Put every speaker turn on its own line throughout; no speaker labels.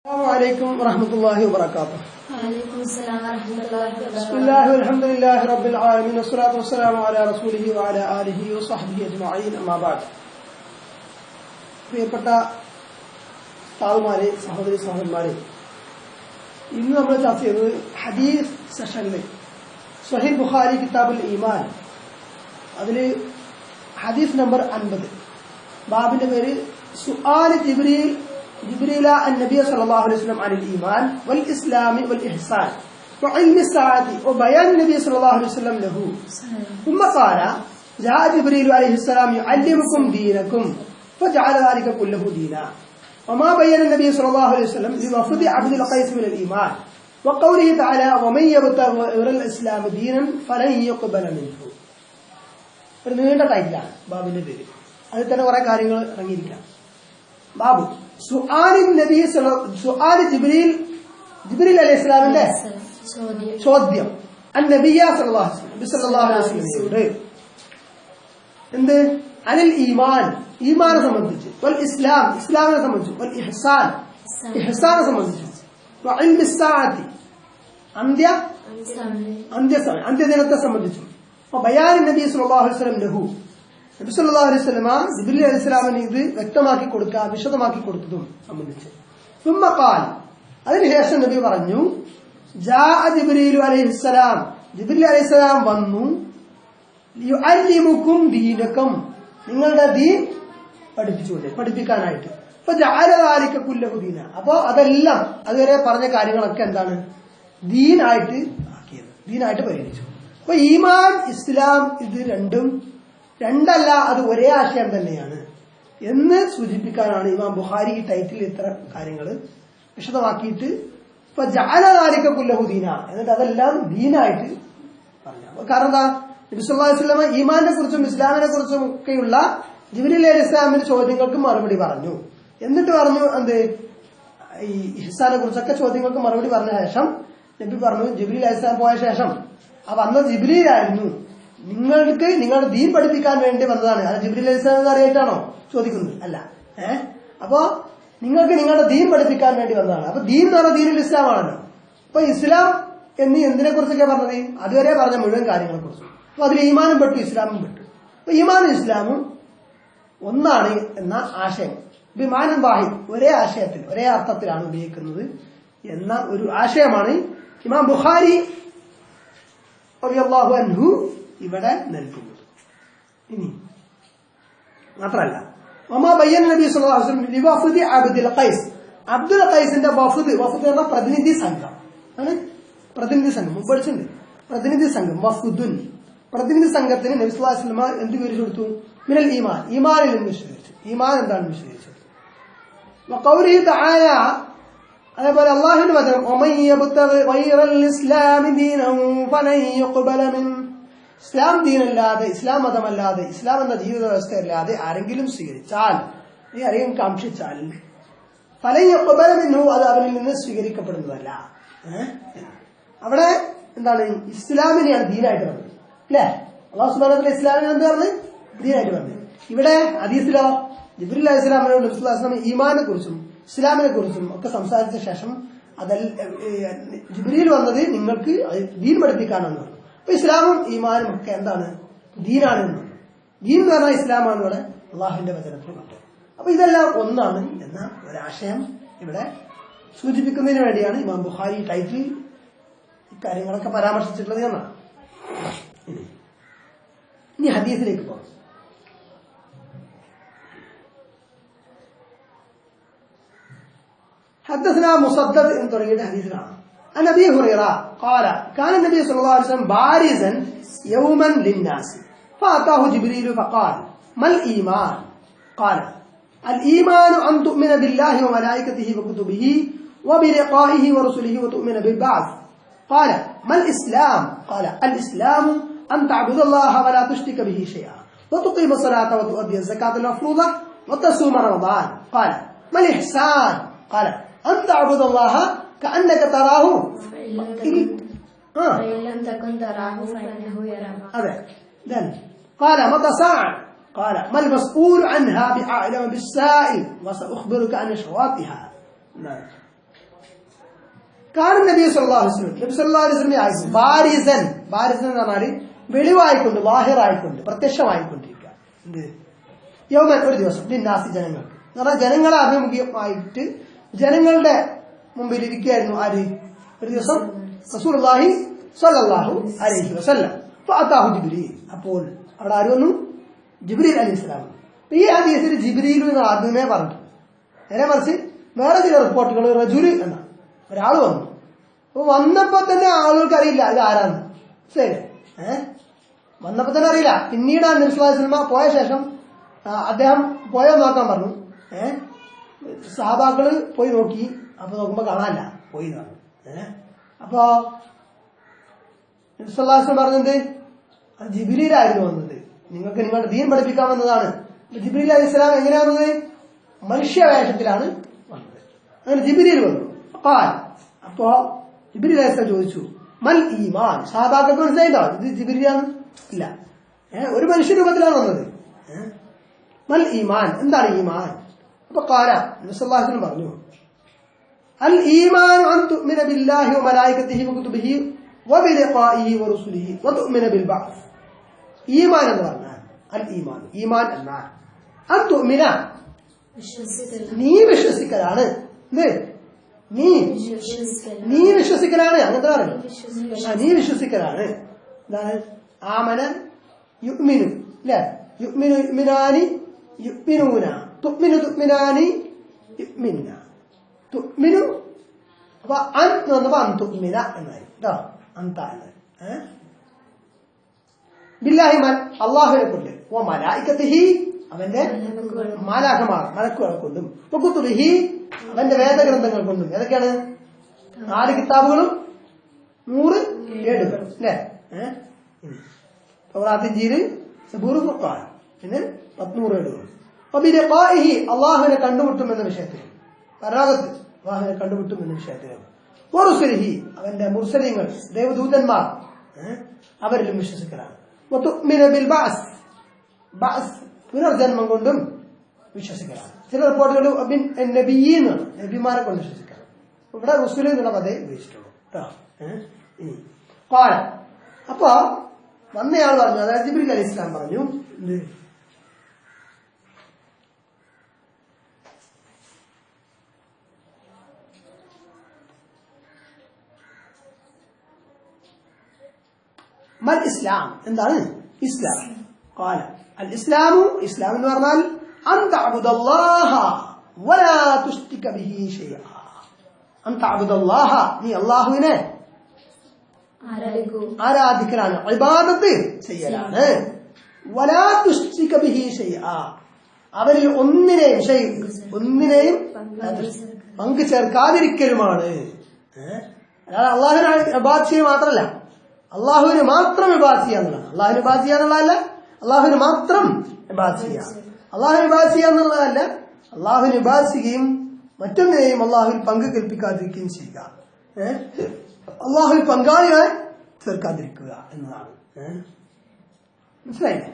السلام عليكم ورحمة الله وبركاته.
وعليكم السلام ورحمة الله وبركاته.
بسم الله والحمد لله رب العالمين والصلاة والسلام على رسوله وعلى آله وصحبه أجمعين. أما بعد. പ്രിയപ്പെട്ട താവുമാരെ, സഹോദരി സഹോദരന്മാരെ, ഇന്ന് നമ്മൾ ചർച്ച ചെയ്തത് ഹദീസ് സെഷനിൽ സ്വഹീഹ് ബുഖാരി കിതാബുൽ ഈമാൻ, അതിൽ ഹദീസ് നമ്പർ 50, ബാബിന്റെ പേര് സുആൽ ജിബ്രീല النبي صلى الله عليه وسلم عن الإيمان والإسلام والإحسان وعلم الساعة وبيان النبي صلى الله عليه وسلم له. ثم قال: جاء جبريل عليه السلام يعلمكم دينكم فجعل ذلك كله دينا. وما بين النبي صلى الله عليه وسلم لوفد عبد القيس من الإيمان وقوله تعالى: ومن يبتغ غير الإسلام دينا فلن يقبل منه. ഒരു നീണ്ട ടൈറ്റിലാണ് ബാബിന്റെ പേര്. അതിൽ തന്നെ കുറെ കാര്യങ്ങൾ ഇറങ്ങിയിരിക്കാം. ബാബു സുആൽ ജിബ്രീൽ അലൈഹിസ്സലാമിന്റെ ചോദ്യം നബിയ സല്ലല്ലാഹു അലൈഹി വസല്ലമയോട് എന്ത് അനിൽ ഈമാൻ, ഈമാനെ സംബന്ധിച്ച്, വൽ ഇസ്ലാം, ഇസ്ലാമിനെ സംബന്ധിച്ച്, വൽ ഇഹ്സാൻ, ഇഹ്സാനെ സംബന്ധിച്ച്, വഇൽമി സ്സാഅത്തി, അന്ത്യദിനത്തെ സംബന്ധിച്ചു, ബയാൻ നബി സല്ലല്ലാഹു അലൈഹി വസല്ലം ലഹു, നബി സല്ലല്ലാഹു അലൈഹി വസല്ലമ ജിബ്രീൽ അലൈഹിസ്സലാമിന് ഇത് വ്യക്തമാക്കി കൊടുക്കുക, വിശദമാക്കി കൊടുത്തതും സംബന്ധിച്ച്. ثم قال, അതിനുശേഷം നബി പറഞ്ഞു: ജാഅ ജിബ്രീലു അലൈഹിസ്സലാം, ജിബ്രീൽ അലൈഹിസ്സലാം വന്നു, യുഅല്ലിമുക്കും ദീനക്കും, നിങ്ങളുടെ ദീൻ പഠിപ്പിക്കാനായിട്ട്. അപ്പൊ ജഅല ദാലിക കുല്ലഹു ദീന, അപ്പൊ അതെല്ലാം അതുവരെ പറഞ്ഞ കാര്യങ്ങളൊക്കെ എന്താണ്, ദീനായിട്ട് ആക്കിയത്, ദീനായിട്ട് പരിഗണിച്ചു. അപ്പൊ ഈമാൻ, ഇസ്ലാം, ഇത് രണ്ടല്ല, അത് ഒരേ ആശയം തന്നെയാണ് എന്ന് സൂചിപ്പിക്കാനാണ് ഇമാം ബുഖാരി ടൈറ്റിൽ ഇത്ര കാര്യങ്ങൾ വിശദമാക്കിയിട്ട് ഇപ്പൊ ജഅല ദാലിക കുല്ലഹു ദീന, എന്നിട്ട് അതെല്ലാം ദീനായിട്ട് പറഞ്ഞു. കാരണം എന്താ, നബി സല്ലല്ലാഹു അലൈഹി വസല്ലം ഈമാനെ കുറിച്ചും ഇസ്ലാമിനെ കുറിച്ചും ഒക്കെയുള്ള ജിബ്രീൽ അലൈഹിസ്സലാമിന്റെ ചോദ്യങ്ങൾക്ക് മറുപടി പറഞ്ഞു. എന്നിട്ട് പറഞ്ഞു എന്ത്, ഈ ഇഹ്സാനെ കുറിച്ചൊക്കെ ചോദ്യങ്ങൾക്ക് മറുപടി പറഞ്ഞ ശേഷം നബി പറഞ്ഞു, ജിബ്രീൽ അലൈഹിസ്സലാം പോയ ശേഷം ആ വന്ന ജിബ്രീലായിരുന്നു, നിങ്ങൾക്ക് നിങ്ങളുടെ ദീൻ പഠിപ്പിക്കാൻ വേണ്ടി വന്നതാണ്. അത് ജിബ്രീൽ അലൈഹിസ്സലാം അറിയിട്ടാണോ ചോദിക്കുന്നത്? അല്ല. അപ്പോ നിങ്ങൾക്ക് നിങ്ങളുടെ ദീൻ പഠിപ്പിക്കാൻ വേണ്ടി വന്നതാണ്. അപ്പൊ ദീൻ എന്ന് പറഞ്ഞാൽ ദീനുൽ ഇസ്ലാം ആണല്ലോ. അപ്പൊ ഇസ്ലാം എന്തിനെ കുറിച്ചൊക്കെ പറഞ്ഞത്, അതുവരെ പറഞ്ഞ മുഴുവൻ കാര്യങ്ങളെ കുറിച്ചും. അപ്പൊ അതിൽ ഈമാനും പെട്ടു, ഇസ്ലാമും പെട്ടു. അപ്പൊ ഈമാനും ഇസ്ലാമും ഒന്നാണ് എന്ന ആശയം, ബിമാനൻ വാഹിദ്, ഒരേ ആശയത്തിൽ, ഒരേ അർത്ഥത്തിലാണ് ഉപയോഗിക്കുന്നത് എന്ന ഒരു ആശയമാണ് ഇമാം ബുഖാരി റളിയല്ലാഹു അൻഹു ഇവിടെ നൽകുന്നത്. ഇനി മാത്രല്ല, വമാ ബയ്യന നബി സല്ലല്ലാഹു അലൈഹി വസല്ലം ലിവഫദി അബ്ദുൽ ഖൈസ്, അബ്ദുൽ ഖൈസിന്റെ വഫദ് എന്ന പ്രതിനിധി സംഘം ആണ്. പ്രതിനിധി സംഘം മുമ്പടിച്ചുണ്ട്. പ്രതിനിധി സംഘം, വഫദുൻ, പ്രതിനിധി സംഘത്തിന് നബി സല്ലല്ലാഹു അലൈഹി വസല്ലം എന്ത് വിവരിച്ചു കൊടുത്തു? മിനൽ ഈമാൻ, ഈമാനിൽ നിന്ന് വിശദീകരിച്ചു. ഈമാൻ എന്താണെന്ന് വിശദീകരിച്ചു. വഖൗലിഹി തആല, അതേപോലെ അല്ലാഹുവിന്റെ വചനം, വമൻ യബ്തഗി ഗൈറൽ ഇസ്ലാമി ദീനൻ ഫലൻ യുഖ്ബല മിൻ, ഇസ്ലാം ദീനല്ലാതെ, ഇസ്ലാം മതമല്ലാതെ, ഇസ്ലാം എന്ന ജീവിത വ്യവസ്ഥയല്ലാതെ ആരെങ്കിലും സ്വീകരിച്ചാൽ, ആരെങ്കിലും കാക്ഷിച്ചാൽ, ഫലൻ യുഖ്ബല മിൻഹു, അത് അവരിൽ നിന്ന് സ്വീകരിക്കപ്പെടുന്നതല്ല. അവിടെ എന്താണ്, ഇസ്ലാമിനെയാണ് ദീനായിട്ട് പറഞ്ഞത്, അല്ലെ? അല്ലാഹു സുബ്ഹാനഹു വ തആല ഇസ്ലാമിനെ എന്ത് പറഞ്ഞു? ദീനായിട്ട് പറഞ്ഞു. ഇവിടെ ഹദീസിലോ ജിബ്രീൽ അലൈഹിസ്സലാമിനോട് നബി സല്ലല്ലാഹു അലൈഹി വസല്ലം ഈമാനെ കുറിച്ചും ഇസ്ലാമിനെ കുറിച്ചും ഒക്കെ സംസാരിച്ച ശേഷം ജിബ്രീൽ വന്നത് നിങ്ങൾക്ക് ദീൻ പഠിപ്പിക്കാനാണ് പറഞ്ഞു. അപ്പൊ ഇസ്ലാമും ഈമാനും ഒക്കെ എന്താണ്, ദീനാണ് എന്ന്. ദീൻ എന്ന് പറഞ്ഞാൽ ഇസ്ലാമാണ് ഇവിടെ അള്ളാഹുവിന്റെ വചനത്തിലുണ്ട്. അപ്പൊ ഇതെല്ലാം ഒന്നാണ് എന്ന ഒരാശയം ഇവിടെ സൂചിപ്പിക്കുന്നതിന് വേണ്ടിയാണ് ഇമാം ബുഖാരി ടൈറ്റിൽ ഇക്കാര്യങ്ങളൊക്കെ പരാമർശിച്ചിട്ടുള്ളത് എന്നാണ്. ഇനി ഹദീസിലേക്ക് പോകാം. حدثنا مسدد ان طريق حديثنا عن ابي هريره قال كان النبي صلى الله عليه وسلم بارزا يوما للناس فاتاه جبريل فقال ما الايمان؟ قال الايمان ان تؤمن بالله وملائكته وكتبه وبلقائه ورسله وتؤمن بالبعث. قال ما الاسلام؟ قال الاسلام ان تعبد الله ولا تشرك به شيئا وتقيم الصلاه وتؤدي الزكاه المفروضه وتصوم رمضان. قال ما الاحسان؟ قال أن تعبد الله كأنك تراه فإن
لم تكن تراه فإنه يراك.
قال متى الساعة؟ قال ما المسؤول عنها بأعلم بالسائل وسأخبرك عن أشراطها. കാരണം നബി സല്ലല്ലാഹു അലൈഹി വസല്ലം ആയിരുന്നു ബാരിസൻ എന്ന് പറഞ്ഞാല് വെളിവായിക്കൊണ്ട് വാഹിറായിക്കൊണ്ട് പ്രത്യക്ഷമായിക്കൊണ്ടിരിക്കുക. എന്ത് യൗമൻ ഒരു ദിവസം ലിന്നാസി ജനങ്ങൾക്ക് എന്ന് പറഞ്ഞാൽ ജനങ്ങളെ അഭിമുഖമായിട്ട് ജനങ്ങളുടെ മുമ്പിൽ ഇരിക്കുകയായിരുന്നു ആര്? ഒരു ദിവസം റസൂലുള്ളാഹി സ്വല്ലല്ലാഹു അലൈഹി വസല്ലം. ഫഅതാഹു ജിബ്രീൽ. അപ്പോൾ അവിടെ ആര് വന്നു? ജിബ്രീൽ അലൈഹിസ്സലാം. ഈ ഹദീസിൽ ജിബ്രീൽ എന്ന് ആദ്യമേ പറഞ്ഞു. നേരെ മറിച്ച് വേറെ ചില റിപ്പോർട്ടുകൾ റജുല് എന്ന ഒരാൾ വന്നു. അപ്പൊ വന്നപ്പോ തന്നെ ആളുകൾക്ക് അറിയില്ല ഇത് ആരാന്ന്. ശരി, വന്നപ്പോ തന്നെ അറിയില്ല. പിന്നീട് നബി സല്ലല്ലാഹു അലൈഹി വസല്ലം പോയ ശേഷം അദ്ദേഹം പോയോ നോക്കാൻ പറഞ്ഞു. സഹാബാക്കള് പോയി നോക്കി. അപ്പൊ നോക്കുമ്പോ കാണാനില്ല, പോയി പറഞ്ഞു. അപ്പൊ നബി സല്ലല്ലാഹു അലൈഹി വസല്ലം പറഞ്ഞത് അത് ജിബ്രീലായിരുന്നു വന്നത്, നിങ്ങൾക്ക് നിങ്ങളുടെ ദീൻ പഠിപ്പിക്കാൻ വന്നതാണ്. ജിബ്രീൽ അലൈഹി സ്വലാം എങ്ങനെയാ വന്നത്? മനുഷ്യവേഷത്തിലാണ് വന്നത്. അങ്ങനെ ജിബ്രീൽ വന്നു. അപ്പോ ജിബ്രീൽ അലൈഹി സ്വലാം ചോദിച്ചു മൽ ഈമാൻ. സഹാബാക്കൾക്ക് മനസ്സിലായിട്ടോ ഇത് ജിബ്രീലാണ്? ഇല്ല, ഒരു മനുഷ്യ രൂപത്തിലാണ് വന്നത്. മൽ ഈമാൻ, എന്താണ് ഈമാൻ? അപ്പൊ ഖാല നബി സല്ലല്ലാഹു അലൈഹി വസല്ലം പറഞ്ഞു അൽ ഈമാൻ അൻ തുഅ്മിന ബില്ലാഹി വ മലായികതിഹി വ കുതുബിഹി വ ബിലിഖാഇഹി വ റുസുലിഹി വ തുഅ്മിന ബിൽ ബഅസ്. ഈമാൻ എന്ന് പറഞ്ഞാൽ അൽ ഈമാൻ, ഈമാൻ എന്നാൽ അൻ തുഅ്മിന നീ വിശ്വസിക്കലാണ്. നീ വിശ്വസിക്കലാണ്, അങ്ങനത്തെ പറഞ്ഞു. നീ വിശ്വസിക്കലാണ്. എന്താണ്? ആമന യുഅ്മിനു, അല്ലേ? യുഅ്മിനു യുഅ്മിനാനി യുഅ്മിനൂന തുഅ്മിനു തുഅ്മിനാനി യുഅ്മിന തുഅ്മിനു. അപ്പൊ അൻ എന്ന് പറഞ്ഞപ്പോ അൻ തുഅ്മിന എന്നായി കേട്ടോ, അന്ത എന്നായി. ബില്ലാഹി മൻ, അള്ളാഹുവിനെ കൊണ്ട്, ഓ മലായികതിഹി അവന്റെ മാലാഖമാർ മലക്കുകളെ കൊണ്ടും, കുതുബിഹി അവന്റെ വേദഗ്രന്ഥങ്ങൾ കൊണ്ടും. ഏതൊക്കെയാണ്? 4 കിതാബുകളും 100 ഏടുകളും, അല്ലേ? തൗറാത്ത്, സബൂർ, ഖുർആൻ, പിന്നെ 100 ഏടുകളും. വബിലിഖാഇഹി അള്ളാഹുവിനെ കണ്ടുമുട്ടും എന്ന വിഷയത്തിൽ, പരലോകത്ത് അള്ളാഹുവിനെ കണ്ടുമുട്ടും എന്ന വിഷയത്തിൽ. വറുസുലിഹി അവന്റെ മുർസലീങ്ങൾ ദേവദൂതന്മാർ അവരിലും വിശ്വസിക്കലാണ്. വതുഅ്മിന ബിൽ ബഅസ്, ബഅസ് പുനർജന്മം കൊണ്ടും വിശ്വസിക്കലാണ്. ചില റിപ്പോർട്ടുകൾ നബിയീൻ നബിമാരെ കൊണ്ട് വിശ്വസിക്കണം. ഇവിടെ റുസുൽ എന്നുള്ള പദേ ഉപയോഗിച്ചിട്ടുള്ളൂ കേട്ടോ. ഖാല അപ്പൊ വന്നയാൾ പറഞ്ഞു, അതായത് ജിബ്രീൽ അലൈഹിസ്സലാം പറഞ്ഞു മൽ ഇസ്ലാം, എന്താണ് ഇസ്ലാം? ഖാല അൽ ഇസ്ലാമു, ഇസ്ലാം എന്ന് പറഞ്ഞാൽ അൻ തഅബുദല്ലാഹ വലാ തുശ്രിക ബിഹി ശൈഅ. അൻ തഅബുദല്ലാഹ നീ അല്ലാഹുവിനെ ആരാധിക്കലാണ്, ഇബാദത്ത് ചെയ്യലാണ്. വലാ തുശ്രിക ബിഹി ശൈഅ അവരിൽ ഒന്നിനെയും പങ്കു ചേർക്കാതിരിക്കലുമാണ്. അല്ലാതെ അള്ളാഹുവിനെ ഇബാദത്ത് ചെയ്യുക മാത്രമല്ല, അള്ളാഹുവിന് മാത്രം ഇബാദത്ത് ചെയ്യുക എന്നുള്ളതാണ്. അള്ളാഹുവിന് ഇബാദത്ത് ചെയ്യുക എന്നുള്ളതല്ല, അള്ളാഹുവിന് മാത്രം ഇബാദത്ത് ചെയ്യുക. അള്ളാഹുവിന് ഇബാദത്ത് ചെയ്യുക എന്നുള്ളതല്ല, അള്ളാഹുവിന് ഇബാദത്ത് ചെയ്യുകയും മറ്റൊന്നിനെയും അള്ളാഹുവിൽ പങ്ക് കൽപ്പിക്കാതിരിക്കുകയും ചെയ്യുക. അള്ളാഹുവിൽ പങ്കാളിയായി ചേർക്കാതിരിക്കുക എന്നതാണ്. മനസ്സിലായില്ലേ?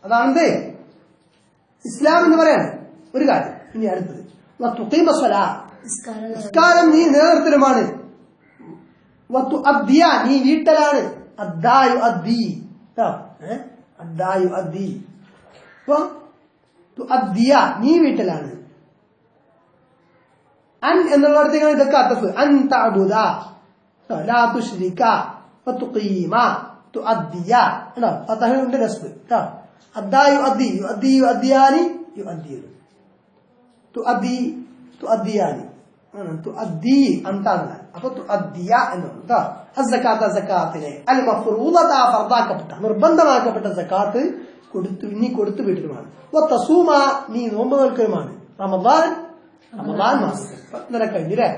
അതാണെന്തേ ഇസ്ലാം എന്ന് പറയാൻ ഒരു കാര്യം. ഇനി അടുത്തത് നിസ്കാരം നീ നേതൃത്വമാണ്. നീ വീട്ടലാണ്. അദ്ദായു അദ്ദി, അദ്ദായു അദ്ദി. നീ വീട്ടലാണ്. അൻ എന്നുള്ളടത്തേക്കാണ് ഇതൊക്കെ അത്തഫ്. അൻ തഅബുദ ലാ തുശ്രിക വതുഖീമ തുഅദ്ദിയ ട്ടോ. ഫതഹുണ്ട് നസ്ബ് ട്ടോ. അദ്ദായു അദ്ദി, യുഅദ്ദി യുഅദ്ദിയാനി യുഅദ്ദിയു തുഅദ്ദി തുഅദ്ദിയാനി തുഅദ്ദി അന്താണ്. അപ്പൊ തുഅദ്ദിയ എന്നുണ്ട് ട്ടോ. അസ്സകാത്ത സകാത്തിനെ അൽ മഫ്റൂദത ഫർദാക്കപ്പെട്ട നിർബന്ധമാക്കപ്പെട്ട സകാത്ത് കൊടുത്തു വീട്ടിലുമാണ്. വതസൂമ നീ നോമ്പ് നോൽക്കലുമാണ്. റമദാൻ മാസം ഇന്നലെ കഴിഞ്ഞില്ലേ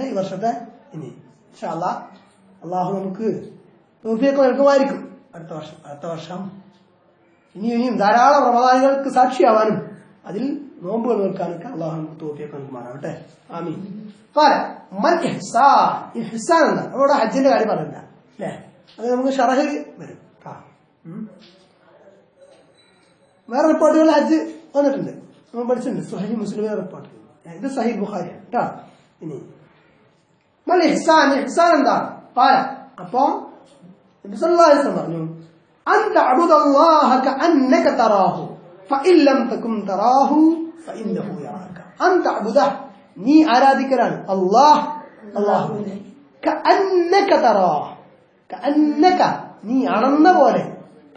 ഈ വർഷത്തെ. ഇനി ഇൻഷാ അല്ലാഹ് അള്ളാഹു നമുക്ക് തൗഫീഖ് നൽകുമായിരിക്കും അടുത്ത വർഷം ഇനിയും ധാരാളം റമദാനുകൾക്ക് സാക്ഷിയാവാനും അതിൽ നോമ്പുകൾ നോൽക്കാനൊക്കെ അള്ളാഹു നമുക്ക് തൗഫീഖ് നൽകുമാറാവട്ടെ. ആമീൻ. ഇഹ്സാൻ എന്താ? അവിടെ ഹജ്ജിന്റെ കാര്യം പറഞ്ഞില്ല അല്ലേ? അത് നമുക്ക് ഷറഹിൽ വരും. വേറെ റിപ്പോർട്ടുകൾ ഹജ്ജ് വന്നിട്ടുണ്ട്, നമ്മൾ പഠിച്ചിട്ടുണ്ട്. സഹീഹ് മുസ്ലിമിലെ റിപ്പോർട്ട്, ഇത് സഹീഹ് ബുഖാരിയാണ് കേട്ടോ. ഇനി മൽ ഇഹ്സാൻ, ഇഹ്സാൻ എന്താണ്? ഖാല, അപ്പോ നബി സല്ലല്ലാഹു അലൈഹി വസല്ലം പറഞ്ഞു അൻ തഅബുദല്ലാഹ കഅന്നക തറാഹു ഫഇൻ ലം തകുൻ തറാഹു ഫഇന്നഹു യറാക. അൻ തഅബുദഹു, നീ ആരാധിക്കലാണ് അല്ലാഹുവിനെ, കഅന്നക തറാഹു, കഅന്നക നീ ആണെന്ന പോലെ,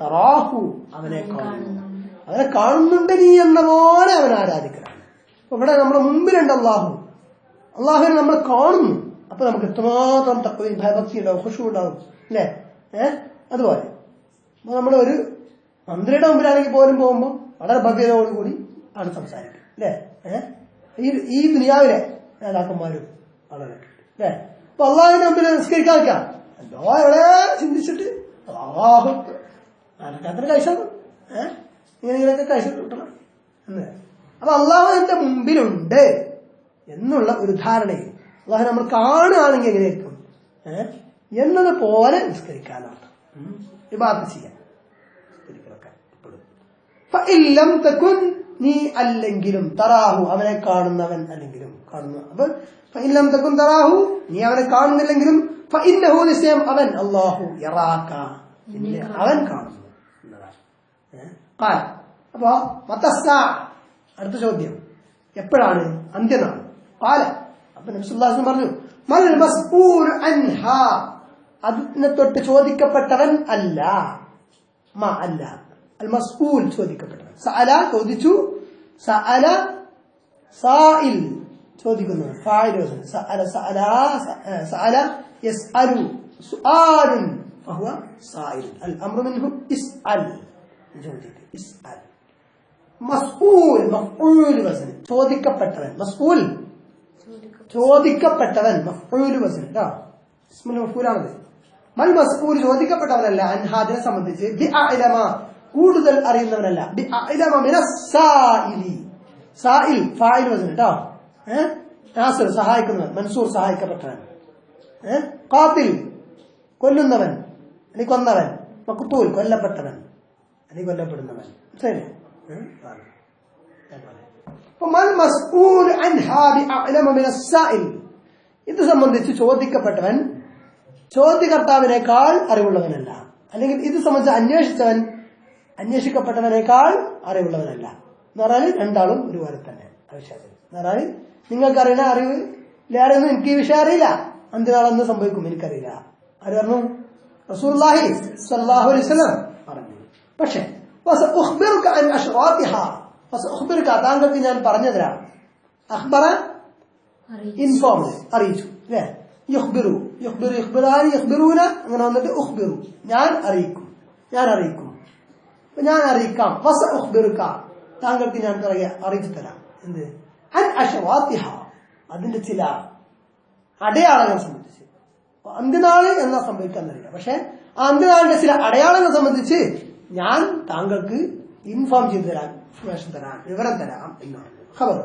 തറാഹു അവനെ കാണുന്നു, അവനെ കാണുന്നുണ്ട് നീ എന്ന പോലെ അവൻ ആരാധിക്കലാണ്. അപ്പൊ ഇവിടെ നമ്മുടെ മുമ്പിലുണ്ട് അള്ളാഹു, അള്ളാഹുവിനെ നമ്മൾ കാണുന്നു. അപ്പൊ നമുക്ക് എത്രമാത്രം തഖ്വയും ഭയഭക്തി ഉണ്ടാവും, ഖുശൂ ഉണ്ടാവും അല്ലേ? അതുപോലെ നമ്മൾ ഒരു മന്ത്രിയുടെ മുമ്പിലാണെങ്കിൽ പോലും പോകുമ്പോൾ വളരെ ഭവ്യതയോടുകൂടി ആണ് സംസാരിക്കുക അല്ലേ? ഈ ദുനിയാവിലെ നേതാക്കന്മാരും വളരെ അല്ലേ? അപ്പൊ അള്ളാഹുവിന്റെ മുമ്പിൽ നിസ്കരിക്കാൻ വെക്കാം, എന്തോ എവിടെ ചിന്തിച്ചിട്ട് അള്ളാഹു അനക്കത്തിന് കഴിച്ചത് ഇങ്ങനെയൊക്കെ കഴിച്ചിട്ട് കിട്ടണം എന്ന്. അപ്പൊ അള്ളാഹു എന്റെ മുമ്പിലുണ്ട് എന്നുള്ള ഒരു ധാരണയിൽ അള്ളാഹു നമ്മൾ കാണുകയാണെങ്കിൽ എങ്ങനെയായിരിക്കും എന്നത് പോലെ നിസ്കരിക്കാനാണ് ഇബാദത്ത് ചെയ്യാൻ. ഫഇല്ലം തകുൻ, നീ അല്ലെങ്കിലും, തറാഹു അവനെ കാണുന്നവൻ അല്ലെങ്കിലും കാണുന്നു. അപ്പൊ ഫഇല്ലം തകുൻ തറാഹു, നീ അവനെ കാണുന്നില്ലെങ്കിലും ഫഇന്നഹു, നിശ്ചയം അവൻ, അല്ലാഹു യറാക, അവൻ കാണുന്നു എന്നതാണ്. ഖാല, അപ്പൊ മതസ്സാ, അടുത്ത ചോദ്യം എപ്പോഴാണ്? അന്ത്യനാൾ. ഖാല, അപ്പൊ നബി സല്ലല്ലാഹു അലൈഹി വസല്ലം പറഞ്ഞു മൽ മസ്ഊൽ അൻഹാ, അതിനെ തൊട്ട് ചോദിക്കപ്പെട്ടവൻ അല്ല, അല്ല അൽ മസ്ഊൽ ചോദിക്കപ്പെട്ടവൻ. സഅല ചോദിച്ചു, സഅല സാഇൽ ചോദിക്കുന്നു, ഫാഇൽ സഅല, സഅല സഅല യസ്അലു സുആലുൻ ഫഹുവ സാഇൽ, അൽ അംറു മിൻഹു ഇസ്അൽ, ഇസ്അൽ. മസ്ഊൽ മഫ്ഊൽ വസൻ, ചോദിക്കപ്പെട്ടവൻ, മസ്ഊൽ ചോദിക്കപ്പെട്ടവൻ, മഫ്ഊൽ വസൻ ഇസ്മുൽ മഫ്ഊലാണത്. മൽ മസ്ഊൽ ചോദിക്കപ്പെട്ടവനല്ല, അൻഹാദിനെ സംബന്ധിച്ച്, ബിഅഅലമ കൂടുതൽ അറിയുന്നവനല്ല, ബിഅഅലമ മിനസ്സായിലി, സായിൽ ഫാഇൽ വസൻ കേട്ടോ. നാസിർ സഹായിക്കുന്നവൻ, മൻസൂർ സഹായിക്കപ്പെട്ടവൻ, ഖാതിൽ കൊല്ലുന്നവൻ അല്ലെങ്കിൽ കൊന്നവൻ, മഖ്തൂൽ കൊല്ലപ്പെട്ടവൻ അല്ലെങ്കിൽ കൊല്ലപ്പെടുന്നവൻ. ശരി. ഇത് സംബന്ധിച്ച് ചോദിക്കപ്പെട്ടവൻ ചോദ്യകർത്താവിനേക്കാൾ അറിവുള്ളവനല്ല, അല്ലെങ്കിൽ ഇത് സംബന്ധിച്ച് അന്വേഷിക്കപ്പെട്ടവനേക്കാൾ അറിവുള്ളവനല്ല എന്ന് പറഞ്ഞാൽ രണ്ടാളും ഒരുപോലെ തന്നെ ആവശ്യം. എന്ന് പറഞ്ഞാൽ നിങ്ങൾക്കറിയുന്ന അറിവ് ഇല്ലാരെയൊന്നും എനിക്ക് ഈ വിഷയം അറിയില്ല, അന്ത്യനാളെന്ന് സംഭവിക്കും എനിക്കറിയില്ല. ആര് പറഞ്ഞു? റസൂലുള്ളാഹി സ്വല്ലല്ലാഹു അലൈഹി വസല്ലം പറഞ്ഞു. പക്ഷെ താങ്കൾക്ക് ഞാൻ പറഞ്ഞു തരാം. അഖ്ബറ ഇൻഫോം, അറിയിച്ചു അല്ലെ? യുഖ്ബിറു, യുഖ്ബിറു, യുഖ്ബിറാനി, യുഖ്ബിറൂന, അങ്ങനെ വന്നിട്ട് ഉഖ്ബിറു, ഞാൻ അറിയിക്കും, ഞാൻ അറിയിക്കും, ഞാൻ അറിയിക്കാം. വസ ഉഖ്ബിറുക, താങ്കൾക്ക് ഞാൻ അറിയിച്ചു തരാം. എന്ത്? അൻ അശ്വാത്തിഹ, അതിന്റെ ചില അടയാളങ്ങൾ സംബന്ധിച്ച്. അന്ത്യനാള് എന്നാ സംഭവിക്കാൻ അറിയില്ല, പക്ഷെ ആ അന്ത്യനാളിന്റെ ചില അടയാളങ്ങൾ സംബന്ധിച്ച് ഞാൻ താങ്കൾക്ക് ഇൻഫോം ചെയ്തു തരാൻ, ഇൻഫർമേഷൻ തരാൻ, വിവരം തരാം എന്നാണ് ഖബർ.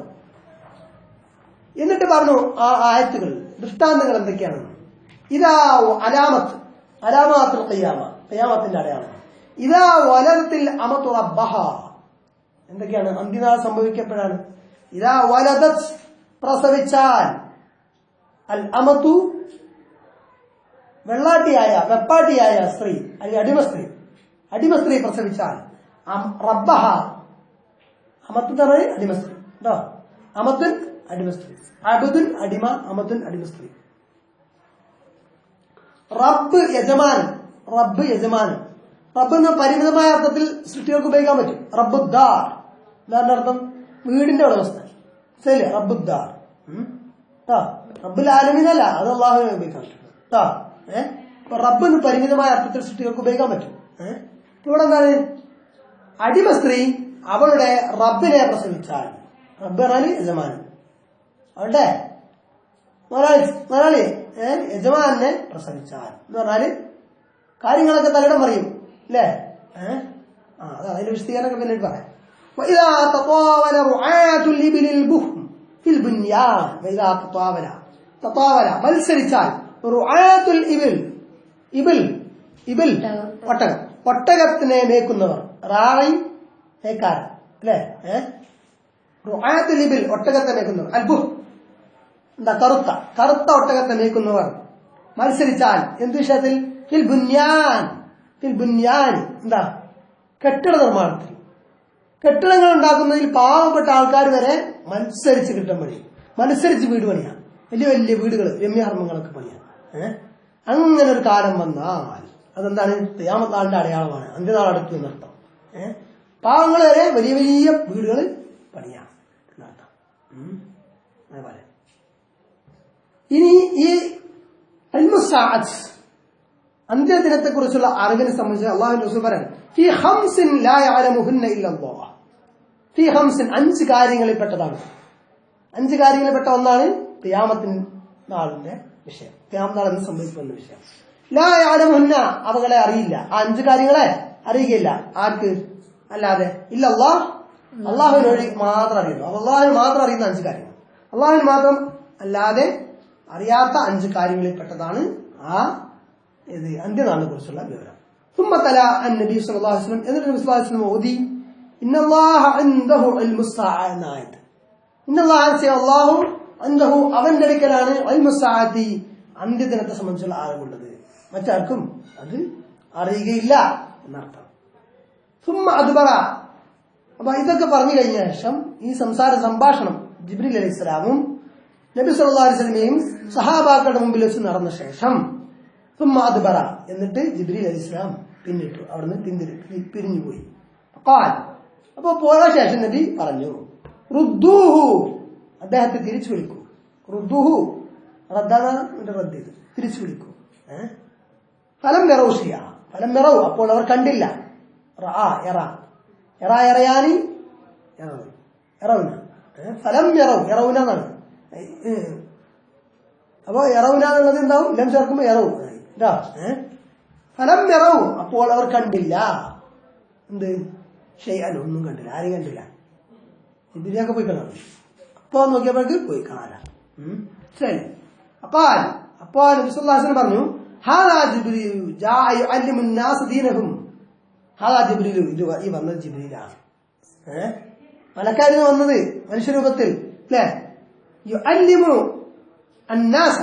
എന്നിട്ട് പറഞ്ഞു ആ ആയത്തുകൾ, ദൃഷ്ടാന്തങ്ങൾ എന്തൊക്കെയാണ്? ഇതാ അലാമാത്തുൽ ഖിയാമ, ഖിയാമത്തിന്റെ അടയാളം. ഇതാ വലദത്തിൽ അമതു റബ്ബഹ, എന്തൊക്കെയാണ്? അന്ത്യനാൾ സംഭവിക്കപ്പെടാണ്. ഇതാ വലദത്, പ്രസവിച്ചാൽ, അൽ അമതു വെപ്പാട്ടിയായ സ്ത്രീ അല്ലെങ്കിൽ അടിമസ്ത്രീ പ്രസവിച്ചാൽ, റബ്ബഹ, അമത്തുൻ അടിമസ്ത്രീ കേട്ടോ, അമത്തുൻ അടിമസ്ത്രീ, അബുദുൻ അടിമ, അമത്തുൻ അടിമസ്ത്രീ. റബ്ബ് യജമാൻ, റബ്ബ് എന്ന് പരിമിതമായ അർത്ഥത്തിൽ സൃഷ്ടികൾക്ക് ഉപയോഗിക്കാൻ പറ്റും. റബ്ബുദ്ദാർ എന്താണ് അർത്ഥം? വീടിന്റെ ഉടമസ്ഥൻ. ശരി, റബ്ബുദ്ദാർ റബ്ബുൽ ആലമീനല്ല, അത് അല്ലാഹുവിനെ ഉപയോഗിക്കാൻ പറ്റും കേട്ടോ. റബ്ബ് എന്ന് പരിമിതമായ അർത്ഥത്തിൽ സൃഷ്ടികൾക്ക് ഉപയോഗിക്കാൻ പറ്റും. ഇവിടെ എന്താണ്? അടിമ സ്ത്രീ അവളുടെ റബ്ബിനെ പ്രസവിച്ചാൽ, റബ്ബ് പറഞ്ഞാല് യജമാൻ, അവളുടെ മലയാളി യജമാനെ പ്രസവിച്ചാൽ എന്ന് പറഞ്ഞാല് കാര്യങ്ങളൊക്കെ തകിടം പറയും അല്ലേ? അതാ അതിന്റെ വിശദീകരണമൊക്കെ പിന്നീട് പറയാം. മത്സരിച്ചാൽ, ഒട്ടകത്തിനെ മേക്കുന്നവർ, റായി മേക്കാരൻ അല്ലേ? റുആത്തുൽ ഇബിൽ, ഒട്ടകത്തെ മേക്കുന്നവർ. അൽബുഹ് എന്താ കറുത്ത ഒട്ടകത്തെ മേയ്ക്കുന്നവർ മത്സരിച്ചാൽ എന്ത് വിഷയത്തിൽ ഫിൽ ബുന്യാൻ എന്താ കെട്ടിട നിർമ്മാണത്തിൽ, കെട്ടിടങ്ങൾ ഉണ്ടാക്കുന്നതിൽ പാവപ്പെട്ട ആൾക്കാർ വരെ മത്സരിച്ച് കിട്ടാൻ പണിയും, മത്സരിച്ച് വീട് പണിയാം, വലിയ വലിയ വീടുകൾ രമ്യഹർമ്മങ്ങളൊക്കെ പണിയാം. അങ്ങനെ ഒരു കാലം വന്നാൽ അതെന്താണ്? ഖിയാമത്ത് നാളിന്റെ അടയാളമാണ്, അന്ത്യനാൾ അടുത്തു എന്നർത്ഥം. പാവങ്ങൾ വരെ വലിയ വലിയ വീടുകൾ പണിയാം എന്നർത്ഥം. അതേപോലെ ഇനി ഈ അന്ത്യദിനത്തെ കുറിച്ചുള്ള അറിവിനെ സംബന്ധിച്ച് അള്ളാഹുവിന്റെ റസൂൽ പറയാൻ ഫീ ഖംസിൻ ലാ യഅലമുഹുന്ന ഇല്ലല്ലാഹ്. ഫീ ഖംസിൻ 5 കാര്യങ്ങളിൽപ്പെട്ടതാണ്. 5 കാര്യങ്ങളിൽപ്പെട്ട ഒന്നാണ് ഖിയാമത്തിൻ നാളിന്റെ വിഷയം, ഖിയാമത്ത് നാൾ എന്ന് സംഭവിക്കുന്ന വിഷയം. ലാ യഅലമുഹുന്ന, അവകളെ അറിയില്ല, ആ 5 കാര്യങ്ങളെ അറിയുകയില്ല. ആർക്ക്? അല്ലാതെ ഇല്ലല്ലാഹ്, അള്ളാഹുവിനോട് മാത്രം അറിയുന്നു. അള്ളാഹുവിന് മാത്രം അറിയുന്ന 5 കാര്യങ്ങൾ, അള്ളാഹുവിന് മാത്രം അല്ലാതെ അറിയാത്ത 5 കാര്യങ്ങളിൽപ്പെട്ടതാണ് ആ അന്ത്യനാളിനെ കുറിച്ചുള്ള വിവരം. ثم تلا النبي صلى الله عليه وسلم എന്നിട്ട് നബി സ്വല്ലല്ലാഹു അലൈഹി വസല്ലം ഓതി ഇന്നല്ലാഹ ഇൻദഹു ഇൽമുസ്സാഅ എന്നായത്. ഇന്നല്ലാഹ അല്ലാഹു ഇൻദഹു അവന്റെ അടുക്കലാണ് ഇൽമുസ്സാഅത്തി അന്ത്യദിനത്തെ സംബന്ധിച്ചുള്ള അറിവുള്ളത്, മറ്റാർക്കും അത് അറിയുകയില്ല എന്നർത്ഥം. ثم അദ്ബറ. അപ്പൊ ഇതൊക്കെ പറഞ്ഞു കഴിഞ്ഞ ശേഷം ഈ സംഭാഷണം ജിബ്രീൽ അലൈഹിസ്സലാമും നബി സല്ലല്ലാഹു അലൈഹി വസല്ലമയും സഹാബാക്കളുടെ മുമ്പിൽ വെച്ച് നടന്ന ശേഷം ثم അദ്ബറ, എന്നിട്ട് ജിബ്രീൽ അലൈഹിസ്സലാം പിന്നിട്ടു, അവിടുന്ന് പിരിഞ്ഞുപോയി. ഖാൽ, അപ്പൊ പോയ ശേഷം നബി പറഞ്ഞു റുദ്ദൂഹു, അദ്ദേഹത്തെ തിരിച്ചു വിളിക്കൂ. റുദ്ദൂഹു റദ്ദാണ് റദ്ദ്, തിരിച്ചു വിളിക്കൂ. ഫലം മെറൗഷിയ, ഫലം മെറൗ, അപ്പോൾ അവർ കണ്ടില്ല. എറയാനി എറൗന, ഫലം എറൗ എറൗന എന്നാണ്. അപ്പൊ എറൗന എന്നുള്ളത് എന്താവും? ലം ചേർക്കുമ്പോ എറവ്. ഫലം എറവും, അപ്പോൾ അവർ കണ്ടില്ല. എന്ത്? ഷെയ്അൻ, ഒന്നും കണ്ടില്ല, ആരെയും കണ്ടില്ല. ഇതിനെയൊക്കെ പോയി കാണാം. അപ്പോ നോക്കിയപ്പോഴേക്ക് പോയി കാണാല. ശരി. അപ്പോൾ നബി സല്ലല്ലാഹു അലൈഹി വസല്ലം പറഞ്ഞു ഹാദാ ജിബ്രീലു ജാഅ യുഅല്ലിമു الناس ദീനഹും. ഹാദാ ജിബ്രീലു, ഇത് ഈ വന്നത് ജിബ്രീലാണ്. മലക്കായിരുന്നു വന്നത് മനുഷ്യരൂപത്തിൽ, അല്ലേ? യുഅല്ലിമു الناس,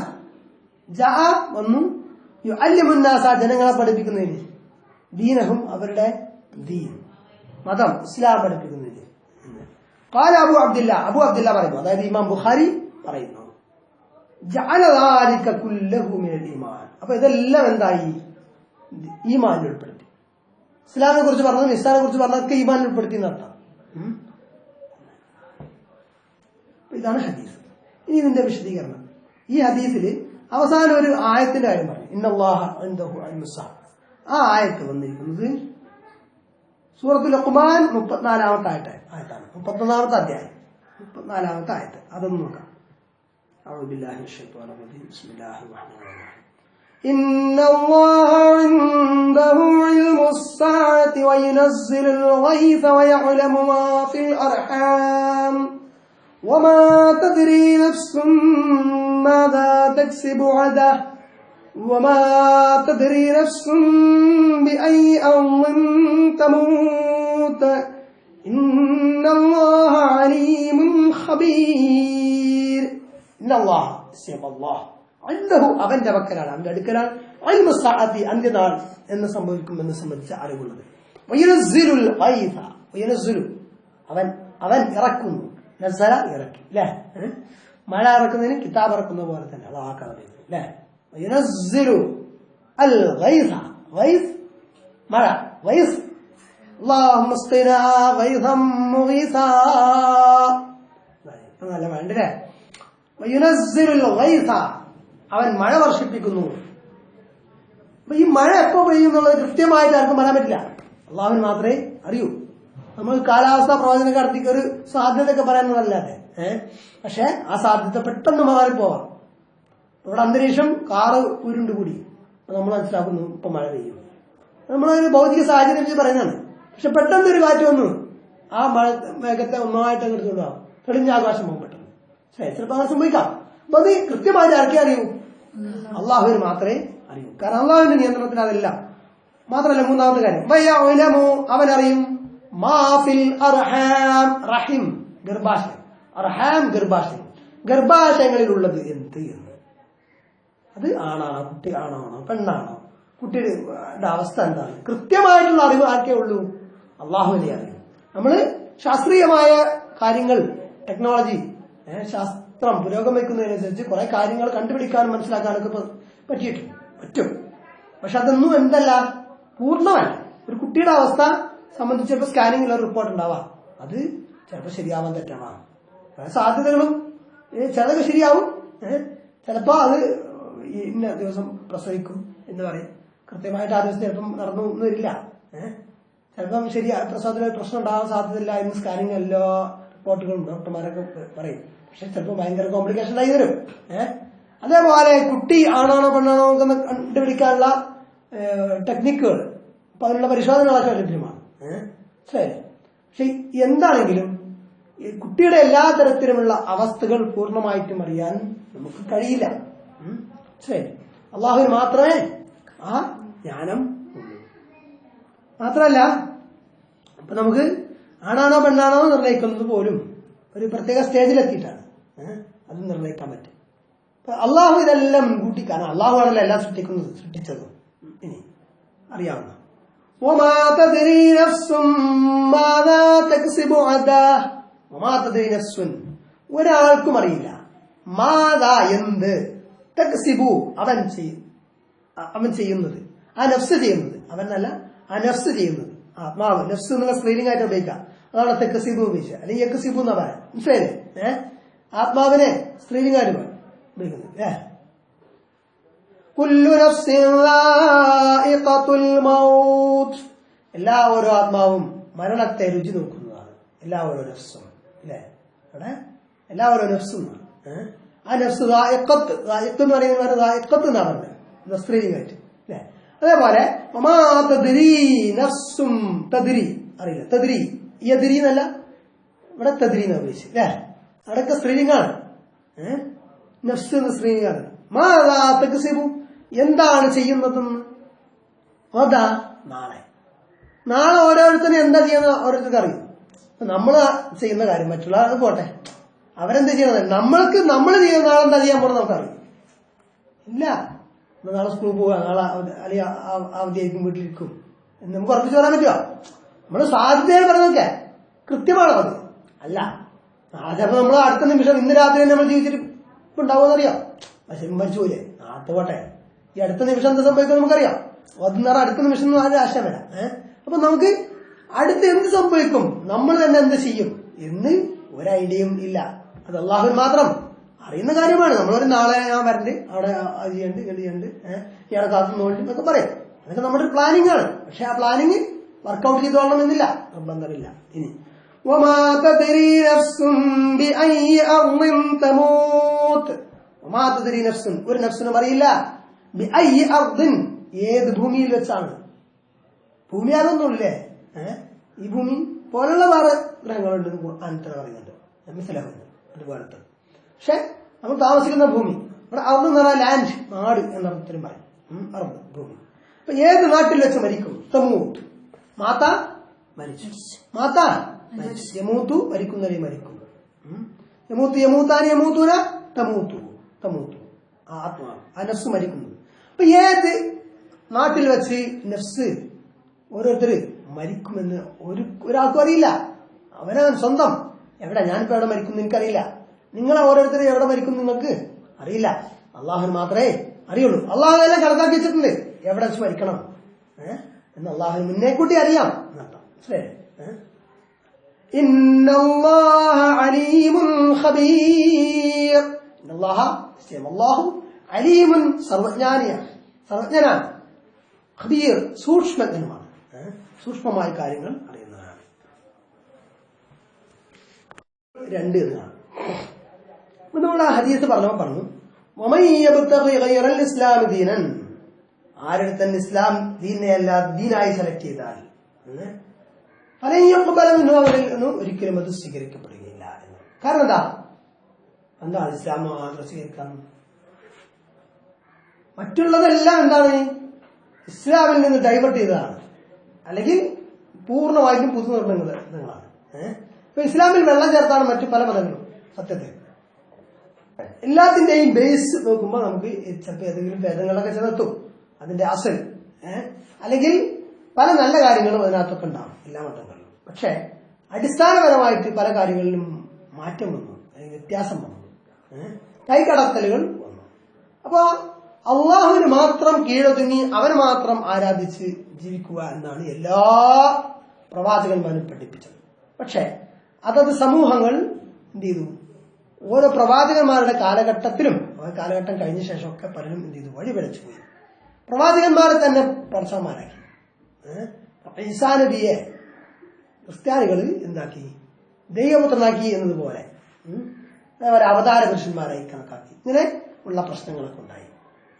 ജാഅ വന്നു, യുഅല്ലിമു الناس ജനങ്ങളെ പഠിപ്പിക്കുന്നതിന്, ദീനഹും അവരുടെ ദീൻ മതം ഇസ്ലാം പഠിപ്പിക്കുന്നതിന്. ഖാല അബൂ അബ്ദുല്ല പറയുന്നു, അതായത് ഇമാം ബുഖാരി പറയുന്നു ജഅല ദാലിക കുല്ലഹു മിനൽ ഈമാൻ. അപ്പൊ ഇതെല്ലാം എന്തായി? ഈമാനിൽ ഉൾപ്പെടുത്തി. ഇസ്ലാമിനെ കുറിച്ച് പറഞ്ഞത്, ഇസ്ലാമിനെ കുറിച്ച് പറഞ്ഞതൊക്കെ ഈമാനിൽ ഉൾപ്പെടുത്തി എന്നർത്ഥം. ഇതാണ് ഹദീസ്. ഇനി ഇതിന്റെ വിശദീകരണം. ഈ ഹദീസിൽ അവസാനം ഒരു ആയത്തിന്റെ കാര്യം പറഞ്ഞു, ഇന്നല്ലാഹ ഇൻദഹു ഇൽമുസ്സാഅ. ആ ആയത്ത് വന്നിരിക്കുന്നത് സൂറത്തുൽ ലുഖ്മാൻ 34-ാമത്തെ ആയത്താണ്, 31-ാമത്തെ അധ്യായം 34-ാമത്തെ ആയത്ത്. അതൊന്ന് നോക്കാം. അഊദു ബില്ലാഹി മിനശ് ശൈത്വാനിർ റജീം. ബിസ്മില്ലാഹിർ റഹ്മാനിർ റഹീം. ഇന്നല്ലാഹ ഇൻദഹു ഇൽമുസ്സാഅതി വയുനസ്സിലുൽ ഗൈസ വയഅലമു മാ ഫിൽ അർഹാം വമാ തദ്രി നഫ്സുൻ മാദാ തക്സിബു ഗദാ وما تدري نفس بأي أرض تموت إن الله عليم خبير. إن الله سيب الله عنده അവന്റെ പക്കലാണ്, അവന്റെ അടുക്കലാണ് ഇൽമു സഅതി അന്ത്യനാൾ എന്ന് സംഭവിക്കുമെന്ന് സംബന്ധിച്ച അറിവുള്ളത്. വയനസ്സിലുൽ ഗൈസ, വയനസ്സിലു അവൻ ഇറക്കുന്നു, നസ്സല ഇറക്കി, അല്ലേ? മഴ ഇറക്കുന്നതിന് കിതാബ് ഇറക്കുന്ന പോലെ തന്നെ അത് ആക്കാൻ പറയുന്നത്, അല്ലേ? ينزل الغيث, غيث മഴ, غيث. اللهم اسقنا غيثا مغيثا, നല്ല മഴ ഉണ്ടല്ലേ? ينزل الغيث, അവൻ മഴ വർഷിപ്പിക്കുന്നു. അപ്പൊ ഈ മഴ എപ്പോ പെയ്യും എന്നുള്ളത് കൃത്യമായിട്ട് ആർക്കും പറയാൻ പറ്റില്ല, അള്ളാഹുവിന് മാത്രമേ അറിയൂ. നമുക്ക് കാലാവസ്ഥാ പ്രവചന കടത്തിക്ക് ഒരു സാധ്യതയൊക്കെ പറയാനല്ലാതെ, പക്ഷെ ആ സാധ്യത പെട്ടെന്ന് മാറിപ്പോവാം. ഇവിടെ അന്തരീക്ഷം കാറ് ഉരുണ്ടുകൂടി, നമ്മൾ മനസ്സിലാക്കുന്നു ഇപ്പൊ മഴ പെയ്യും. നമ്മളൊരു ഭൗതിക സാഹചര്യം വെച്ച് പറയുന്നതാണ്. പക്ഷെ പെട്ടെന്ന് ഒരു കാറ്റ് വന്നു, ആ മഴ മേഘത്തെ ഒന്നായിട്ട് എടുത്തുകൊണ്ടാവും, തെളിഞ്ഞ ആകാശം പോകും പെട്ടെന്ന്. ചിലപ്പോൾ അങ്ങനെ സംഭവിക്കാം. അപ്പൊ അത് കൃത്യമായിട്ട് ആർക്കേ അറിയൂ? അള്ളാഹുവിന് മാത്രമേ അറിയൂ. കാരണം അള്ളാഹുവിന്റെ നിയന്ത്രണത്തിൽ അതല്ല. മാത്രമല്ല, മൂന്നാമത്തെ കാര്യം വയഅലമു, അവൻ അറിയും മാഫിൽ അർഹാം, റഹിം ഗർഭാശയം, അർഹാം ഗർഭാശയം, ഗർഭാശയങ്ങളിലുള്ളത് എന്ത് എന്ന്. അത് ആണാണോ, കുട്ടി ആണാണോ, പെണ്ണാണോ, കുട്ടിയുടെ അവസ്ഥ എന്താണ്, കൃത്യമായിട്ടുള്ള അറിവ് ആർക്കേ ഉള്ളൂ? അള്ളാഹുവിനെ അറിയും. നമ്മള് ശാസ്ത്രീയമായ കാര്യങ്ങൾ, ടെക്നോളജി, ശാസ്ത്രം പുരോഗമിക്കുന്നതിനനുസരിച്ച് കുറെ കാര്യങ്ങൾ കണ്ടുപിടിക്കാനും മനസ്സിലാക്കാനൊക്കെ പറ്റും. പക്ഷെ അതൊന്നും എന്തല്ല, പൂർണ്ണമല്ല. ഒരു കുട്ടിയുടെ അവസ്ഥ സംബന്ധിച്ച് ചിലപ്പോൾ സ്കാനിങ്ങിൽ ഒരു റിപ്പോർട്ട് ഉണ്ടാവാം, അത് ചിലപ്പോൾ ശരിയാവാൻ തെറ്റാവാം. സാധ്യതകളും ചിലതൊക്കെ ശരിയാവും, ചിലപ്പോ അത് ഇന്ന ദിവസം പ്രസവിക്കും എന്ന് പറയും. കൃത്യമായിട്ട് ആ ദിവസം ചിലപ്പം നടന്നു വരില്ല. ചിലപ്പം ശരിയാ, പ്രസവത്തിൽ പ്രശ്നം ഉണ്ടാകാൻ സാധ്യതയില്ല എന്ന് സ്കാനിങ് എല്ലാ റിപ്പോർട്ടുകളും ഡോക്ടർമാരൊക്കെ പറയും. പക്ഷെ ചിലപ്പോൾ ഭയങ്കര കോംപ്ലിക്കേഷൻ ആയി വരും. അതേപോലെ കുട്ടി ആണാണോ പെണ്ണാണോ എന്നൊക്കെ കണ്ടുപിടിക്കാനുള്ള ടെക്നിക്കുകൾ, അപ്പൊ അതിനുള്ള പരിശോധനകളൊക്കെ ലഭ്യമാണ്. ശരി. പക്ഷെ എന്താണെങ്കിലും കുട്ടിയുടെ എല്ലാ തരത്തിലുമുള്ള അവസ്ഥകൾ പൂർണ്ണമായിട്ടും അറിയാൻ നമുക്ക് കഴിയില്ല. ശരി. അള്ളാഹുവിന് മാത്രമേ ആ ജ്ഞാനം ഉള്ളൂ. മാത്രമല്ല, അപ്പൊ നമുക്ക് ആണാണോ പെണ്ണാണോ നിർണ്ണയിക്കുന്നത് പോലും ഒരു പ്രത്യേക സ്റ്റേജിലെത്തിയിട്ടാണ് അത് നിർണ്ണയിക്കാൻ പറ്റും. അപ്പൊ അള്ളാഹു ഇതെല്ലാം മുൻകൂട്ടി, കാരണം അള്ളാഹു ആണല്ലോ എല്ലാം സൃഷ്ടിച്ചതും. ഇനി അറിയാവുന്ന ഒരാൾക്കും അറിയില്ല മാതാ എന്ത് തക്സിബു അവൻ ചെയ്യുന്നത്, ആ നഫ്സ് ചെയ്യുന്നത്, അവനല്ല ആ നഫ്സ് ചെയ്യുന്നത്, ആത്മാവ്. നഫ്സ് എന്നുള്ള സ്ത്രീലിംഗ് ആയിട്ട് ഉപയോഗിക്കാം. അതാണ് തെക്കസിബു ഉപയോഗിച്ചത്, അല്ലെങ്കിൽ യക്കസിബു എന്നാ പറയാം. മനസ്സിലായില്ലേ? ആത്മാവിനെ സ്ത്രീലിംഗായിട്ട് ഉപയോഗിക്കുന്നത്. കുല്ലു നഫ്സിൻ ദാഇഖത്തുൽ മൗത്ത്, എല്ലാ ഓരോ ആത്മാവും മരണത്തെ രുചി നോക്കുന്നതാണ്. എല്ലാ ഓരോ നഫ്സും, അല്ലേ? അവിടെ എല്ലാ ഓരോ നഫ്സും ആ നഫ്സ് ദാഇഖത്ത് എന്ന് പറയുന്നത് ദാഇഖത്ത് എന്നാണ് പറഞ്ഞത്, സ്ത്രീലിംഗായിട്ട്, അല്ലേ? അതേപോലെ അറിയില്ല, തദ്രി യദ്രി എന്നല്ല, ഇവിടെ തദ്രി എന്നാ ഉപയോഗിച്ചത്, അല്ലേ? അവിടെയൊക്കെ സ്ത്രീലിംഗാണ്. നഫ്സ് എന്ന സ്ത്രീലിംഗാണ്. മാതാ തക്സിബു, എന്താണ് ചെയ്യുന്നതെന്ന്. അതാ നാളെ ഓരോരുത്തരും എന്താ ചെയ്യുന്ന ഓരോരുത്തർക്ക് അറിയും. നമ്മള് ചെയ്യുന്ന കാര്യം മറ്റുള്ള അത് പോട്ടെ, അവരെന്താ ചെയ്യുന്നത്, നമ്മൾ ചെയ്യുന്ന നാളെ എന്താ ചെയ്യാൻ പോണെന്ന് നമുക്കറിയും ഇല്ല. നാളെ സ്കൂളിൽ പോവുക, നാളെ അല്ലെങ്കിൽ അവധിയായിരിക്കും, വീട്ടിലിരിക്കും എന്ന് നമുക്ക് ഉറപ്പിച്ചു പറയാൻ പറ്റുമോ? നമ്മള് സാധ്യതകൾ പറഞ്ഞൊക്കെ കൃത്യമാണോ അത്? അല്ല. നാളെ ചിലപ്പോൾ നമ്മൾ അടുത്ത നിമിഷം, ഇന്ന് രാത്രി നമ്മൾ ജീവിച്ചിട്ടുണ്ടാവുമെന്നറിയാം, പക്ഷെ മരിച്ചു പോലെ നാളത്തെ പോട്ടെ, ഈ അടുത്ത നിമിഷം എന്താ സംഭവിക്കും നമുക്കറിയാം. അതെന്നാണ് അടുത്ത നിമിഷം എന്ന് ആരും ആശയം വരാം. അപ്പൊ നമുക്ക് അടുത്ത് എന്ത് സംഭവിക്കും, നമ്മൾ തന്നെ എന്ത് ചെയ്യും എന്ന് ഒരു ഐഡിയയും ഇല്ല. അത് അള്ളാഹുവിന് മാത്രം അറിയുന്ന കാര്യമാണ്. നമ്മളൊരു നാളെ ഞാൻ വരണ്ട്, അവിടെ അത് ചെയ്യണ്ട്, ഇത് ചെയ്യണ്ട്, ഇയാളെ കാത്തുന്നോണ്ട് എന്നൊക്കെ പറയും. അതൊക്കെ നമ്മുടെ ഒരു പ്ലാനിങ് ആണ്. പക്ഷെ ആ പ്ലാനിങ് വർക്കൗട്ട് ചെയ്തോളണം എന്നില്ല, നിർബന്ധമില്ല. ഇനി ഒരു നഫ്സിനും അറിയില്ല ഏത് ഭൂമിയിൽ വെച്ചാണ്. ഭൂമി അതൊന്നുമില്ലേ, ഈ ഭൂമി പോലുള്ള വേറെ ഗ്രഹങ്ങളുണ്ട് ഖുർആനിൽ പറയുന്നുണ്ട്, മനസ്സിലാക്കുന്നുണ്ട് അതുപോലത്തെ. പക്ഷെ നമ്മൾ താമസിക്കുന്ന ഭൂമി, ഇവിടെ അറബ് എന്ന് പറഞ്ഞാൽ ലാൻഡ്, നാട് എന്നർത്ഥത്തിലും പറയും. അറബ് ഭൂമി. അപ്പൊ ഏത് നാട്ടിൽ വെച്ച് മരിക്കും? തമൂത്ത്, മാത മരിച്ചു, മാത മരിച്ചു, യമൂത്തു മരിക്കുന്നവരെ മരിക്കും. യമൂത്ത് യമൂത്താനി യമൂത്തൂന തമൂത്തു, തമൂത്തു ആത്മാവ്, ആ നഫ്സ് മരിക്കുന്നത്. അപ്പൊ ഏത് നാട്ടിൽ വെച്ച് നഫ്സ് ഓരോരുത്തര് മരിക്കുമെന്ന് ഒരാൾക്കും അറിയില്ല. അവനവൻ സ്വന്തം എവിടെ, ഞാനിപ്പോ എവിടെ മരിക്കും എനിക്കറിയില്ല, നിങ്ങളെ ഓരോരുത്തരും എവിടെ മരിക്കും നിങ്ങൾക്ക് അറിയില്ല. അള്ളാഹുന് മാത്രമേ അറിയുള്ളൂ. അള്ളാഹു എല്ലാം കണക്കാക്കി വെച്ചിട്ടുണ്ട് എവിടെ വെച്ച് മരിക്കണം എന്ന്. അള്ളാഹുന് മുന്നേ കൂട്ടി അറിയാം എന്നർത്ഥം. മനസ്സിലായി? ഇന്നല്ലാഹ അലീമുൻ ഖബീർ, അല്ലാഹു അലീമുൻ സർവജ്ഞാനിയാണ്, സർവജ്ഞനാണ്, ഖബീർ സൂക്ഷ്മജ്ഞനുമാണ്, സൂക്ഷ്മമായ കാര്യങ്ങൾ അറിയുന്നതാണ്. 2 എന്നാണ് നമ്മൾ ആ ഹദീസ് പറഞ്ഞു. ഇസ്ലാം ദീനൻ, ആരുടെ തന്നെ ഇസ്ലാം ദീനെ അല്ല ദീനായി സെലക്ട് ചെയ്താൽ അവരിൽ നിന്നും ഒരിക്കലും അത് സ്വീകരിക്കപ്പെടുകയില്ല എന്ന്. കാരണം എന്താണ് ഇസ്ലാം മാത്രം സ്വീകരിക്കാൻ? മറ്റുള്ളതെല്ലാം എന്താണ് ഇസ്ലാമിൽ നിന്ന് ഡൈവേർട്ട് ചെയ്തതാണ്, അല്ലെങ്കിൽ പൂർണ്ണമായിട്ടും പുതുനിർമ്മിതങ്ങളാണ്. ഇപ്പൊ ഇസ്ലാമിൽ വെള്ളം ചേർത്താണ് മറ്റു പല മതങ്ങളും സത്യത്തിൽ. എല്ലാത്തിന്റെയും ബേസ് നോക്കുമ്പോൾ നമുക്ക് ചിലപ്പോൾ ഏതെങ്കിലും ഭേദങ്ങളൊക്കെ ചെന്നെത്തും, അതിന്റെ അസൽ. അല്ലെങ്കിൽ പല നല്ല കാര്യങ്ങളും അതിനകത്തൊക്കെ ഉണ്ടാവും എല്ലാ മതങ്ങളിലും. പക്ഷെ അടിസ്ഥാനപരമായിട്ട് പല കാര്യങ്ങളിലും മാറ്റം വന്നു, അല്ലെങ്കിൽ വ്യത്യാസം വന്നു, കൈകടത്തലുകൾ വന്നു. അപ്പൊ അള്ളാഹുവിന് മാത്രം കീഴൊതുങ്ങി അവനെ മാത്രം ആരാധിച്ച് ജീവിക്കുക എന്നാണ് എല്ലാ പ്രവാചകന്മാരും പഠിപ്പിച്ചത്. പക്ഷെ അതത് സമൂഹങ്ങൾ എന്ത് ചെയ്തു? ഓരോ പ്രവാചകന്മാരുടെ കാലഘട്ടത്തിലും ആ കാലഘട്ടം കഴിഞ്ഞ ശേഷമൊക്കെ പലരും എന്ത് ചെയ്തു? വഴിപിഴച്ചു പോയി. പ്രവാചകന്മാരെ തന്നെ പടച്ചവന്മാരാക്കി. ഈസാ നബിയെ ക്രിസ്ത്യാനികൾ എന്താക്കി? ദൈവപുത്രനാക്കി എന്നതുപോലെ അവതാര പുരുഷന്മാരായി കണക്കാക്കി. ഇങ്ങനെ ഉള്ള പ്രശ്നങ്ങളൊക്കെ ഉണ്ടായി.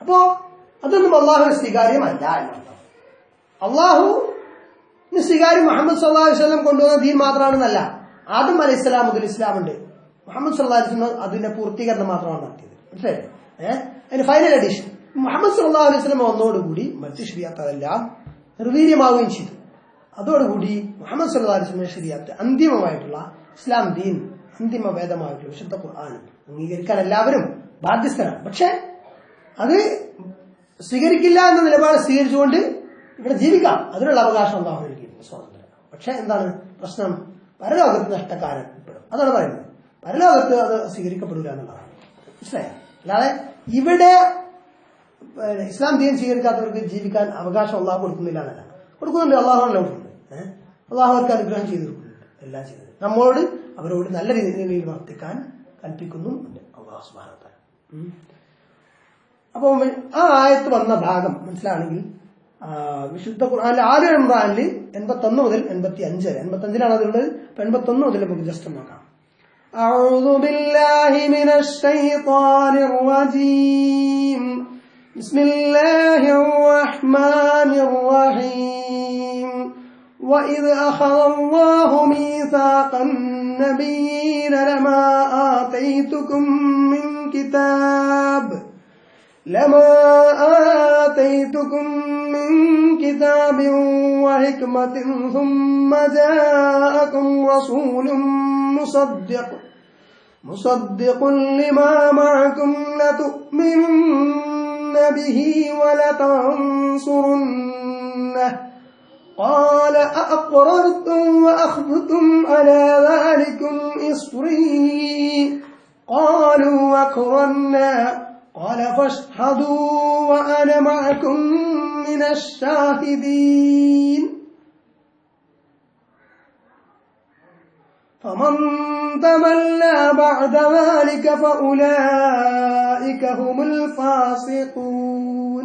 അപ്പോ അതൊന്നും അള്ളാഹുവിന് സ്വീകാര്യമല്ല എന്നർത്ഥം. അള്ളാഹുവിന് സ്വീകാര്യം മുഹമ്മദ് സല്ലല്ലാഹു അലൈഹി വസല്ലം കൊണ്ടുവന്ന ദീൻ മാത്രമാണെന്നല്ല. ആദം അലൈഹി സ്വലാം മുതൽ ഇസ്ലാമുണ്ട്. മുഹമ്മദ് സല്ലല്ലാഹു അലൈഹി വസല്ലം അതിന്റെ പൂർത്തീകരണം മാത്രമാണ് നടത്തിയത്. മനസ്സിലായില്ലേ? അതിന്റെ ഫൈനൽ എഡിഷൻ മുഹമ്മദ് സല്ലല്ലാഹു അലൈഹി വസല്ലം വന്നതോടുകൂടി മറ്റ് ശരീഅത്ത് അതെല്ലാം നിർവീര്യമാവുകയും ചെയ്തു. അതോടുകൂടി മുഹമ്മദ് സല്ലല്ലാഹു അലൈഹി വസല്ലം ശരീഅത്ത് അന്തിമമായിട്ടുള്ള ഇസ്ലാം ദീൻ, അന്തിമ വേദമായിട്ടുള്ള വിശുദ്ധ ഖുർആൻ അംഗീകരിക്കാൻ എല്ലാവരും ബാധ്യസ്ഥരാണ്. പക്ഷെ അത് സ്വീകരിക്കില്ല എന്ന നിലപാട് സ്വീകരിച്ചുകൊണ്ട് ഇവിടെ ജീവിക്കാം, അതിനുള്ള അവകാശം അല്ലാഹു നൽകിയിട്ടുണ്ട്, സ്വാതന്ത്ര്യം. പക്ഷെ എന്താണ് പ്രശ്നം? പരലോകത്ത് നഷ്ടക്കാരൻ പെടും. അതാണ് പറയുന്നത്. പരലോകത്ത് അത് സ്വീകരിക്കപ്പെടില്ല എന്നുള്ളതാണ്. മനസ്സിലായോ? അല്ലാതെ ഇവിടെ ഇസ്ലാം ദീൻ സ്വീകരിക്കാത്തവർക്ക് ജീവിക്കാൻ അവകാശം അള്ളാഹു കൊടുക്കുന്നില്ല എന്നല്ല. കൊടുക്കുന്നുണ്ട്, അള്ളാഹുവാണല്ലോ കൊടുക്കുന്നത്. അള്ളാഹു അവർക്ക് അനുഗ്രഹം ചെയ്തു കൊടുക്കുന്നുണ്ട്, എല്ലാം ചെയ്തത്. നമ്മളോട് അവരോട് നല്ല രീതിയിൽ വർത്തിക്കാൻ കൽപ്പിക്കുന്നുണ്ട് അള്ളാഹു സുബ്ഹാനഹു വ തആല. അപ്പൊ ആ ആയത്ത് വന്ന ഭാഗം മനസ്സിലാണെങ്കിൽ വിശുദ്ധ ഖുർആനിലെ ആലി ഇമ്രാനിൽ 81 മുതൽ 85 വരെ, 85ലാണ് അതുള്ളത്. 81 മുതൽ നമുക്ക് ജസ്റ്റ് നോക്കാം. أعوذ بالله من الشيطان الرجيم. بسم الله الرحمن الرحيم. وإذ أخذ الله ميثاق النبيين لما آتيتكم من كتاب وحكمة ثم جاءكم رسول مصدق لما معكم لتؤمنن به ولتنصرنه قال أأقررتم وأخذتم على ذلكم إصري قالوا أقررنا قال فاشهدوا وأنا معكم من الشاهدين فمن تولى بعد ذلك فأولئك هم الفاسقون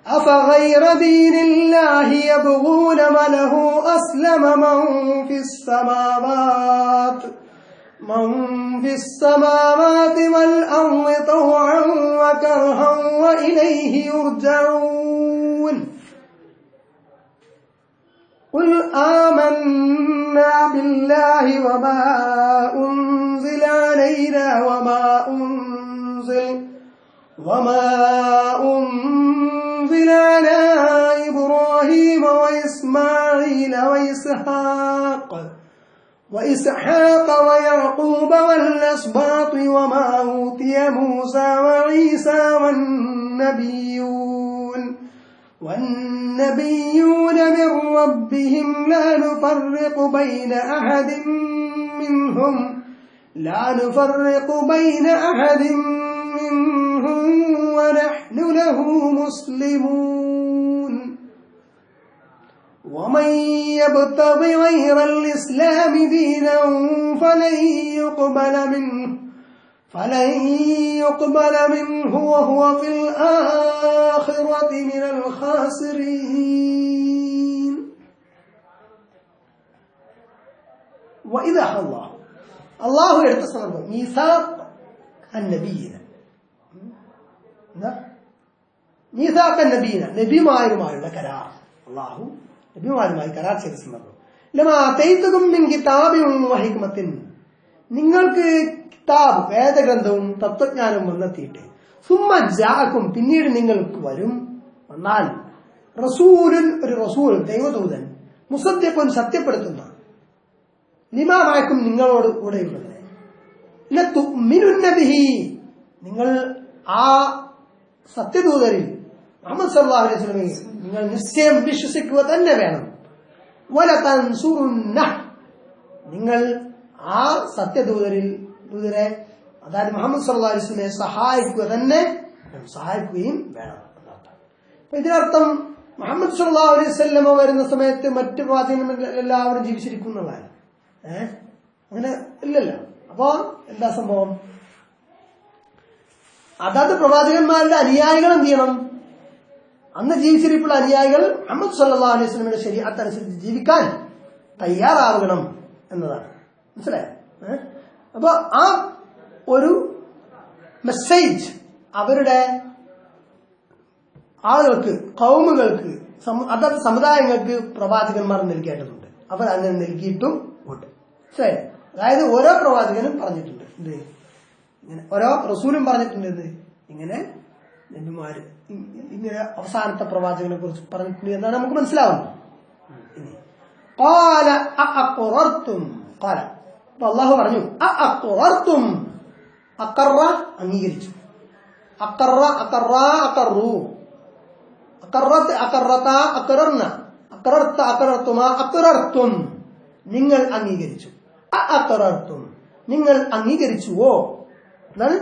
أفغير دين الله يبغون وله أسلم من في السماوات والأرض طوعا وكرها وإليه يرجعون قل آمنا بالله وما أنزل علينا وما أنزل على إبراهيم وإسماعيل وإسحاق ويعقوب والأسباط وما أوتي موسى وعيسى والنبيون من ربهم لا نفرق بين أحد منهم ونحن له مسلمون ومن يبتغ غير الإسلام دينا فلن يقبل منه وهو في الآخرة من الخاسرين وإذا الله يتصرف ميثاق النبيين ميثاق النبيين നബിമാരുമായുള്ള കരാർ അല്ലാഹു നബിമാരുമായി കരാർ ചെയ്ത സന്ദർഭം ലമാ തൈതുകും മിൻ കിതാബിൻ വഹിക്മത്തിൻ നിങ്ങൾക്ക് കിതാബ് വേദഗ്രന്ഥവും തത്വജ്ഞാനവും വന്നെത്തിയിട്ട് സുമ്മ ജാഅക്കും പിന്നീട് നിങ്ങൾക്ക് വന്നാൽ റസൂലുൻ ഒരു റസൂൽ ദൈവദൂതൻ മുസദ്ദിഖുൻ സത്യപ്പെടുത്തുന്ന ലിമാ മഅക്കും നിങ്ങളോട് കൂടെയുള്ളതിനെ ലതുമിനുന്ന ബിഹി നിങ്ങൾ ആ സത്യദൂതരിൽ മുഹമ്മദ് സല്ലല്ലാഹു അലൈഹി വസല്ലമയെ നിങ്ങൾ നിശ്ചയം വിശ്വസിക്കുക തന്നെ വേണം. വലതൻസുറുന്നഹ്, നിങ്ങൾ ആ ദൂതരെ അതായത് മുഹമ്മദ് സല്ലല്ലാഹു അലൈഹി വസല്ലമയെ സഹായിക്കുകയും വേണം എന്നർത്ഥം. അപ്പൊ ഇതിനർത്ഥം മുഹമ്മദ് സല്ലല്ലാഹു അലൈഹി വസല്ലമ വരുന്ന സമയത്ത് മറ്റു പ്രവാചകന്മാർ എല്ലാവരും ജീവിച്ചിരിക്കുന്നതാണ്. അങ്ങനെ ഇല്ലല്ലോ. അപ്പോ എന്താ സംഭവം? അതാത് പ്രവാചകന്മാരുടെ അനുയായികൾ എന്ത് ചെയ്യണം? അന്ന് ജീവിച്ചിരിപ്പുള്ള അനുയായികൾ മുഹമ്മദ് സല്ലല്ലാഹു അലൈഹി വസല്ലമയുടെ ശരീഅത്ത് അനുസരിച്ച് ജീവിക്കാൻ തയ്യാറാവണം എന്നതാണ്. മനസ്സിലായോ? അപ്പൊ ആ ഒരു മെസ്സേജ് അവരുടെ ആളുകൾക്ക്, കൗമുകൾക്ക്, അതാത് സമുദായങ്ങൾക്ക് പ്രവാചകന്മാർ നൽകേണ്ടതുണ്ട്. അവർ അങ്ങനെ നൽകിയിട്ടും ഉണ്ട്. ശരി. അതായത് ഓരോ പ്രവാചകനും പറഞ്ഞിട്ടുണ്ട് എന്ത്, ഇങ്ങനെ ഓരോ റസൂലും പറഞ്ഞിട്ടുണ്ട് എന്ത്, ഇങ്ങനെ നബിമാര് ഇങ്ങനെ അവസാനത്തെ പ്രവാചകനെ കുറിച്ച് പറഞ്ഞിട്ടുണ്ട് എന്നാണ് നമുക്ക് മനസ്സിലാവുന്നത്. അപ്പൊ അള്ളാഹു പറഞ്ഞു അഖറ അംഗീകരിച്ചു, അഖറ അഖറ അഖറു അഖറത അഖറത അഖറർന അഖറർത അഖറർതുമാ അഖറർതും, നിങ്ങൾ അംഗീകരിച്ചു. അഖറർതും, നിങ്ങൾ അംഗീകരിച്ചുവോ? എന്നാൽ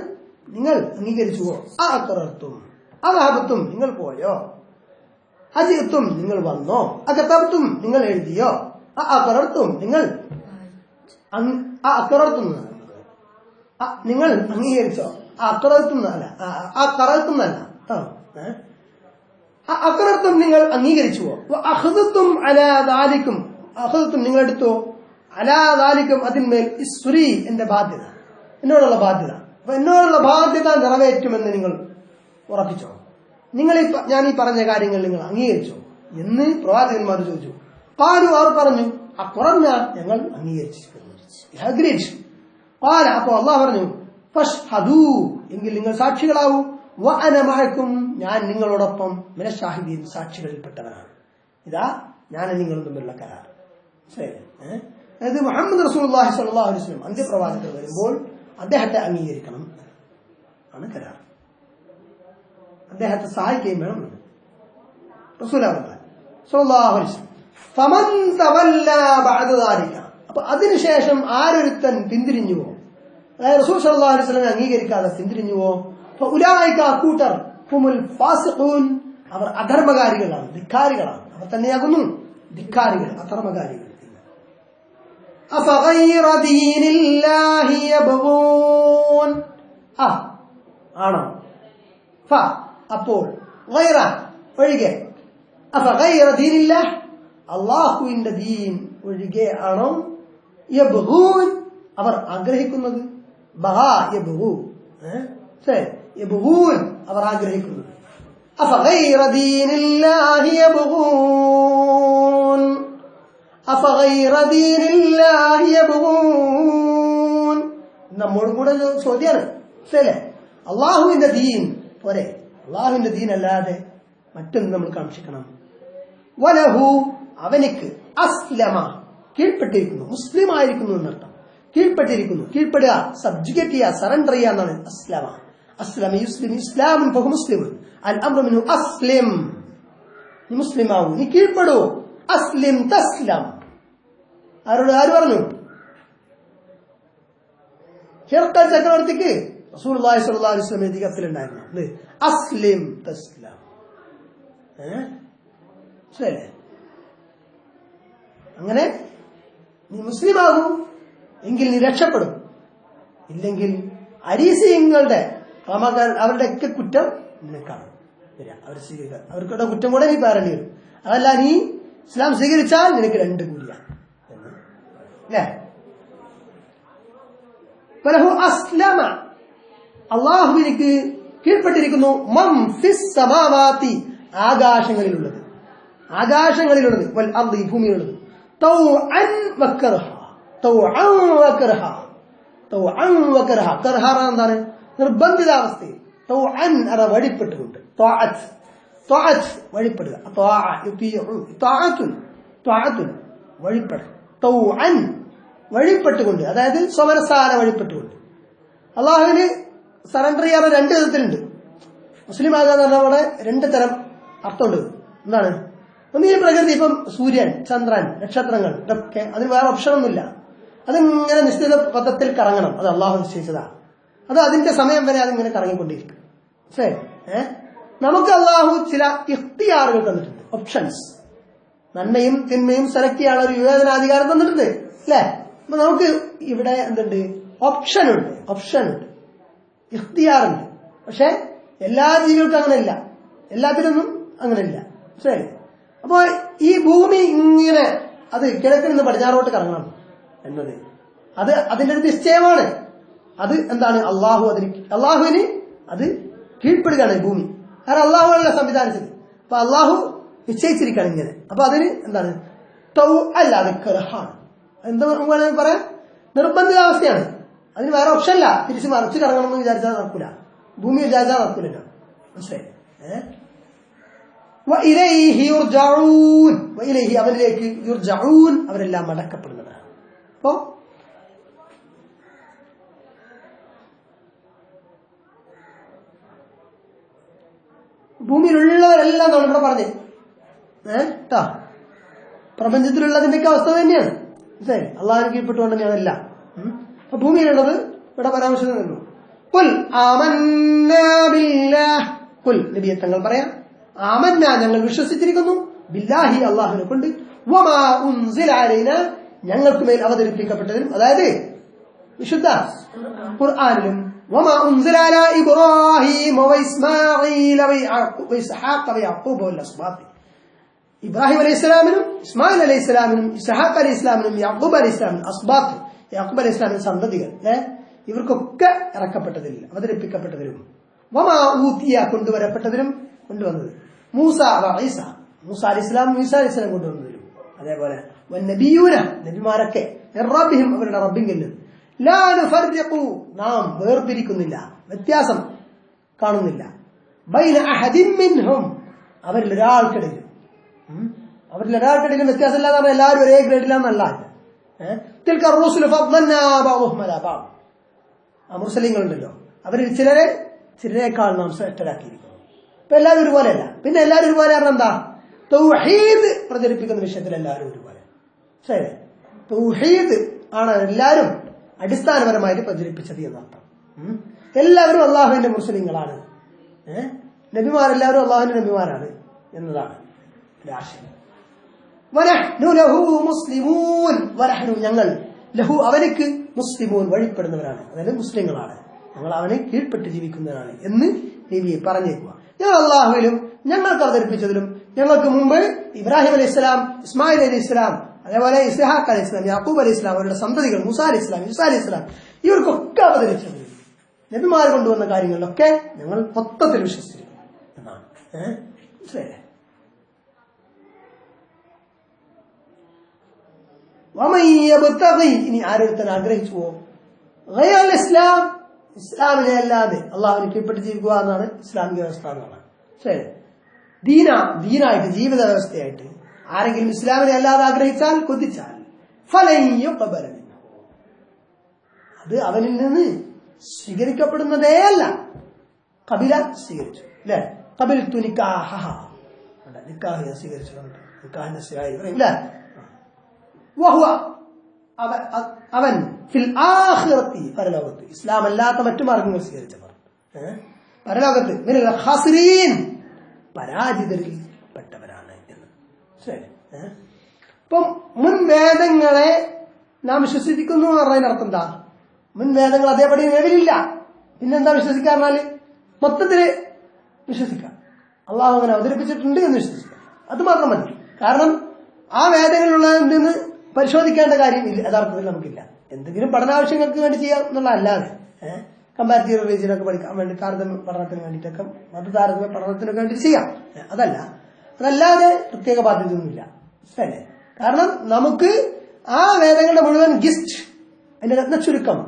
നിങ്ങൾ അംഗീകരിച്ചുവോ? അഖറർതും, അദഹബത്തും, നിങ്ങൾ പോയോ? അജിഅ്തും, നിങ്ങൾ വന്നോ? അകതബത്തും, നിങ്ങൾ എഴുതിയോ? അഖറർതും, നിങ്ങൾ അഖറർതും, നിങ്ങൾ അംഗീകരിച്ചോ? അഖറർതും അല്ല, അഖറർതും അല്ല, അഖറർതും, നിങ്ങൾ അംഗീകരിച്ചുവോ? അഖദതും അലാ ദാലികും, അഖദതും, നിങ്ങൾ എടുത്തോ? അലാ ദാലികും, അതിന്മേൽ ഇസ്രി, എന്റെ ബാധ്യത, എന്നോടുള്ള ബാധ്യത. അപ്പൊ എന്നോടുള്ള ബാധ്യത നിറവേറ്റുമെന്ന് നിങ്ങൾ ഉറപ്പിച്ചോ? ഞാൻ ഈ പറഞ്ഞ കാര്യങ്ങൾ നിങ്ങൾ അംഗീകരിച്ചോ എന്ന് പ്രവാചകന്മാർ ചോദിച്ചു. പാരു, അവർ പറഞ്ഞു അഖറർന, ഞങ്ങൾ അംഗീകരിച്ചിരിക്കുന്നു. അപ്പൊ അള്ളാഹു പറഞ്ഞു ഫഷ്ഹദൂ, എങ്കിൽ നിങ്ങൾ സാക്ഷികളാവൂ. വഅന മഅക്കും, ഞാൻ നിങ്ങളോടൊപ്പം മിനശ്ശാഹിദീൻ, സാക്ഷികളിൽപ്പെട്ടവനാണ്. ഇതാ ഞാൻ നിങ്ങളും തമ്മിലുള്ള കരാർ. ശരി. അതായത് മുഹമ്മദ് റസൂലുള്ളാഹി സ്വല്ലല്ലാഹു അലൈഹി വസല്ലം അന്ത്യപ്രവാചകർ വരുമ്പോൾ അദ്ദേഹത്തെ അംഗീകരിക്കണം ആണ് കരാർ. അദ്ദേഹത്തെ സഹായിക്കുകയും വേണം റസൂലുള്ളാഹി സ്വല്ലല്ലാഹു അലൈഹി വസല്ലം. ഫമൻ തവല്ല ബഅദ ദാലിക, അപ്പൊ അതിനുശേഷം ആരൊരുത്തൻ പിന്തിരിഞ്ഞുവോ, അതായത് റസൂൽ സ്വല്ലല്ലാഹു അലൈഹി വസല്ലം അംഗീകരിക്കാതെ പിന്തിരിഞ്ഞുവോ, ഫഉലൈക, കൂട്ടർ, ഹുമുൽ ഫാസിഖൂൻ, അവർ അധർമ്മകാരികളാണ്, ധിക്കാരികളാണ്. അവർ തന്നെയാകുന്നു ധിക്കാരികൾ, അധർമ്മകാരികൾ. അഫഗൈറ ദീനില്ലാഹി യബ്ഗൂൻ, ആണോ? ഫ, അപ്പോൾ, ഗൈറ, ഒഴികെ, അഫഗൈറ ദീനില്ലാഹ്, അല്ലാഹുവിന്റെ ദീൻ ഒഴികെ ആണോ? യബ്ഗൂൻ, അവർ ആഗ്രഹിക്കുന്നത്. ബഗാ യബ്ഗൂ, യബ്ഗൂൻ, അവർ ആഗ്രഹിക്കുന്നത്. അഫഗൈറ ദീനില്ലാഹി യബ്ഗൂൻ, അഫഗൈറ ദീനില്ലാഹി യബ്ഗൂൻ, നമ്മോട് കൂടെ ചോദ്യമാണ്. ശരിയല്ലേ? അള്ളാഹുവിന്റെ ദീൻ പോരെ, അള്ളാഹുവിന്റെ ദീൻ അല്ലാതെ മറ്റൊന്ന് നമ്മൾ കാക്ഷിക്കണം. വലഹു, അവനിക്ക്, അസ്ലമ, കീഴ്പ്പെട്ടിരിക്കുന്നു, മുസ്ലിം ആയിരിക്കുന്നു എന്നർത്ഥം. കീഴ്പ്പെട്ടിരിക്കുന്നു, കീഴ്പ്പെടുക, സബ്ജുഗേറ്റ് ചെയ്യുക, സറണ്ടർ ചെയ്യുക എന്നാണ് അസ്ലമ. അസ്ലമ യുസ്ലിം, ഇസ്ലാമുൻ ഫഹു മുസ്ലിമുൻ, അൽ അംറു മിൻഹു അസ്ലിം, നീ മുസ്ലിം ആവൂ, നീ കീഴ്പ്പെടൂ. അസ്ലിം തസ്ലം, ആരോട്, ആര് പറഞ്ഞു? ഹിർഖൽ ചക്രവർത്തിക്ക് റസൂലുള്ളാഹി സ്വല്ലല്ലാഹു അലൈഹി വസല്ലം അധികത്തിലുണ്ടായിരുന്നു അസ്ലിം തസ്ലം. ശരിയല്ലേ? അങ്ങനെ നീ മുസ്ലിം ആകൂ, എങ്കിൽ നീ രക്ഷപ്പെടും. ഇല്ലെങ്കിൽ അരീസിങ്ങളുടെ അവരുടെയൊക്കെ കുറ്റം നിനക്കാണ് വരിക. അവർ സ്വീകരിക്കുക, അവർക്കുള്ള കുറ്റം കൂടെ നീ പറയേണ്ടി വരും. അതല്ല, നീ ഇസ്ലാം സ്വീകരിച്ചാൽ നിനക്ക് രണ്ട് കൂലിയാണ് അല്ലേ? അസ്ലമ, അള്ളാഹുവിനിക്ക് കീഴ്പ്പെട്ടിരിക്കുന്നു. മം ഫിസ് സമാവാതി, ആകാശങ്ങളിലുള്ളത്, ആകാശങ്ങളിലുള്ളത്, വൽ അർദി, ഭൂമിയിലുള്ളത്. തൗഅൻ വകർഹ, തൗഅൻ വകർഹ, തൗഅൻ വകർഹ, കർഹ എന്താണ്? നിർബന്ധിതാവസ്ഥയിൽ. തൗഅൻ അത വഴിപ്പെട്ടുകൊണ്ട്, ത്വാഅത്ത്, ത്വാഅത്ത് വഴിപ്പെടുക, വഴിപ്പെടൽ. തൗഅൻ വഴിപ്പെട്ടുകൊണ്ട്, അതായത് സ്വമനസാര വഴിപ്പെട്ടുകൊണ്ട്. അള്ളാഹുവിന് സറണ്ടർ ചെയ്യാൻ രണ്ട് വിധത്തിലുണ്ട്. മുസ്ലിം ആകുക എന്ന് പറഞ്ഞാൽ അവിടെ രണ്ട് തരം അർത്ഥമുണ്ട്. എന്താണ്? ഒന്ന് ഈ പ്രകൃതി, ഇപ്പം സൂര്യൻ, ചന്ദ്രൻ, നക്ഷത്രങ്ങൾ, ഇതൊക്കെ അതിന് വേറെ ഓപ്ഷനൊന്നുമില്ല. അതിങ്ങനെ നിശ്ചിത പദത്തിൽ കറങ്ങണം. അത് അള്ളാഹു നിശ്ചയിച്ചതാ. അത് അതിന്റെ സമയം വരെ അതിങ്ങനെ കറങ്ങിക്കൊണ്ടിരിക്കും. ശരി. നമുക്ക് അള്ളാഹു ചില ഇഖ്തിയാറുകൾ തന്നിട്ടുണ്ട്, ഓപ്ഷൻസ്. നന്മയും തിന്മയും സെലക്ട് ചെയ്യാനുള്ള ഒരു വിവേചനാധികാരം തന്നിട്ടുണ്ട്, അല്ലേ? അപ്പൊ നമുക്ക് ഇവിടെ എന്തുണ്ട്? ഓപ്ഷൻ ഉണ്ട്, ഇഖ്തിയാറുണ്ട്. പക്ഷെ എല്ലാ ജീവികൾക്കും അങ്ങനെയില്ല, എല്ലാത്തിനൊന്നും അങ്ങനെയില്ല. ശരി. അപ്പൊ ഈ ഭൂമി ഇങ്ങനെ അത് കിഴക്കിൽ നിന്ന് പടിഞ്ഞാറോട്ട് കറങ്ങണം എന്നത് അത് അതിന്റെ ഒരു നിശ്ചയമാണ്. അത് എന്താണ്? അള്ളാഹുവിന് അത് കീഴ്പ്പെടുകയാണ് ഈ ഭൂമി. കാരണം അള്ളാഹുവല്ല സംവിധാനിച്ചത്. അപ്പൊ അള്ളാഹു നിശ്ചയിച്ചിരിക്കുകയാണ് ഇങ്ങനെ. അപ്പൊ അതിന് എന്താണ്? അല്ലാതെ കറഹാണ്. എന്താ വേണമെങ്കിൽ പറയാം, നിർബന്ധിതാവസ്ഥയാണ്. അതിന് വേറെ ഓപ്ഷൻ ഇല്ല. തിരിച്ച് മറിച്ച് കറങ്ങണം എന്ന് വിചാരിച്ചാൽ നടക്കൂല, ഭൂമി വിചാരിച്ചാൽ നടക്കൂലല്ലോ. മനസ്സിലായി? അവനിലേക്ക് യുർജഊൻ, അവരെല്ലാം മടക്കപ്പെടുന്നതാണ്. അപ്പോ ഭൂമിയിലുള്ളവരെല്ലാം നമ്മളിവിടെ പറഞ്ഞേ കേട്ടോ, പ്രപഞ്ചത്തിലുള്ളതിന്റെയൊക്കെ അവസ്ഥ തന്നെയാണ്. ശരി. അള്ളാഹിന് കീഴ്പ്പെട്ടുകൊണ്ട് ഞാനെല്ലാം. അപ്പൊ ഭൂമിയിലുള്ളത് ഇവിടെ പരാമർശിക്കുന്നു. കുൽ ആമന്നാ ബില്ലാഹ്, കുൽ നബിയെ തങ്ങൾ പറയാം, ആമന്ന ഞങ്ങൾ വിശ്വസിച്ചിരിക്കുന്നു, ബില്ലാഹി അള്ളാഹുവിനെ കൊണ്ട്, വമാ ഉൻസില അലൈനാ ഞങ്ങൾക്ക് മേൽ അവതരിപ്പിക്കപ്പെട്ടതിലും, അതായത് വിശുദ്ധ ഖുർആനിലും, വമാ ഉൻസില അലാ ഇബ്രാഹീം വഇസ്മാഈൽ വഇസ്ഹാഖ വയഅഖൂബ വൽഅസ്ബാത്ത്, ഇബ്രാഹിം അലൈഹിസ്സലാമിനും ഇസ്മായിൽ അലൈഹിസ്സലാമിനും ഇസ്ഹാഖ് അലൈഹിസ്സലാമിനും യാഖൂബ് അലൈഹിസ്സലാമിനും അസ്ബാത്ത്, യാഖൂബ് അലൈഹിസ്സലാമിന്റെ സന്തതികൾ, ഇവർക്കൊക്കെ ഇറക്കപ്പെട്ടതിലും അവതരിപ്പിക്കപ്പെട്ടതിലും, വമാ ഊതിയ കൊണ്ടുവരപ്പെട്ടതിലും, കൊണ്ടുവന്നത് മൂസ ഈസ, മൂസ അലൈഹിസ്സലാം ഈസ അലൈഹിസ്സലാം കൊണ്ടുവന്നതിലും, അതേപോലെ വന്നബിയൂന നബിമാരൊക്കെ റബ്ബിഹിം അവരുടെ റബ്ബിങ്കിൽ നിന്ന്, ലാ നുഫർരിഖു നാം വേർപിരിക്കുന്നില്ല, വ്യത്യാസം കാണുന്നില്ല, ബൈന അഹദിൻ മിൻഹും അവരിൽ ഒരാൾക്കിടയിലും, വ്യത്യാസമില്ല എന്ന് പറഞ്ഞാൽ എല്ലാവരും ഒരേ ഗ്രേഡിലാന്നല്ല. തിൽക റൂസുലു ഫദ്ദൽനാ ബഅ്ദഹും അലാ ബഅദ്, ആ മുർസലീങ്ങളുണ്ടല്ലോ, അവരിൽ ചിലരേക്കാൾ നാം ശ്രേഷ്ഠരാക്കിയിരിക്കുന്നു. ഇപ്പൊ എല്ലാവരും ഒരുപോലെയല്ല. പിന്നെ എല്ലാവരും ഒരുപോലെ പറഞ്ഞാൽ എന്താ? തൗഹീദ് പ്രചരിപ്പിക്കുന്ന വിഷയത്തിൽ എല്ലാവരും ഒരുപോലെ. ശരി. തൗഹീദ് ആണ് എല്ലാവരും അടിസ്ഥാനപരമായിട്ട് പ്രചരിപ്പിച്ചത് എന്നർത്ഥം. എല്ലാവരും അള്ളാഹുവിന്റെ മുസ്ലിങ്ങളാണ്, നബിമാരെല്ലാവരും അള്ളാഹുവിന്റെ നബിമാരാണ് എന്നതാണ് ആശയം. വനഹ്നു ലഹു മുസ്ലിമൂൻ, വനഹ്നു ഞങ്ങൾ, ലഹു അവനക്ക്, മുസ്ലിമൂൻ വഴിപ്പെടുന്നവരാണ്, അതായത് മുസ്ലിങ്ങളാണ്, ഞങ്ങൾ അവനെ കീഴ്പ്പെട്ട് ജീവിക്കുന്നവരാണ് എന്ന് നബിയെ പറഞ്ഞേക്കുക. ഞങ്ങൾ അള്ളാഹുവിലും ഞങ്ങൾക്ക് അവതരിപ്പിച്ചതിലും, ഞങ്ങൾക്ക് മുമ്പ് ഇബ്രാഹിം അലൈഹി ഇസ്ലാം, ഇസ്മായിൽ അലൈഹി ഇസ്ലാം, അതേപോലെ ഇസ്ഹാഖ് അലൈഹി ഇസ്ലാം, യാക്കൂബ് അലൈഹി ഇസ്ലാം, അവരുടെ സന്തതികൾ മൂസ അലൈഹി ഇസ്ലാം, ഈസാ അലൈഹി ഇസ്ലാം, ഇവർക്കൊക്കെ അവതരിച്ചത് നബിമാർ കൊണ്ടുവന്ന കാര്യങ്ങളിലൊക്കെ ഞങ്ങൾ മൊത്തത്തിൽ വിശ്വസിച്ചിരിക്കുന്നു എന്നാണ്. മനസ്സിലായില്ലേ? ഇനി ആരോരുത്തൻ ആഗ്രഹിച്ചുവോ ഇസ്ലാം, ഇസ്ലാമിനെ അല്ലാതെ അള്ളാഹുവിനെ കീഴ്പ്പെട്ട് ജീവിക്കുക എന്നാണ് ഇസ്ലാമിക വ്യവസ്ഥ എന്നാണ്. ശരി. ദീനായിട്ട് ജീവിത വ്യവസ്ഥയായിട്ട് ആരെങ്കിലും ഇസ്ലാമിനെ അല്ലാതെ ആഗ്രഹിച്ചാൽ, കൊതിച്ചാൽ, അത് അവനിൽ നിന്ന് സ്വീകരിക്കപ്പെടുന്നതേ അല്ല. കബില സ്വീകരിച്ചു, അല്ലെ? കബിൽ തു നിക്കാഹ, നിക്കാഹ് ഞാൻ സ്വീകരിച്ചിട്ടുണ്ട്, നിക്കാഹിന്റെ സ്വീകാര്യ അവൻ ഫിൽ ആഖിറത്തി പരലോകത്ത്, ഇസ്ലാം അല്ലാത്ത മറ്റു മാർഗങ്ങൾ സ്വീകരിച്ചവർ പരലോകത്ത് മിനൽ ഖാസിരീൻ പരാജിതരിൽ പെട്ടവരാണ് എന്ന്. ശരി. ഇപ്പം മുൻ വേദങ്ങളെ നാം വിശ്വസിക്കുന്നു എന്ന് പറഞ്ഞതിന് അർത്ഥം എന്താ? മുൻ വേദങ്ങൾ അതേപടി നിലവിലില്ല, പിന്നെന്താ വിശ്വസിക്കാറിഞ്ഞാല് മൊത്തത്തില് വിശ്വസിക്കാം, അള്ളാഹു അങ്ങനെ അവതരിപ്പിച്ചിട്ടുണ്ട് എന്ന് വിശ്വസിക്കാം, അത് മാത്രം മതി. കാരണം ആ വേദങ്ങളിലുള്ളതിൽ നിന്ന് പരിശോധിക്കേണ്ട കാര്യം യഥാർത്ഥത്തിൽ നമുക്കില്ല. എന്തെങ്കിലും പഠനാവശ്യങ്ങൾക്ക് വേണ്ടി ചെയ്യാം എന്നുള്ള അല്ലാതെ കമ്പാരിറ്റീവ് റിലീജിയനൊക്കെ പഠിക്കാൻ വേണ്ടി, താരതമ്യ പഠനത്തിന് വേണ്ടിയിട്ടൊക്കെ, മതതാരതമ്യ പഠനത്തിനൊക്കെ വേണ്ടി ചെയ്യാം, അതല്ലാതെ പ്രത്യേക ബാധ്യതയൊന്നുമില്ല. ശരി. കാരണം നമുക്ക് ആ വേദങ്ങളുടെ മുഴുവൻ ഗിസ്റ്റ്, അതിന്റെ രത്നച്ചുരുക്കം,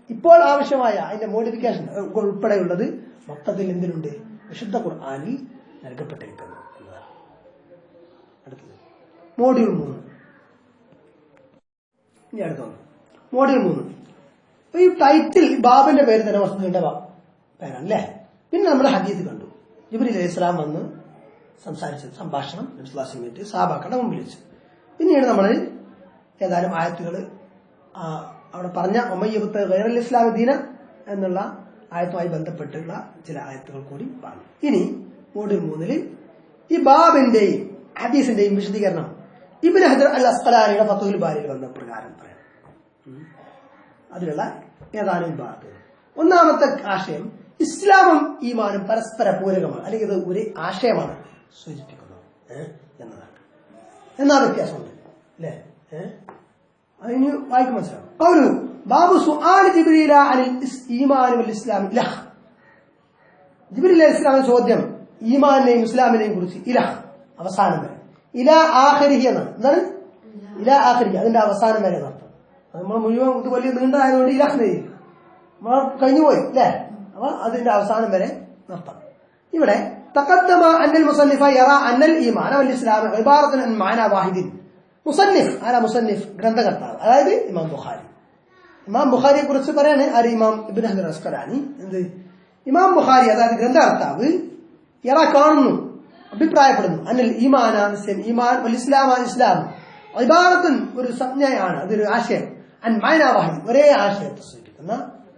ഇപ്പോൾ ആവശ്യമായ അതിന്റെ മോഡിഫിക്കേഷൻ ഉൾപ്പെടെയുള്ളത് മൊത്തത്തിൽ എന്തിനുണ്ട്? വിശുദ്ധ ഖുർആനിൽ നൽകപ്പെട്ടിരിക്കുന്നു എന്നതാണ്. അടുത്തത് മോഡ്യൂൾ 3. ഇനി അടുത്തൊന്ന് മോഡ്യൂൾ 3. ഈ ടൈറ്റിൽ, ബാബിന്റെ പേര് തന്നെ കുറച്ച് നീണ്ട പേരാണല്ലേ. പിന്നെ നമ്മൾ ഹദീസ് കണ്ടു. ജിബ്രീൽ അലൈഹി സ്വലാം വന്ന് സംസാരിച്ച സംഭാഷണം നബി സഹാബാക്കളുടെ മുമ്പിൽ വെച്ചു. പിന്നീട് നമ്മൾ ഏതാനും ആയത്തുകൾ അവിടെ പറഞ്ഞ ഒമയ്യബത്ത് ഗൈറൽ ഇസ്ലാമി ദീന എന്നുള്ള ആയത്തുമായി ബന്ധപ്പെട്ടുള്ള ചില ആയത്തുകൾ കൂടി പറഞ്ഞു. ഇനി മോഡ്യൂൾ 3 ഈ ബാബിന്റെയും ഹദീസിന്റെയും വിശദീകരണം ഇബ്നു ഹജർ അൽ അസ്ഖലാനിയുടെ ഫത്ഹുൽ ബാരിയിൽ വന്ന പ്രകാരം പറയാം. അതിലുള്ള ഏതാനും ഭാഗങ്ങൾ. ഒന്നാമത്തെ ആശയം ഇസ്ലാമും ഈമാനും പരസ്പര പൂരകമാണ്, അല്ലെങ്കിൽ ഇത് ഒരു ആശയമാണ് സൂചിപ്പിക്കുന്നത് എന്നതാണ്. എന്നാ വ്യത്യാസമുണ്ട് അല്ലേ? അതിന് വായിക്കും മനസ്സിലാവും. ഒരു ബാബു സുആൽ ജിബ്രീല അനിൽ ഈമാൻ വൽ ഇസ്ലാം ഇലഹ്. ജിബ്രീൽ അലൈഹി ഇസ്ലാമിന്റെ ചോദ്യം ഈമാനെയും ഇസ്ലാമിനെയും കുറിച്ച് ഇലഹ് അവസാനം വരെ, ഇലാ ആഖിരിഹി എന്നാണ്. എന്താണ് ഇലാ ആഖിരിഹി? അതിന്റെ അവസാനം വരെ നടത്തും. അത് നമ്മൾ മുഴുവൻ ഇത് വലിയ നീണ്ടതായതുകൊണ്ട് ഇലഹ് നെയ്യും നമ്മൾ കഴിഞ്ഞുപോയി അല്ലേ? അപ്പൊ അതിന്റെ അവസാനം വരെ നടത്താം. ഇവിടെ തഖദ്ദമ അന്നൽ മുസന്നിഫ യറാ അന്നൽ ഈമാന വൽ ഇസ്ലാം ഇബാറത്തുൻ അൻ മഅന വാഹിദിൻ. മുസന്നിഫ് ആരാ? മുസന്നിഫ് ഗ്രന്ഥകർത്താവ്, അതായത് ഇമാം ബുഖാരി. ഇമാം ബുഖാരിയെ കുറിച്ച് പറയാണ് ആര്? ഇമാം ഇബ്നു ഹജർ അസ്ഖലാനി. എന്ത്? ഇമാം ബുഖാരി അതായത് ഗ്രന്ഥകർത്താവ് യറാ കാണുന്നു, അഭിപ്രായപ്പെടുന്നു അന്നൽ ഈമാന ഈമാൻ വൽ ഇസ്ലാം ഇസ്ലാം ഇബാറത്തുൻ ഒരു സംജ്ഞയാണ്, അതൊരു ആശയം, അൻ മഅന വാഹിദ് ഒരേ ആശയത്തെ സൂചിപ്പിക്കുന്ന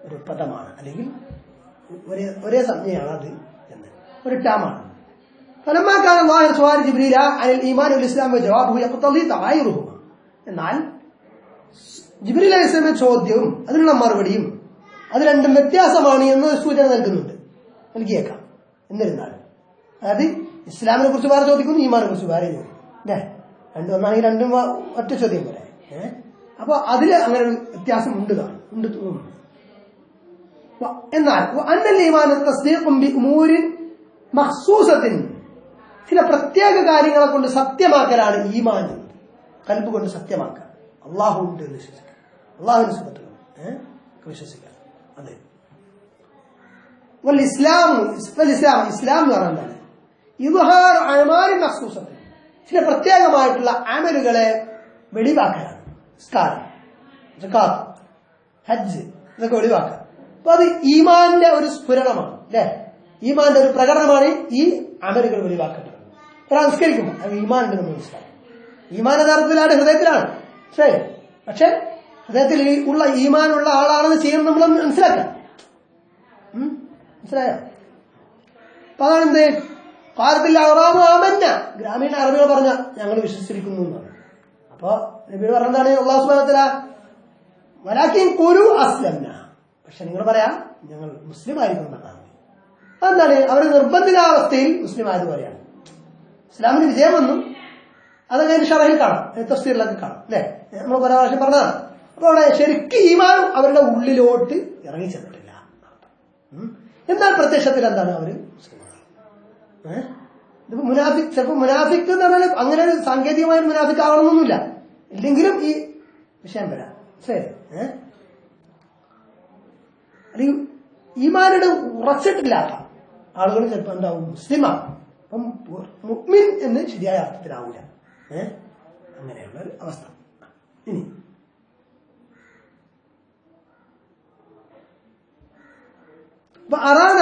ഒരു പദമാണ്, അല്ലെങ്കിൽ ഒരേ സംജ്ഞയാണ് അത് എന്ന് ഒരു ടേമാണ്. فلما كان ظاهر سؤال جبريل عن الايمان والاسلام وجوابه يقتضي تغايرهما. എന്നാൽ ജിബ്രീൽ അലൈഹിസ്സലാമിന്റെ ചോദ്യവും അതിനുള്ള മറുപടിയും അത് രണ്ടും വ്യത്യാസമാണ് എന്ന് സൂചന നൽകിയേക്കാം. എന്നിരുന്നാലും അതായത് ഇസ്ലാമിനെ കുറിച്ച് വേറെ ചോദിക്കുന്നു, ഈമാനെ കുറിച്ച് വേറെ ചോദിക്കും അല്ലേ? രണ്ടും ഒന്നാണെങ്കിൽ രണ്ടും ഒറ്റ ചോദ്യം പോലെ. അപ്പൊ അതിൽ അങ്ങനെ ഒരു വ്യത്യാസം ഉണ്ട് തോന്നുന്നു. എന്നാൽ അന്നൽ ഈമാൻ തസ്ദീഖും ബിഉമൂരിൻ മഖ്സൂസത്തിൻ, ചില പ്രത്യേക കാര്യങ്ങളെ കൊണ്ട് സത്യമാക്കലാണ് ഈമാൻ. കൽബ് കൊണ്ട് സത്യമാക്കുക, അള്ളാഹു ഉണ്ട് എന്ന് വിശ്വസിക്കുക, അള്ളാഹുവിന്റെ സുബത്തുകൾ വിശ്വസിക്കുക. അതെ. ഇസ്ലാം എന്ന് പറഞ്ഞാൽ ഇദ്ഹാർ അഅ്മാലി മഖ്സൂസത്തിൻ, ചില പ്രത്യേകമായിട്ടുള്ള അമലുകളെ വെളിവാക്കലാണ്. നിസ്കാരം, സകാത്ത്, ഹജ്ജ് ഇതൊക്കെ വെളിവാക്കുക. അപ്പൊ അത് ഈമാന്റെ ഒരു സ്ഫുരണമാണ് അല്ലെ? ഈമാന്റെ ഒരു പ്രകടനമാണ് ഈ അമലുകൾ വെളിവാക്കേണ്ടത്. സംസ്കരിക്കുമ്പോൾ അത് ഈമാനുണ്ട് നമ്മൾ മനസ്സിലാക്കും. ഈമാൻ യഥാർത്ഥത്തിലാണ്, ഹൃദയത്തിലാണ്. ശരി, പക്ഷെ ഹൃദയത്തിൽ ഉള്ള ഈമാനുള്ള ആളാണെന്ന് ചെയ്യുന്നത് നമ്മൾ മനസ്സിലാക്കാം. മനസ്സിലായോ? അപ്പൊ അതാണെന്ത്? കാലത്തിൽ അറാമു ആമന്ന, ഗ്രാമീണ അറബികൾ പറഞ്ഞ ഞങ്ങൾ വിശ്വസിച്ചിരിക്കുന്നു എന്നാണ്. അപ്പൊ നബി പറഞ്ഞതാണ് അല്ലാഹു സുബ്ഹാനഹു വ തആല വലാകിൻ ഖുലു അസ്ലംന, പക്ഷെ നിങ്ങൾ പറയാം ഞങ്ങൾ മുസ്ലിം ആയിരിക്കും എന്നാണ്. അതെന്താണ്? അവർ നിർബന്ധിതാവസ്ഥയിൽ മുസ്ലിം ആയതുപോലെയാണ്. ഇസ്ലാമിന് വിജയം വന്നു, അതൊക്കെ ഷറഹിൽ കാണാം, തഫ്സീറിലൊക്കെ കാണാം അല്ലെ? നമ്മൾ പല പ്രാവശ്യം പറഞ്ഞതാണ്. അപ്പൊ അവിടെ ശരിക്കും ഈമാൻ അവരുടെ ഉള്ളിലോട്ട് ഇറങ്ങി ചെന്നിട്ടില്ല. എന്നാൽ പ്രത്യക്ഷത്തിൽ എന്താണ്? അവര് മുസ്ലിമാണ്. ഇതിപ്പോ മുനാഫിക്, ചിലപ്പോ മുനാഫിക് എന്ന് പറഞ്ഞാൽ അങ്ങനെ ഒരു സാങ്കേതികമായ മുനാഫിക് ആവണമെന്നൊന്നുമില്ല, ഇല്ലെങ്കിലും ഈ വിഷയം വരാം. ശരി, അല്ലെങ്കിൽ ഈമാനോട് ഉറച്ചിട്ടില്ലാത്ത ആളുകൾ ചിലപ്പോൾ എന്താവും? മുസ്ലിമാണ്. അപ്പം മുഅ്മിൻ എന്ന് ശരിയായ അർത്ഥത്തിലാവില്ല. അങ്ങനെയുള്ള ഒരു അവസ്ഥ. ഇനി അറാന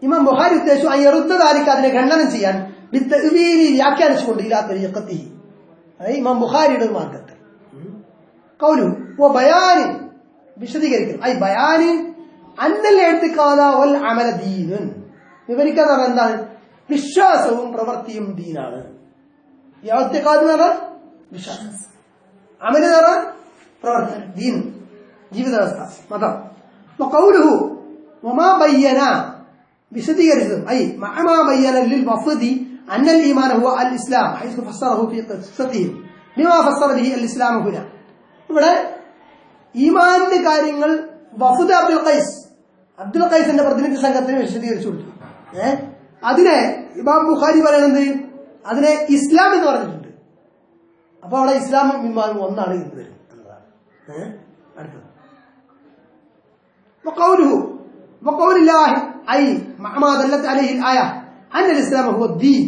ഇമാം ബുഖാരി ഉദ്ദേശിച്ചു അയ്യറുദ്ദാലിക്ക് അതിനെ ഖണ്ഡനം ചെയ്യാൻ വ്യാഖ്യാനിച്ചുകൊണ്ട് ഇല്ലാത്ത അതായത് ഇമാം ബുഖാരിയുടെ മാർഗത്തിൽ കൗലു ഓ ബയാനി വിശദീകരിക്കും. ഐ ബയാനി അന്നൽ ഇഅ്തിഖാദ വൽ അമല ദീനുൻ, വിവരിക്കാൻ പറഞ്ഞാൽ എന്താണ്? വിശ്വാസവും പ്രവൃത്തിയും ദീനാണ്. ഇഅ്തിഖാദ് എന്ന് പറഞ്ഞാൽ വിശ്വാസം, അമൽ എന്ന് പറഞ്ഞാൽ പ്രവർത്തനം, ദീൻ ജീവിത വ്യവസ്ഥ, മതം. ഖൗലുഹു വമാ ബയ്യന വിശദീകരിച്ചതും ഐ മഅമാ ബയ്യന ലിൽ വഫദി അന്നൽ ഈമാൻ ഹുവ അൽ ഇസ്ലാം ഹൈസു ഫസ്സറഹു ഫീ ഖിസ്സതിഹി ബിമാ ഫസ്സറ ബിഹി അൽ ഇസ്ലാം ഹുന. ഇവിടെ ഈമാനിന്റെ കാര്യങ്ങൾ വഫദ് അബ്ദുൽ ഖൈസിന്റെ പ്രതിനിധി സംഘത്തിന് വിശദീകരിച്ചു കൊടുത്തു. അതിനെ ഇമാം ബുഖാരി പറയണത് അതിനെ ഇസ്ലാം എന്ന് പറഞ്ഞിട്ടുണ്ട്. അപ്പൊ അവിടെ ഇസ്ലാമും ഈമാനും ഒന്നാണ് എന്ന് വരും എന്നതാണ്. അടുത്തത് وقول الله أي ما دلت عليه الآية أن الإسلام هو الدين.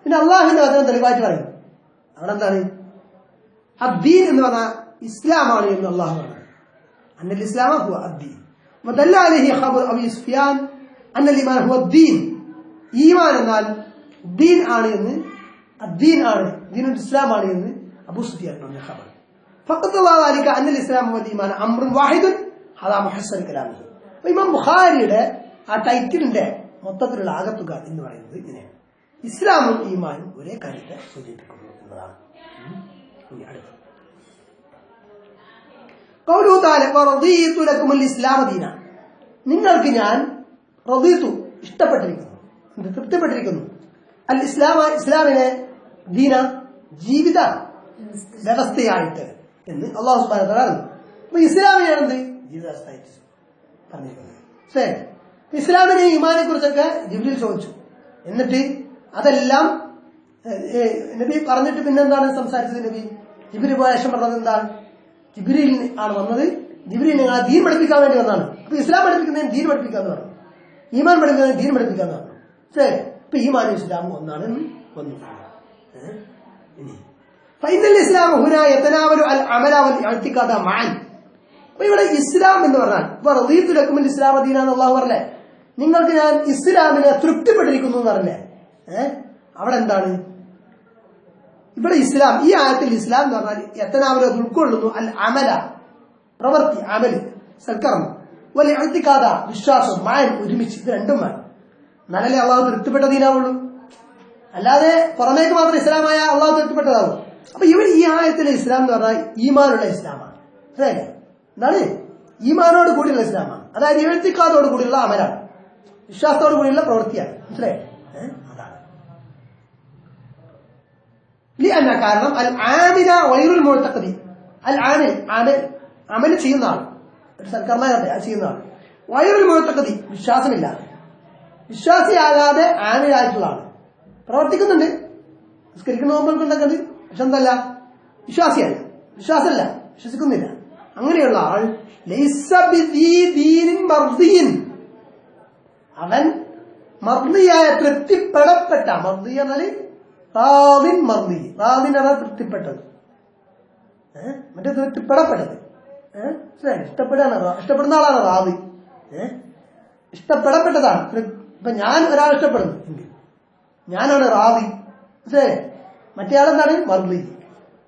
പിന്നെ അള്ളാഹുവിന്റെ വചനം തെളിവായിട്ട് പറയും. അവിടെ എന്താണ്? അദ്ദീൻ എന്ന് പറഞ്ഞാൽ ഇസ്ലാമാണ് എന്ന് അള്ളാഹു പറഞ്ഞു. അന്നൽ ഇസ്ലാമ ഹുവ അദ്ദീൻ വദല്ല അലൈഹി ഖബർ അബീ സുഫിയാൻ അന്നൽ ഈമാൻ ഹുവ ദീൻ. ഈമാൻ എന്നാൽ ദീൻ ആണ് എന്ന്, ദീൻ ആണ്, ദീനുൽ ഇസ്ലാം ആണ് എന്ന് അബൂ സുഫിയാൻ പറഞ്ഞ ഖബർ. ഫഖദ ദാലിക അന്നൽ ഇസ്ലാം വൽ ഈമാൻ അംറുൻ വാഹിദുൻ ഹദാ മുഹസ്സൻ കലാമിഹി. ഇമാം ബുഖാരിയുടെ ആ ടൈറ്റിലിന്റെ മൊത്തത്തിലുള്ള ആകത്തുക എന്ന് പറയുന്നത് ഇങ്ങനെയാണ്: ഇസ്ലാമും ഈമാനും ഒരേ കാര്യത്തെ സൂചിപ്പിക്കുന്നു എന്നതാണ്. അടുത്ത ഖൗലുഹു തആല വറദീതു ലക്കുമുൽ ഇസ്ലാമ ദീന. നിങ്ങൾക്ക് ഞാൻ റദീതു ഇഷ്ടപ്പെട്ടിരിക്കുന്നു, തൃപ്തിപ്പെട്ടിരിക്കുന്നു, അൽ ഇസ്ലാമ ഇസ്ലാമിനെ, ദീന ജീവിത വ്യവസ്ഥയായിട്ട് എന്ന് അല്ലാഹു സുബ്ഹാനഹു വ തആല പറഞ്ഞു. അപ്പൊ ഇസ്ലാമിനെയാണെന്ത് ജീവിത വ്യവസ്ഥയായിട്ട് പറഞ്ഞിരിക്കുന്നത്. ശരി, ഇസ്ലാമിനെ ഈമാനെ കുറിച്ചൊക്കെ ജിബ്രീൽ ചോദിച്ചു. എന്നിട്ട് അതെല്ലാം നബി പറഞ്ഞിട്ട് പിന്നെന്താണ് സംസാരിച്ചത്? നബി ജിബ്രീൽ പോയ ശേഷം പറഞ്ഞത് എന്താണ്? ജിബ്രീൽ ആണ് വന്നത്, ജിബ്രീൽ നിങ്ങൾ ദീൻ പഠിപ്പിക്കാൻ വേണ്ടി വന്നാണ്. അപ്പൊ ഇസ്ലാം പഠിപ്പിക്കുന്നതിന് ദീൻ പഠിപ്പിക്കാന്ന് പറഞ്ഞു, ഈമാൻ പഠിപ്പിക്കുന്നതിന് ദീൻ പഠിപ്പിക്കാന്ന് പറഞ്ഞു. ശരി, ഇപ്പൊ ഈമാനും ഇസ്ലാമും ഒന്നാണ് വന്നു. ഇനി ഫൈനൽ ഇസ്ലാം ഹുന യതനാവലു അൽ അമല വൽ ഇഅ്തിഖാദ മഅൻ. അപ്പൊ ഇവിടെ ഇസ്ലാം എന്ന് പറഞ്ഞാൽ റദീതു ലക്കുമുൽ ഇസ്ലാമ ദീന എന്ന് അല്ലാഹു പറഞ്ഞേ, നിങ്ങൾക്ക് ഞാൻ ഇസ്ലാമിനെ തൃപ്തിപ്പെട്ടിരിക്കുന്നു എന്ന് പറഞ്ഞേ. അവിടെ എന്താണ് ഇവിടെ ഇസ്ലാം? ഈ ആയത്തിൽ ഇസ്ലാം എന്ന് പറഞ്ഞാൽ എത്തനാവലോ ഉൾക്കൊള്ളുന്നു അൽ അമല, പ്രവൃത്തി, അമല്, സൽക്കർമ്മം, വലിയ ഇഅ്തിഖാദ, വിശ്വാസം, മഅൻ, ഒരുമിച്ച്. ഇത് രണ്ടും വേണം, എന്നാലല്ലേ അള്ളാഹു തൃപ്തിപ്പെട്ട ദീനാവുള്ളൂ. അല്ലാതെ പുറമേക്ക് മാത്രം ഇസ്ലാമായ അള്ളാഹു തൃപ്തിപ്പെട്ടതാവും. അപ്പൊ ഇവർ ഈ ആയത്തിലെ ഇസ്ലാം എന്ന് പറഞ്ഞാൽ ഈമാനുള്ള ഇസ്ലാമാണ്. മനസ്സിലായില്ലേ? എന്താണ്? ഈമാനോട് കൂടിയുള്ള ഇസ്ലാമാണ്. അതായത് ഇഅ്തിഖാദോട് കൂടിയുള്ള അമലാണ്, വിശ്വാസത്തോട് കൂടിയുള്ള പ്രവൃത്തിയാണ്. മനസ്സിലായി? അതാണ് കാരണം അൽ ആമിന വൈറുൽ മുഅ്തഖദി. അൽ ആമിൽ അമൽ ചെയ്യുന്ന ആൾ, ഒരു സൽക്കർമ്മത്തെ ചെയ്യുന്ന ആൾ. വൈറുൽ മുഅ്തഖദി വിശ്വാസമില്ലാതെ, വിശ്വാസിയാകാതെ ആമിലായിട്ടുള്ള ആൾ പ്രവർത്തിക്കുന്നുണ്ട്, നിസ്കരിക്കുന്ന നോമ്പുണ്ടാക്കുന്നത്, പക്ഷെ എന്തല്ല, വിശ്വാസിയല്ല, വിശ്വാസമല്ല, വിശ്വസിക്കുന്നില്ല. അങ്ങനെയുള്ള ആൾ ലൈസ ബിദീനിൻ മർദിയിൻ, അവൻ മർദിയായ തൃപ്തിപ്പെടപ്പെട്ട, മർദി എന്നാൽ റാദിൻ, മർദി റാദിൻ എന്നാൽ തൃപ്തിപ്പെട്ടത്, മറ്റേ തൃപ്തിപ്പെടപ്പെട്ടത്. ഇഷ്ടപ്പെടുന്ന ആളാണ് റാദി, ഇഷ്ടപ്പെടപ്പെട്ടതാണ്. ഇപ്പൊ ഞാൻ ഒരാൾ ഇഷ്ടപ്പെടുന്നു എങ്കിൽ ഞാനാണ് റാദി, മനസ്സിലായേ? മറ്റേ ആളെന്താണ്? മർദി.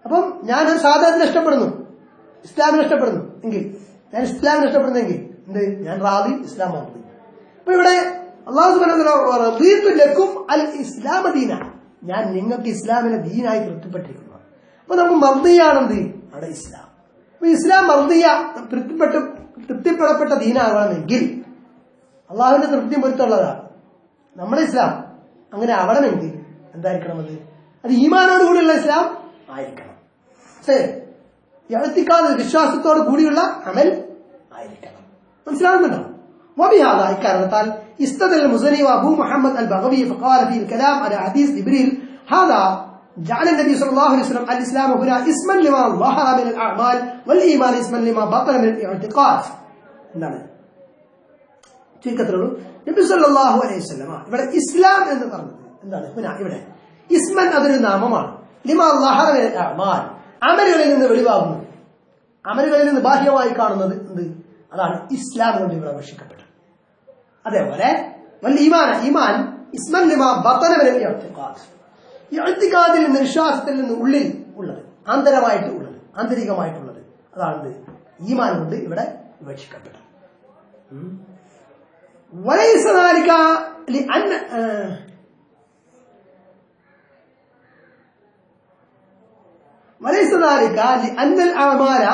അപ്പം ഞാൻ ഒരു സാധനത്തിന് ഇഷ്ടപ്പെടുന്നു, ഇസ്ലാമിനെ ഇഷ്ടപ്പെടുന്നു എങ്കിൽ, ഞാൻ ഇസ്ലാമിനെ ഇഷ്ടപ്പെടുന്നെങ്കിൽ എന്ത്? ഞാൻ റാദി, ഇസ്ലാം മർദി. അപ്പൊ ഇവിടെ അല്ലാഹു സുബ്ഹാനഹു വ തആല റദീതു ലക്കും അൽ ഇസ്ലാമ ദീന, ഞാൻ നിങ്ങൾക്ക് ഇസ്ലാമിനെ ദീനായി തൃപ്തിപ്പെട്ടിരിക്കുന്നു. അപ്പൊ നമുക്ക് മർദിയാണെന്ത്? അവിടെ ഇസ്ലാം. അപ്പൊ ഇസ്ലാം മർദിയ, തൃപ്തിപ്പെടപ്പെട്ട ദീനാകണമെങ്കിൽ, അള്ളാഹുവിന്റെ തൃപ്തി പൊരുത്തുള്ളതാണ് നമ്മുടെ ഇസ്ലാം. അങ്ങനെ ആവണമെങ്കിൽ എന്തായിരിക്കണം? അത് ഈമാനോട് കൂടിയുള്ള ഇസ്ലാം ആയിരിക്കണം. ശരി, ഇഅ്തിഖാദ്, വിശ്വാസത്തോട് കൂടിയുള്ള അമൽ ആയിരിക്കണം. മനസ്സിലാവുന്നുണ്ടോ? وبهذا ഇക്കാരണത്താൽ استدل المزني وابو محمد البغوي فقال في الكلام على حديث جبريل هذا جعل النبي صلى الله عليه وسلم الاسلام هنا اسما لما ظهر من الاعمال والايمان اسما لما بطن من الاعتقاد. എന്താണ് ചുരുക്കത്തിലുള്ളൂ? നബി സല്ലല്ലാഹു അലൈഹി വസല്ലം ഇവിടെ ഇസ്ലാം എന്ന് പറഞ്ഞത് എന്താണ്? ഇവിടെ ഇസ്മൻ, അതൊരു നാമമാണ്. ലിമാ ളഹറ മിനൽ അഅ്മാൽ, അമലുകളിൽ നിന്ന് വെളിവാകുന്നത്, അമലുകളിൽ നിന്ന് ബാഹ്യമായി കാണുന്നത് എന്ത്? അതാണ് ഇസ്ലാം കൊണ്ട് ഇവിടെ വിവക്ഷിക്കപ്പെട്ടത്. അതേപോലെ വൽ ഈമാൻ, ഈമാൻ ഇസ്മൻ ലിമാ ബതന മിനൽ ഇഅ്തിഖാദ്, ഇഅ്തിഖാദിൽ നിന്ന്, വിശ്വാസത്തിൽ നിന്ന് ഉള്ളിൽ ഉള്ളത്, ആന്തരമായിട്ട് ഉള്ളത്, ആന്തരികമായിട്ടുള്ളത്, അതാണ് ഈമാൻ കൊണ്ട് ഇവിടെ വിവക്ഷിക്കപ്പെട്ടത്. وليس ذلك لأن الأعمال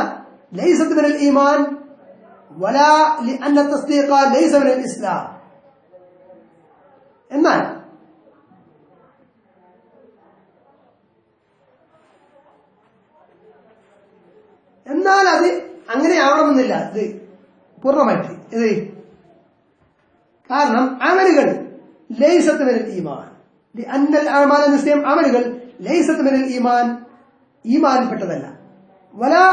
ليست من الإيمان ولا لأن التصديق ليس من الإسلام. എന്നാൽ അത് അങ്ങനെ ആവണമെന്നില്ല. ഇത് പൂർണ്ണമായിട്ട് ഇത് കാരണം അമലുകൾ ലൈസത്ത് മിനൽ ഈമാൻ, അന്നൽ അഅ്മാൽ നിശ്ചയം അമലുകൾ ലൈസത്ത് മിനൽ ഈമാൻ, ഈമാനിൽപ്പെട്ടതല്ല. വലാ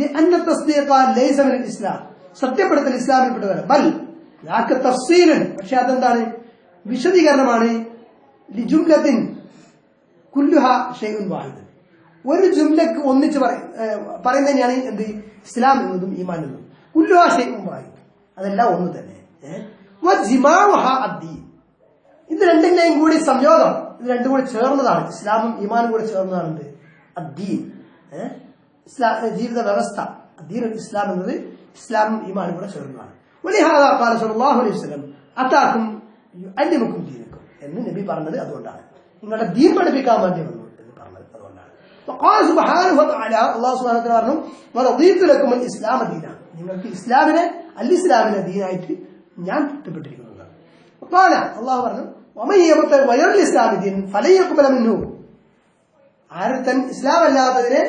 ലിഅന്ന തസ്ദീഖ ലൈസ മിനൽ ഇസ്ലാം, സത്യപ്പെടുത്തൽ ഇസ്ലാമിൽപ്പെട്ടതല്ല. ബൽ ലാക തഫ്സീലൻ, പക്ഷെ അതെന്താണ്? വിശദീകരണമാണ്. ലിജുംലത്തിൻ കുല്ലുഹാ ഷൈഉൻ വാഹിദ്, ഒരു ജുംലക്ക് ഒന്നിച്ച് പറയുന്നതിനാണ് എന്ത്? ഇസ്ലാം എന്നതും ഈമാൻ എന്നതും. കുല്ലുഹാ ഷൈഉൻ വാഹിദ്, അതെല്ലാം ഒന്ന് തന്നെ. ഇത് രണ്ടിന്റെയും കൂടി സംയോഗം, ഇത് രണ്ടും കൂടി ചേർന്നതാണ്. ഇസ്ലാമും ഈമാനും കൂടി ചേർന്നതാണ് അദ്ദീൻ, ജീവിത വ്യവസ്ഥ. അദ്ദീൻ ഇസ്ലാം എന്നത് ഇസ്ലാമും ഈമാനും കൂടെ ചേർന്നതാണ്. വലിഹാദാ ഖാല സല്ലല്ലാഹു അലൈഹി വസല്ലം അതാകും യുഅല്ലിമുകും ദീനക്കും എന്ന് നബി പറഞ്ഞത് അതുകൊണ്ടാണ്. നിങ്ങളുടെ ദീൻ പഠിപ്പിക്കാൻ വേണ്ടി വന്നു എന്ന് പറഞ്ഞത് അതുകൊണ്ടാണ്. ഖാല സുബ്ഹാനഹു വ തആല, അല്ലാഹു സുബ്ഹാനഹു വ തആല പറഞ്ഞു വറദീതു ലക്കും അൽ ഇസ്ലാമ ദീന, നിങ്ങൾക്ക് ഇസ്ലാമിനെ അൽ-ഇസ്ലാമിനെ ദീനായിട്ട് ഞാൻ തൃപ്തിപ്പെട്ടിരിക്കുന്നു. ഖാല, അല്ലാഹു പറഞ്ഞു വമൻ യബ്തഗി ഗൈറൽ ഇസ്ലാമി ദീൻ ഫലൻ യഖ്ബല മിൻഹു, ആരത്തൻ ഇസ്ലാം അല്ലാത്തതിനെ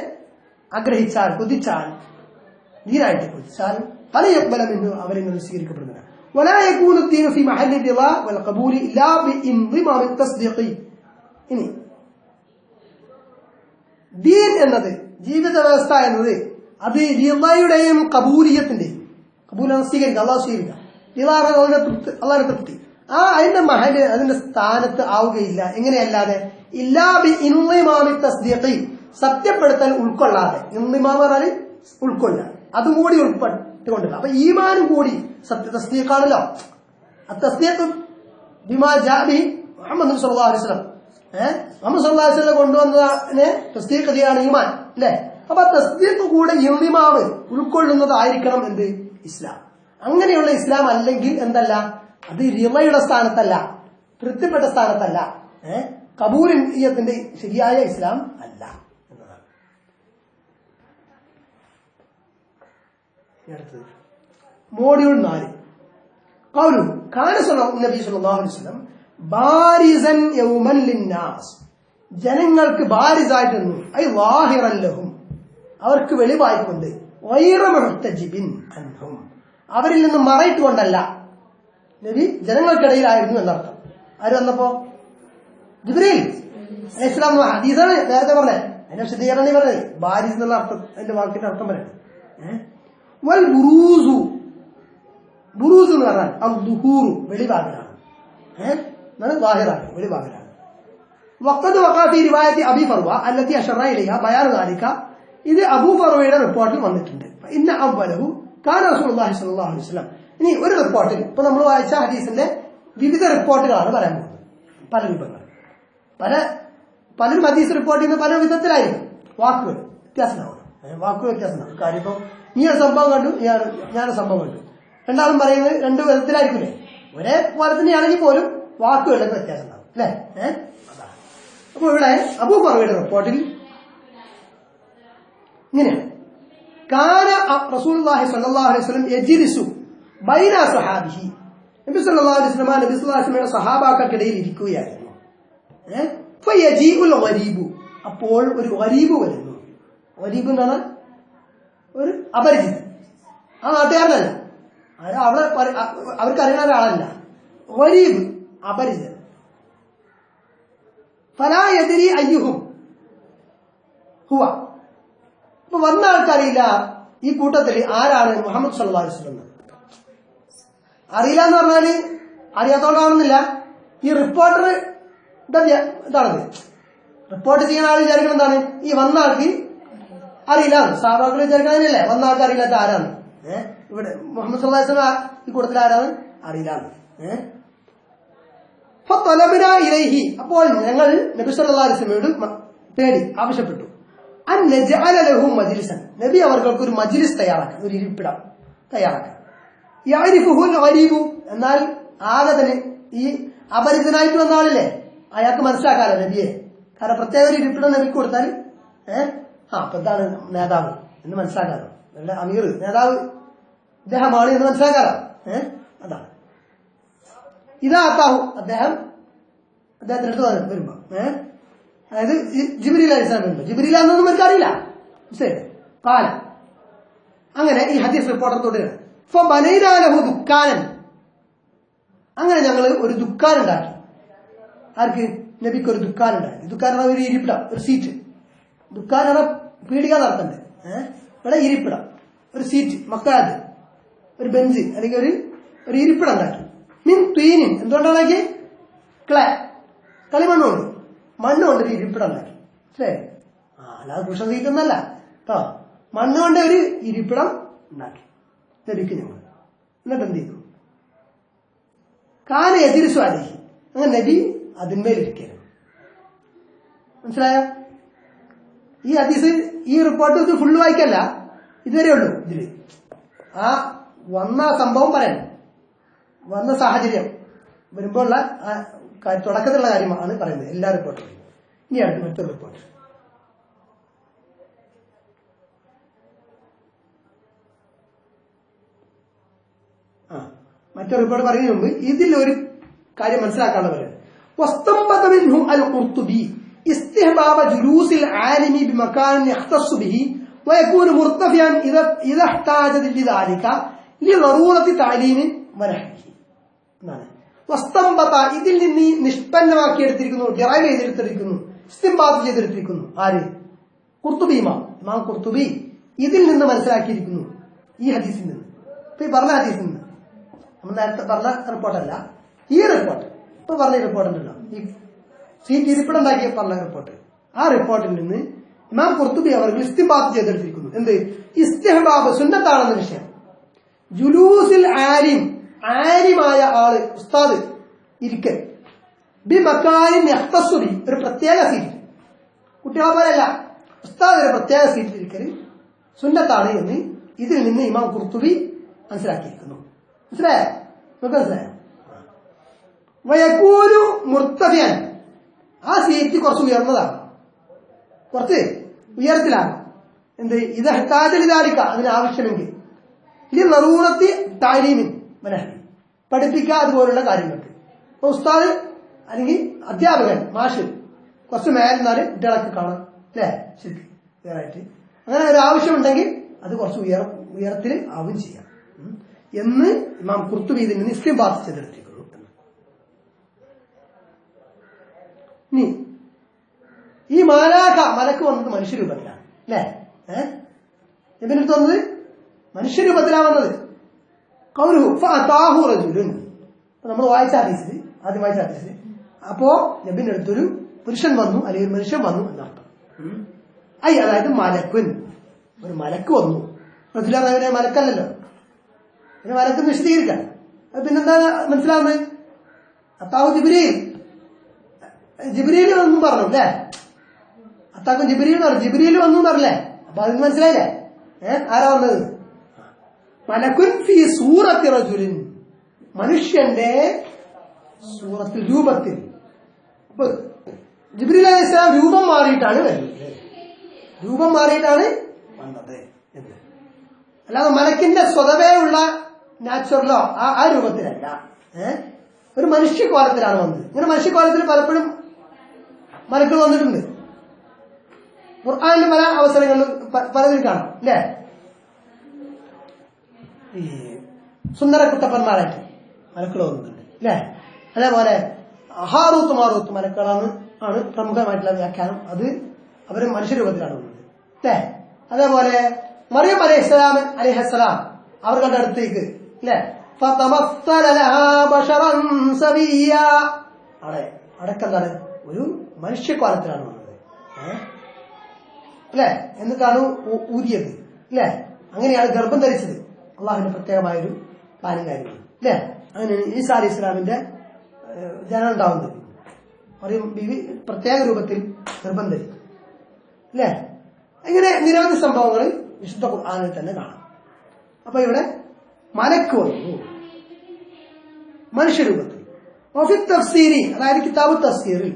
ആഗ്രഹിച്ചാൽ കൊതിച്ചാൽ ദീനായിട്ട് കൊതിച്ചാൽ ഫലൻ യഖ്ബല മിൻഹു, അവരിൽ നിന്ന് സ്വീകരിക്കപ്പെടുന്നില്ല. ولا يكون الدين في محل الرضا والقبول إلا بانضمام التصديق. ഇനി ദീൻ എന്നത്, ജീവിത വ്യവസ്ഥ എന്നത്, അത് റിളയുടെയും കബൂലിയത്തിന്റെയും, കബൂലാണ് സ്വീകരിക്കുക, അള്ളാഹു സ്വീകരിക്കുക, അള്ളാഹിന്റെ തൃപ്തി, അതിന്റെ മഹല് അതിന്റെ സ്ഥാനത്ത് ആവുകയില്ല. എങ്ങനെയല്ലാതെ ഇല്ലാ ബി ഇൻളിമാമി തസ്ദീഖി, സത്യപ്പെടുത്തൽ ഉൾക്കൊള്ളാതെ. ഇൻളിമാം പറഞ്ഞാൽ ഉൾക്കൊള്ളുക, അതും കൂടി ഉൾപ്പെട്ടുകൊണ്ടില്ല. അപ്പൊ ഈമാനും കൂടി സത്യ തസ്ദീഖാണല്ലോ. തസ്ദീഖ് ബിമാ ജാ ബി മുഹമ്മദ് സല്ലല്ലാഹു അലൈഹി വസല്ലം, മുഹമ്മദ് സല്ലല്ലാഹു അലൈഹി വസല്ലം കൊണ്ടുവന്നതിനെ തസ്ദീഖ് ചെയ്യാണ് ഈമാൻ, അല്ലേ? അപ്പൊ തസ്ദീഖ് കൂടെ ഇൻളിമാമ് ഉൾക്കൊള്ളുന്നതായിരിക്കണം എന്ത്? ഇസ്ലാം. അങ്ങനെയുള്ള ഇസ്ലാം അല്ലെങ്കിൽ എന്തല്ല, അത് റിളയുടെ സ്ഥാനത്തല്ല, തൃപ്തിപ്പെട്ട സ്ഥാനത്തല്ല, കബൂലിയത്തിന്റെ ശരിയായ ഇസ്ലാം അല്ല എന്നതാണ്. അടുത്തത് മോഡ്യൂൾ 4. ഖൗലു കാന നബി സല്ലല്ലാഹു അലൈഹി വസല്ലം ബാരിസൻ യൗമൻ ലിന്നാസ്, ജനങ്ങൾക്ക് ബാരിസായിട്ടെന്നു ഐ ളാഹിറൻ ലഹും, അവർക്ക് വെളിവായിക്കൊണ്ട്, ഗൈറ മുഹ്തജിബിൻ അൻഹും, അവരിൽ നിന്ന് മറയിട്ടുകൊണ്ടല്ല. നബി ജനങ്ങൾക്കിടയിലായിരുന്നു എന്നർത്ഥം. ആര് വന്നപ്പോ? ജിബ്രീൽ അലൈഹിസ്സലാം. ഹദീസാണ് നേരത്തെ പറഞ്ഞത്, അതിന്റെ വിശദീകരണം പറഞ്ഞത്. ബാരിസ് എന്നുള്ള അർത്ഥം, അതിന്റെ വാക്കിന്റെ അർത്ഥം പറയുന്നത്. വൽ ബുറൂസു, ബുറൂസ് എന്ന് പറഞ്ഞാൽ അദ്ദുഹൂറു, വെളിവാകലാണ്, ളാഹിറാണ്, വെളിവാകലാണ്. വഖദ് വഖഅ ഫീ റിവായത്തി അബീ ഫർവ അല്ലതി അശറ ഇലൈഹ ബയാനു ദാലിക, ഇത് അബൂ ഫർവയുടെ റിപ്പോർട്ടിൽ വന്നിട്ടുണ്ട്. ഇന്ന അവ്വലഹു കാന റസൂലുള്ളാഹി സ്വല്ലല്ലാഹു അലൈഹി വസല്ലം. ഇനി ഒരു റിപ്പോർട്ടിൽ, ഇപ്പൊ നമ്മൾ വായിച്ച ഹദീസിന്റെ വിവിധ റിപ്പോർട്ടുകളാണ് പറയാൻ പോകുന്നത്. പല രൂപങ്ങൾ, പലരും ഹദീസ് റിപ്പോർട്ട് ചെയ്യുന്ന പല വിധത്തിലായിരിക്കും. വാക്കുകൾ വ്യത്യാസമാവും, വാക്കുകൾ വ്യത്യാസമാവും. കാര്യം ഇപ്പം നീ ഒരു സംഭവം കണ്ടു, ഞാനൊരു സംഭവം കണ്ടു, രണ്ടാളും പറയുന്നത് രണ്ടു വിധത്തിലായിരിക്കില്ലേ? ഒരേ പോലെ തന്നെയാണെങ്കിൽ പോലും വാക്കുകളിലൊക്കെ വ്യത്യാസം ഉണ്ടാവും, അല്ലേ? അതാണ്. അപ്പൊ ഇവിടെ അബൂ ഫർവയുടെ റിപ്പോർട്ടിൽ ഇങ്ങനെയാണ്: കാന റസൂലുള്ളാഹി സ്വല്ലല്ലാഹു അലൈഹി വസല്ലം യജ്ലിസു ബൈന സ്വഹാബിഹി, നബി സല്ലല്ലാഹു അലൈഹി വസല്ലം നബി സല്ലല്ലാഹു അലൈഹി വസല്ലമയുടെ സഹാബാക്കൾക്കിടയിൽ ഇരിക്കുകയായിരുന്നു. ഫയജീഉൽ ഗരീബു, അപ്പോൾ ഒരു ഗരീബ് വരുന്നു. ഗരീബ് എന്നാണ് ഒരു അപരിചിതൻ, ആ നാട്ടുകാരനല്ല, അവർക്ക് അറിയുന്ന ഒരാളല്ല. ഗരീബ്, അപരിചിതൻ. ഫലാ യദ്രി അയ്യുഹും ഹുവ, ഇപ്പൊ വന്ന ആൾക്കറിയില്ല ഈ കൂട്ടത്തിൽ ആരാണ് മുഹമ്മദ് സല്ലല്ലാഹു അലൈഹി വസല്ലം. അറിയില്ല എന്ന് പറഞ്ഞാല് അറിയാത്തോണ്ടാണെന്നില്ല, ഈ റിപ്പോർട്ടർ ഇതാണത്, റിപ്പോർട്ട് ചെയ്യുന്ന ആൾ വിചാരിക്കണം എന്താണ്, ഈ വന്ന ആൾക്ക് അറിയില്ല. സാധാരണ വിചാരിക്കണല്ലേ വന്ന ആൾക്ക് അറിയില്ലാത്ത ആരാണ്. ഇവിടെ മുഹമ്മദ് സല്ലല്ലാഹു അലൈഹി വസല്ലം ഈ കൂട്ടത്തിൽ ആരാണ് അറിയില്ല. ഇലൈഹി, അപ്പോൾ ഞങ്ങൾ നബി സല്ലല്ലാഹു അലൈഹി വസല്ലമയോട് തേടി ആവശ്യപ്പെട്ടു. അൻ നജഅല ലഹു മജ്ലിസൻ, നബി അവർക്ക് ഒരു മജ്ലിസ് തയ്യാറാക്കാൻ, ഒരു ഇരിപ്പിടം തയ്യാറാക്കാൻ. യഅരിഫുഹുൽ ഗരീബു, എന്നാൽ ആകെ തന്നെ ഈ അപരിചിതനായിട്ട് വന്ന ആളില്ലേ, അയാൾക്ക് മനസ്സിലാക്കാലോ നബിയെ. കാരണം പ്രത്യേക ഒരു ഇരിപ്പിടം നബിക്ക് കൊടുത്താൽ അപ്പൊ എന്താണ് നേതാവ് എന്ന് മനസ്സിലാക്കാലോ, നല്ല അമീർ നേതാവ് ഇദ്ദേഹമാണ് എന്ന് മനസ്സിലാക്കാലോ. അതാണ് ഇതാത്താഹു, അദ്ദേഹത്തിന്റെ അടുത്ത് വരുമ്പോ അതായത് ജിബ്രീൽ അലൈഹിസ്സലാം വരുമ്പോ, ജിബ്രീൽ എന്നൊന്നും എനിക്ക് അറിയില്ല, ശരി കാലം. അങ്ങനെ ഈ ഹദീസ് റിപ്പോർട്ടർ തുടരുകയാണ്. ബനൈനാലഹു ദുഃഖാനൻ, അങ്ങനെ ഞങ്ങൾ ഒരു ദുഃഖാൻ ഉണ്ടാക്കി. ആർക്ക്? നബിക്ക് ഒരു ദുഃഖാൻ ഉണ്ടാക്കി. ദുഃഖാൻ ഒരു ഇരിപ്പിടം, ഒരു സീറ്റ്. ദുഃഖാനാണ് പീഡിക നടത്തണ്ടേ, ഇവിടെ ഇരിപ്പിടം, ഒരു സീറ്റ്, മക്കാദ്, ഒരു ബെഞ്ച് അല്ലെങ്കിൽ ഒരു ഇരിപ്പിടം ഉണ്ടാക്കി. മീൻ തീനിൻ, എന്തുകൊണ്ടാണ് ക്ലേ, കളിമണ്ണുകൊണ്ട്, മണ്ണുകൊണ്ട് ഒരു ഇരിപ്പിടം ഉണ്ടാക്കി. ശരി, അല്ലാതെ പുരുഷ സീറ്റ് ഒന്നല്ല കേട്ടോ, മണ്ണുകൊണ്ട് ഒരു ഇരിപ്പിടം ഉണ്ടാക്കി നബിക്ക് ഞങ്ങൾ. എന്നിട്ട് എന്ത് ചെയ്തു? കാന എതിരിച്ചു അലിഹി, അങ്ങനെ നബി അതിന്മേലിരിക്കണം. മനസ്സിലായോ? ഈ ഹദീസ് ഈ റിപ്പോർട്ട് ഇത് ഫുള്ള് വായിക്കല്ല, ഇതുവരെ ഉള്ളൂ. ഇതില് ആ വന്ന സംഭവം പറയണം, വന്ന സാഹചര്യം വരുമ്പോഴുള്ള തുടക്കത്തിലുള്ള കാര്യമാണ് പറയുന്നത് എല്ലാ റിപ്പോർട്ടും. ഇനി അടുത്ത മറ്റൊരു റിപ്പോർട്ട്. മറ്റൊരു റിപ്പോർട്ട് പറയുന്നതിന് മുമ്പ് ഇതിൽ ഒരു കാര്യം മനസ്സിലാക്കാനുള്ള പറയുന്നത് വസ്തംബത മിൻഹു അൽ ഖുർത്തുബി ഇസ്തിഹ്ബാബ ജുലൂസിൽ ആലിമി ബിമകാനിൻ യഖ്തസ്സു ബിഹി വയകൂനു മുർതഫിയൻ ഇദാ ഇഹ്താജ ലിദാലിക ലിളറൂറത്തി തഅലീമി വനഹ്വിഹി എന്നാണ്. വസ്തംബത ഇതിൽ നിന്ന് നിഷ്പന്നമാക്കിയെടുത്തിരിക്കുന്നു, ഡിറൈവ് ചെയ്തെടുത്തിരിക്കുന്നു, ഇസ്തിംബാത്ത് ചെയ്തെടുത്തിരിക്കുന്നു. ആര്? ഖുർത്തുബി, ഇമാം ഖുർത്തുബി ഇതിൽ നിന്ന് മനസ്സിലാക്കിയിരിക്കുന്നു, ഈ ഹദീസിൽ നിന്ന്. ഇപ്പൊ ഈ പറഞ്ഞ ഹദീസിൽ നിന്ന്, നമ്മൾ നേരത്തെ പറഞ്ഞ റിപ്പോർട്ടല്ല, ഈ റിപ്പോർട്ട് ഇപ്പൊ പറഞ്ഞ റിപ്പോർട്ട് ഉണ്ടല്ലോ, ഈ സീറ്റ് ഇരിപ്പിടുണ്ടാക്കിയ പറഞ്ഞ റിപ്പോർട്ട്, ആ റിപ്പോർട്ടിൽ നിന്ന് ഇമാം ഖുർത്തുബി അവർ ഇസ്തിംബാത്ത് ചെയ്തെടുത്തിരിക്കുന്നു. എന്ത്? ഇസ്തിഹ്ബാബ് സുന്നത്താണെന്ന വിഷയം. ജുലൂസിൽ ആലിം, ആലിമായ ആള് ഉസ്താദ് ഇരിക്കൽ, ബി മക്കാനിൻ യഖ്തസ്സു ബി ഒരു പ്രത്യേക സീറ്റ്, കുട്ടികളെ പോലെയല്ല, ഉസ്താദ് ഒരു പ്രത്യേക സീറ്റിൽ ഇരിക്കൽ സുന്നത്താണ് എന്ന് ഇതിൽ നിന്ന് ഇമാം ഖുർത്തുബി മനസ്സിലാക്കിയിരിക്കുന്നു. മനസ്സിലായോ? നമുക്ക് മനസ്സിലായോ? വയകൂനു മുർത്തഫിയൻ, ആ സീറ്റ് കുറച്ച് ഉയർന്നതാണ്, കുറച്ച് ഉയരത്തിലാണ്. എന്ത്? ഇത് ഹത്താജലിതാലിക്ക അതിന് ആവശ്യമെങ്കിൽ, ഇത് നറൂറത്തി താലീമിൻ മനഹി പഠിപ്പിക്കുക അതുപോലുള്ള കാര്യങ്ങൾക്ക്. ഇപ്പൊ ഉസ്താദ് അല്ലെങ്കിൽ അധ്യാപകൻ മാഷ് കുറച്ച് മേലെന്നാല് കുട്ടികളൊക്കെ കാണാം, അല്ലേ? ശരിക്കും വേറായിട്ട് അങ്ങനെ ഒരു ആവശ്യമുണ്ടെങ്കിൽ അത് കുറച്ച് ഉയരത്തിൽ ആവും ചെയ്യാം എന്ന് ഇമാം ഖുർത്തുബി ഇതിൽ നിന്ന് ഇസ്തിംബാത്ത് ചെയ്തെടുത്തിരിക്കുന്നു. ഇനി ഈ മലക്ക് വന്നത് മനുഷ്യരൂപത്തിലാണ്, അല്ലേ? നബിനടുത്ത് വന്നത് മനുഷ്യരൂപത്തിലാണ് വന്നത്. ഖൗലുഹു ഫഅതാഹു റജുലുൻ, നമ്മൾ വായിച്ച ഹദീസിൽ, ആദ്യം വായിച്ച ഹദീസിൽ, അപ്പോ നബിന്റെ അടുത്തൊരു പുരുഷൻ വന്നു അല്ലെങ്കിൽ ഒരു മനുഷ്യൻ വന്നു എന്നർത്ഥം. അതായത് മലക്കുൻ, ഒരു മലക്ക് വന്നു. റജുലനെ മലക്കല്ലല്ലോ, പിന്നെ മലക്ക് വിശദീകരിക്കാം. അത് പിന്നെന്താ മനസ്സിലാവുന്നത്? അത്താഹു ജിബ്രീൽ, ജിബ്രീൽ വന്നു പറഞ്ഞു, അല്ലേ? അത്താക്കും ജിബ്രീൽ പറഞ്ഞു, ജിബ്രീൽ വന്നു എന്നറില്ലേ? അപ്പൊ അതിന് മനസ്സിലായില്ലേ ആരാ വന്നത്? മലക്കുൻ ഫീ സൂറത്തി റജുലിൻ, മനുഷ്യന്റെ സൂറത്തിൽ, രൂപത്തിൽ. അപ്പൊ ജിബ്രീൽ അലൈഹിസ്സലാം രൂപം മാറിയിട്ടാണ് വരുന്നത്, രൂപം മാറിയിട്ടാണ് വന്നത് എന്ന്. അല്ലാതെ മലക്കിന്റെ സ്വതവേ ഉള്ള നാച്ചുറലോ ആ രൂപത്തിലല്ല, ഒരു മനുഷ്യകോലത്തിലാണ് വന്നത്. ഇങ്ങനെ മനുഷ്യകോലത്തിൽ പലപ്പോഴും മലക്കുകൾ വന്നിട്ടുണ്ട്. ഖുർആനിൽ പല അവസരങ്ങളിലും പലതിൽ കാണാം, അല്ലേ? ഈ സുന്ദര കുട്ടപ്പന്മാരായിട്ട് മലക്കുകൾ വന്നിട്ടുണ്ട്, അല്ലേ? അതേപോലെ ഹാറൂത്ത് മാറൂത്ത് മലക്കുകളാണ് പ്രമുഖമായിട്ടുള്ള വ്യാഖ്യാനം. അത് അവര് മനുഷ്യരൂപത്തിലാണ് വന്നത്, അല്ലേ? അതേപോലെ മറിയം അലൈഹിസ്സലാം അവർ കണ്ട അടുത്തേക്ക്, അല്ലേ? അടക്കെന്താണ്? ഒരു മനുഷ്യകോലത്തിലാണ് വന്നത്, അല്ലേ? എന്നിട്ടാണ് ഊതിയത്, അല്ലേ? അങ്ങനെയാണ് ഗർഭം ധരിച്ചത്. അള്ളാഹുവിന്റെ പ്രത്യേകമായൊരു പ്ലാനും കാര്യമാണ്, അല്ലേ? അങ്ങനെയാണ് ഈസാ അലൈഹി ഇസ്ലാമിന്റെ ജനനം ഉണ്ടാവുന്നത്. മറിയം ബീവി പ്രത്യേക രൂപത്തിൽ ഗർഭം ധരിക്കും, അല്ലേ? ഇങ്ങനെ നിരവധി സംഭവങ്ങൾ വിശുദ്ധ ഖുർആനിൽ തന്നെ കാണാം. അപ്പൊ ഇവിടെ മലക്ക് വന്നു മനുഷ്യരൂപത്തിൽ. തഫ്സീരി, അതായത് കിതാബ് തഫ്സീറിൽ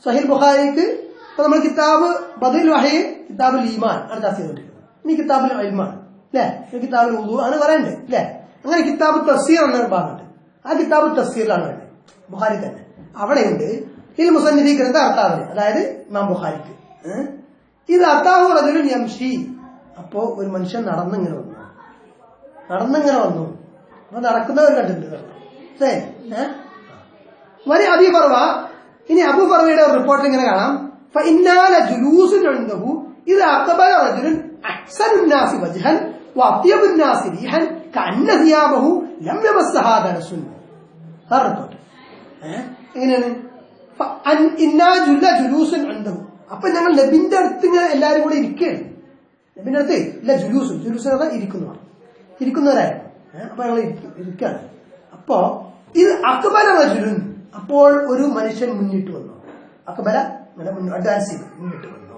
സഹീഹ് ബുഖാരിക്ക് ഇപ്പൊ നമ്മൾ കിതാബ് ബദൽ വഹി, കിതാബുൽ ഈമാൻ ആണ് ചർച്ച ചെയ്തുകൊണ്ടിരിക്കുന്നത്. ഇനി കിതാബുൽ ഇൽമാണ്, അല്ലെ? കിതാബുൽ വുദു ആണ് പറയണ്ടേ, അല്ലെ? അങ്ങനെ കിതാബ് തഫ്സീർ എന്ന ഭാഗമുണ്ട്. ആ കിതാബ് തഫ്സീറിലാണ് വേണ്ടത്, ബുഖാരി തന്നെ. അവിടെയുണ്ട് ഇതിൽ മുസന്നിഫി ഗ്രന്ഥാർത്താവിന്, അതായത് ഇമാം ബുഖാരിക്ക്, ഇത് അത്താഹു റജുലുൻ യംശി, അപ്പോ ഒരു മനുഷ്യൻ നടന്നിങ്ങനെ വന്നു. അപ്പൊ നടക്കുന്നവർ കണ്ടിട്ടുണ്ട്. വരി അബി ഫർവ, ഇനി അബു ഫർവയുടെ റിപ്പോർട്ടിൽ ഇങ്ങനെ കാണാം, ഫഇന്നാല ജുലൂസുൻ ഇൻദഹു ഇദാ അഖബല റജുലുൻ അഹ്സനുൻ നാസി വജ്ഹൻ വഅത്യബുൻ നാസി റീഹൻ കഅന്ന സിയാബഹു ലം യമസ്സഹാ ദനസുൻ. റിപ്പോർട്ട് എങ്ങനെയാണ്? ഇന്നാ ജുലൂസുൻ ഇൻദഹു, അപ്പൊ ഞങ്ങൾ നബിന്റെ അടുത്ത് ഇങ്ങനെ എല്ലാരും കൂടെ ഇരിക്കുകയാണ്. നബിന്റെ അടുത്ത് ഇല്ല ജുലൂസുൻ, ജുലൂസുൻ ഇരിക്കുന്നവരായിരുന്നു. അപ്പൊ ഞങ്ങൾ ഇരിക്കാണ്. അപ്പോ ഇത് അക്ബല റജുലുൻ, അപ്പോൾ ഒരു മനുഷ്യൻ മുന്നിട്ട് വന്നു. അക്ബല അഡ്വാൻസ് ചെയ്തു, മുന്നിട്ട് വന്നു.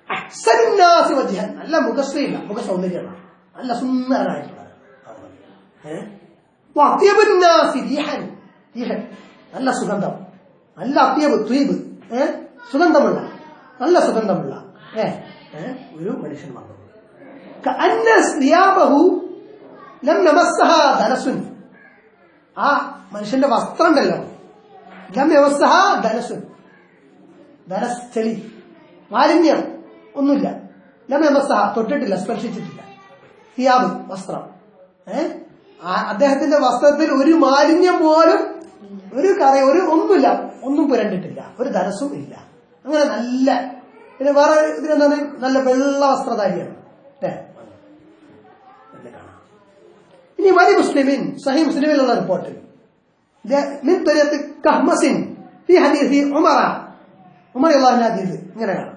അഹ്സനുന്നാസി വജ്ഹൻ, നല്ല മുഖശ്രീയില്ല, മുഖ സൗന്ദര്യമാണ്, നല്ല സുന്ദരനായിട്ടുള്ളത്. അത്യബുന്നാസി റീഹൻ, റീഹൻ നല്ല സുഗന്ധം, നല്ല അത്യബ് ത്വീബ്, സുഗന്ധമുള്ള, നല്ല സുഗന്ധമുള്ള ഒരു മനുഷ്യൻ വന്നു. കഅന്ന സിയാബഹു ലം നമസ്സഹാ ദനസുൻ, ആ മനുഷ്യന്റെ വസ്ത്രം ഉണ്ടല്ലോ, ലം യമസ്സഹാ ദനസുൻ, ദനസ് ചെളി, മാലിന്യം ഒന്നുമില്ല. ലം യമസ്സഹ തൊട്ടിട്ടില്ല, സ്പർശിച്ചിട്ടില്ല. സിയാബ് വസ്ത്രം, അദ്ദേഹത്തിന്റെ വസ്ത്രത്തിൽ ഒരു മാലിന്യം പോലും, ഒരു കറ, ഒരു ഒന്നുമില്ല, ഒന്നും പുരണ്ടിട്ടില്ല, ഒരു ദനസും ഇല്ല. അങ്ങനെ നല്ല, പിന്നെ വേറെ ഇതിനെന്താണ്, നല്ല വെള്ള വസ്ത്രധാരിയാണ് അല്ലേ. ഇനി വലി മുസ്ലിമിൻ സഹീഹ് മുസ്ലിമിലുള്ള റിപ്പോർട്ടിൽ മിൻ തരീഖ് കഹ്മസിൻ ഫീ ഹദീസ് ഉമർ റളിയല്ലാഹു അൻഹു ഹദീസ് ഇങ്ങനെയാണ്.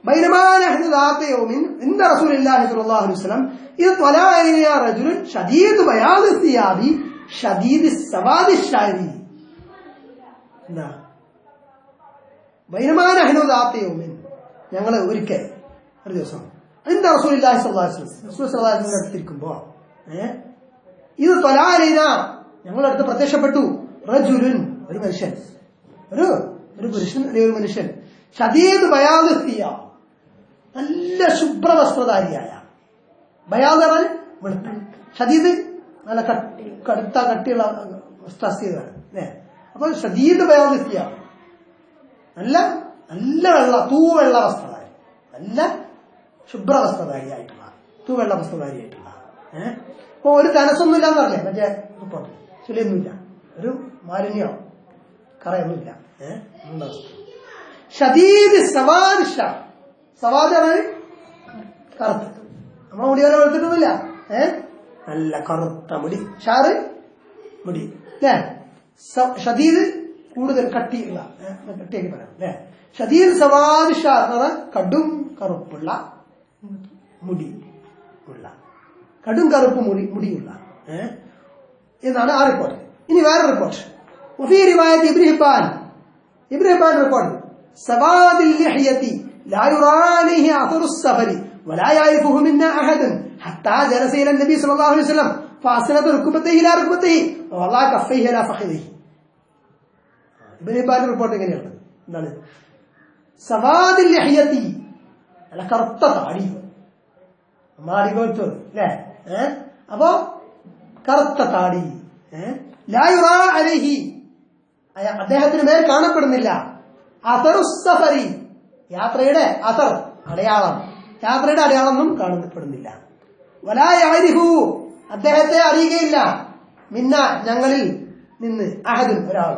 بينما نحن ذات يوم عند رسول الله صلى الله عليه وسلم إذ طلع علينا رجل شديد بياض الثياب شديد السواد الشعر. بينما نحن ذات يوم, ഞങ്ങൾ ഒരിക്കൽ ഒരു ദിവസം عند رسول الله صلى الله عليه وسلم, റസൂൽ സല്ലല്ലാഹു അലൈഹി വസല്ലം അടുത്തിരിക്കുമ്പോ ഇത് طلع علينا, ഞങ്ങളുടെ അടുത്ത് പ്രത്യക്ഷപ്പെട്ടു റജുലുൻ, ഒരു മനുഷ്യൻ, ഒരു പുരുഷൻ, ഒരു മനുഷ്യൻ, ഷദീദ് ബയാദ് സിയാബ്, നല്ല ശുഭ്രവസ്ത്രധാരിയായ, ബയാദ് പറഞ്ഞാൽ വെളുത്ത, ഷദീദ് നല്ല കടുത്ത കട്ടിയുള്ള വസ്ത്രധാരിയാണ് അല്ലേ. അപ്പൊ ഷദീദ് ബയാദ് സിയാബ്, നല്ല നല്ല വെള്ള തൂവെള്ള വസ്ത്രധാരി, നല്ല ശുഭ്രവസ്ത്രധാരിയായിട്ടുള്ള, തൂവെള്ള വസ്ത്രധാരിയായിട്ടുള്ള. അപ്പൊ ഒരു തനസൊന്നും ഇല്ലാന്ന് പറഞ്ഞേ മറ്റേ റിപ്പോർട്ട്, ചുളിയൊന്നുമില്ല, ഒരു മാലിന്യോ കറയൊന്നുമില്ല, നല്ല വസ്ത്രം. ഷദീദ് സവാദ് ഷാ, സവാദ് കറുത്ത്, നമ്മളെ മുടി വരെ വെളുത്തിട്ടൊന്നുമില്ല, നല്ല കറുത്ത മുടി, ഷാറ് മുടി അല്ലേ. ഷദീദ് കൂടുതൽ കട്ടിയുള്ള, കട്ടിയാക്കി പറയാം അല്ലെ. ഷദീദ് സവാദ് ഷാ എന്ന് പറഞ്ഞാൽ കടും കറുപ്പുള്ള മുടി ഉള്ള, കടും കറുപ്പ് മുടിയുള്ള എന്നാണ് ആ റിപ്പോർട്ട്. ഇനി വേറെ റിപ്പോർട്ട്, വഫീ റിവായത്ത് ഇബ്നു ഹിബ്ബാൻ റിപ്പോർട്ട്, സവാദിൽ ലിഹ്യതി ലാ യുറാ അലൈഹി അഥറു السفر ولا يعرفه منا احد حتى جلس الى النبي صلى الله عليه وسلم فاسند ركبتيه الى ركبتيه ووضع كفيه الى فخذيه. ഇബ്നു ഹിബ്ബാൻ റിപ്പോർട്ട് എങ്ങനെയാണ്, എന്താണ്, സവാദിൽ ലിഹ്യതി, അല്ല കറുത്ത താടി, മാടി പോലത്തെ അല്ലേ. അപ്പോ കറുത്ത താടി, ലാ യുറാ അലൈഹി, അദ്ദേഹത്തിന് മേൽ കാണപ്പെടുന്നില്ല, അഥറു സഫരി, യാത്രയുടെ അഥർ അടയാളം, യാത്രയുടെ അടയാളം ഒന്നും കാണപ്പെടുന്നില്ല. വലാ യഅരിഫു, അദ്ദേഹത്തെ അറിയുകയില്ല, മിന്ന ഞങ്ങളിൽ നിന്ന്, അഹദുൻ ഒരാൾ,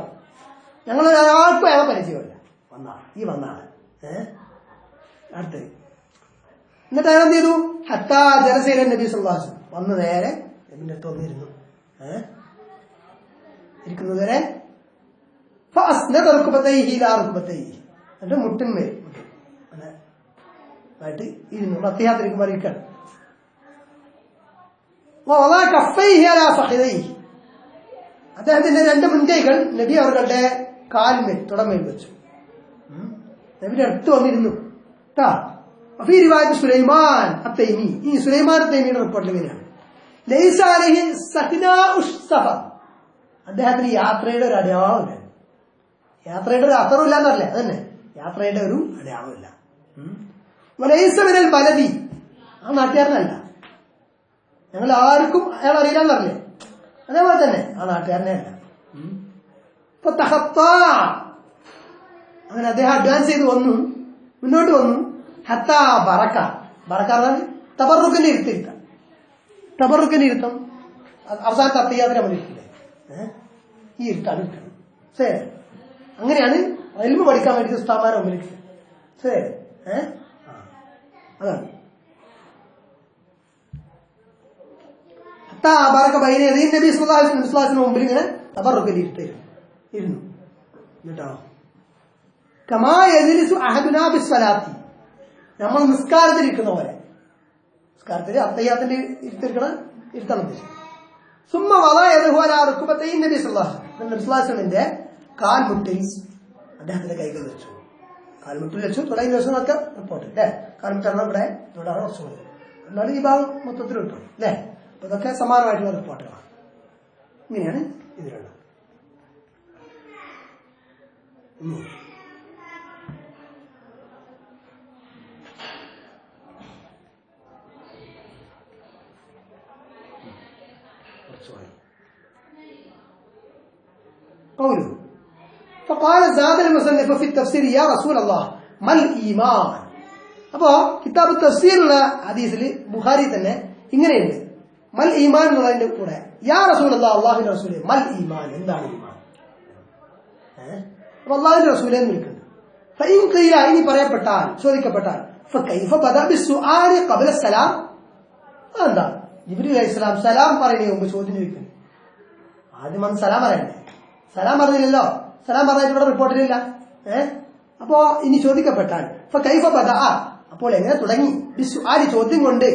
ഞങ്ങൾ ഒരാൾക്കും അയാളെ പരിചയമില്ല, വന്നാണ് അടുത്ത്. എന്നിട്ട് അയാൾ എന്ത് ചെയ്തു, ഹത്താ ജലസ നബി സല്ലല്ലാഹു അലൈഹി വസല്ലം, വന്ന് നേരെ നബിന്റെ അടുത്ത് വന്നിരുന്നു, ഇരിക്കുന്നതുവരെ എന്റെ മുട്ടിന്മേൽ ആയിട്ട് ഇരുന്നു, അത്യാത്രിക്കുമ്പോൾ ഇരിക്കണം. അദ്ദേഹത്തിന്റെ രണ്ട് മുൻകൈകൾ നബി അവരുടെ കാലിന്മേൽ തുടമേൽ വെച്ചു, നബിയുടെ അടുത്ത് വന്നിരുന്നു കേട്ടാ. സുലൈമാൻ അത്തൈമി, ഈ സുലൈമാൻ അത്തൈമിയുടെ റിപ്പോർട്ടിൽ എങ്ങനെയാണ്, ലൈസ അലൈഹി സഖ്നാഉ സഫർ, അദ്ദേഹത്തിന് യാത്രയുടെ ഒരു അടയാളമില്ല, യാത്രയുടെ ഒരു അത്തറും ഇല്ലാന്നല്ലേ, അതന്നെ യാത്രയുടെ ഒരു അടയാളമില്ല. ലൈസ മിനൽ ബലദി, ആ നാട്ടുകാരനല്ല, ഞങ്ങൾ ആർക്കും അയാൾ അറിയില്ലാന്നറില്ലേ, അതേപോലെ തന്നെ ആ നാട്ടുകാരനെ അല്ല. അങ്ങനെ അദ്ദേഹം അഡ്വാൻസ് ചെയ്ത് വന്നു, മുന്നോട്ട് വന്നു. ഹത്താ ബറക്ക, ബറക്ക തബറുക്കിന്റെ ഇരുത്തിരുത്തം, തബറുക്കിന്റെ ഇരുത്തം അവസാനത്തെ അത്തയ്യാത്ര നമ്മൾ ഇരിക്കില്ലേ, ഈ ഇരുത്താണ് ഇരിക്കണം. ശരി, അങ്ങനെയാണ് ഇൽമു പഠിക്കാൻ വേണ്ടി ഉസ്താദ്മാരെ മുമ്പിൽ. ശരി, അതാണ് ഹത്താ ബറക്ക ബൈന യദൈ നബി സല്ലല്ലാഹു അലൈഹി വസല്ലം മുമ്പിൽ ഇങ്ങനെ തബറുക്കിൽ ഇരുന്നു. എന്നിട്ടോ കമാ യജ്ലിസു അഹദുനാ ബിസ്സലാത്തി, നമ്മൾ നിസ്കാരത്തിൽ ഇരിക്കുന്ന പോലെ, നിസ്കാരത്തിൽ അത്തയ്യാത്തിന്റെ ഇരുത്തിരിക്കണം ഇരുത്താൻ ഉദ്ദേശിച്ചു. സുമ്മ റുക്ബത്തൈൻ നബി സല്ലല്ലാഹു അലൈഹി വസല്ലമിന്റെ കാൽമുട്ടിൽ അദ്ദേഹത്തിന്റെ കൈകൾ വെച്ചു. കാൽമുട്ടിൽ വെച്ചു. തുടങ്ങിയ ദിവസങ്ങളൊക്കെ റിപ്പോർട്ട് അല്ലേ. കാൽമുട്ടാണ് ഇവിടെ ഇവിടെയാണ് കുറച്ചുകൂടി. എന്നാലും ഈ ഭാഗം മൊത്തത്തിൽ കിട്ടും അല്ലേ. അപ്പൊ ഇതൊക്കെ സമാനമായിട്ടുള്ള റിപ്പോർട്ടുകളാണ്. ഇങ്ങനെയാണ് ഇതിലുള്ളത്. قوله فقال زاد المصنف في التفسير يا رسول الله ما الإيمان. അപ്പോ കിതാബ് തഫ്സീറുള്ള ഹദീസിൽ ബുഖാരി തന്നെ ഇങ്ങനെയുണ്ട്. മൽ ഈമാൻ എന്നുള്ളതിന്റെ കൂടെ യാ റസൂലല്ലാഹ് അല്ലാഹുവിന്റെ റസൂലേ മൽ ഈമാൻ എന്താണ് ഈമാൻ? അപ്പൊ അല്ലാഹുവിന്റെ റസൂലേ എന്ന് വിളിക്കുന്നു. ഫഇൻ ഖീല ഇനി പറയപ്പെട്ടാൽ ചോദിക്കപ്പെട്ടാൽ ഫകൈഫ ബദഅ ബിസ്സുആലി ഖബ്ല സലാം. എന്താ ജിബ്രീൽ അലൈഹിസ്സലാം സലാം പറയുന്നതിന് മുമ്പ് ചോദ്യം ചോദിക്കുന്നു. ആദ്യം വന്ന് സലാം പറയണ്ടേ? സലാം പറഞ്ഞില്ലല്ലോ. സലാം പറഞ്ഞിട്ട് ഇവിടെ റിപ്പോർട്ടിലില്ല. അപ്പോ ഇനി ചോദിക്കപ്പെട്ടാൽ ഫകൈഫ ബദഅ അപ്പോൾ എങ്ങനെ തുടങ്ങി? ബിസ്സുആലി ചോദ്യം കൊണ്ട്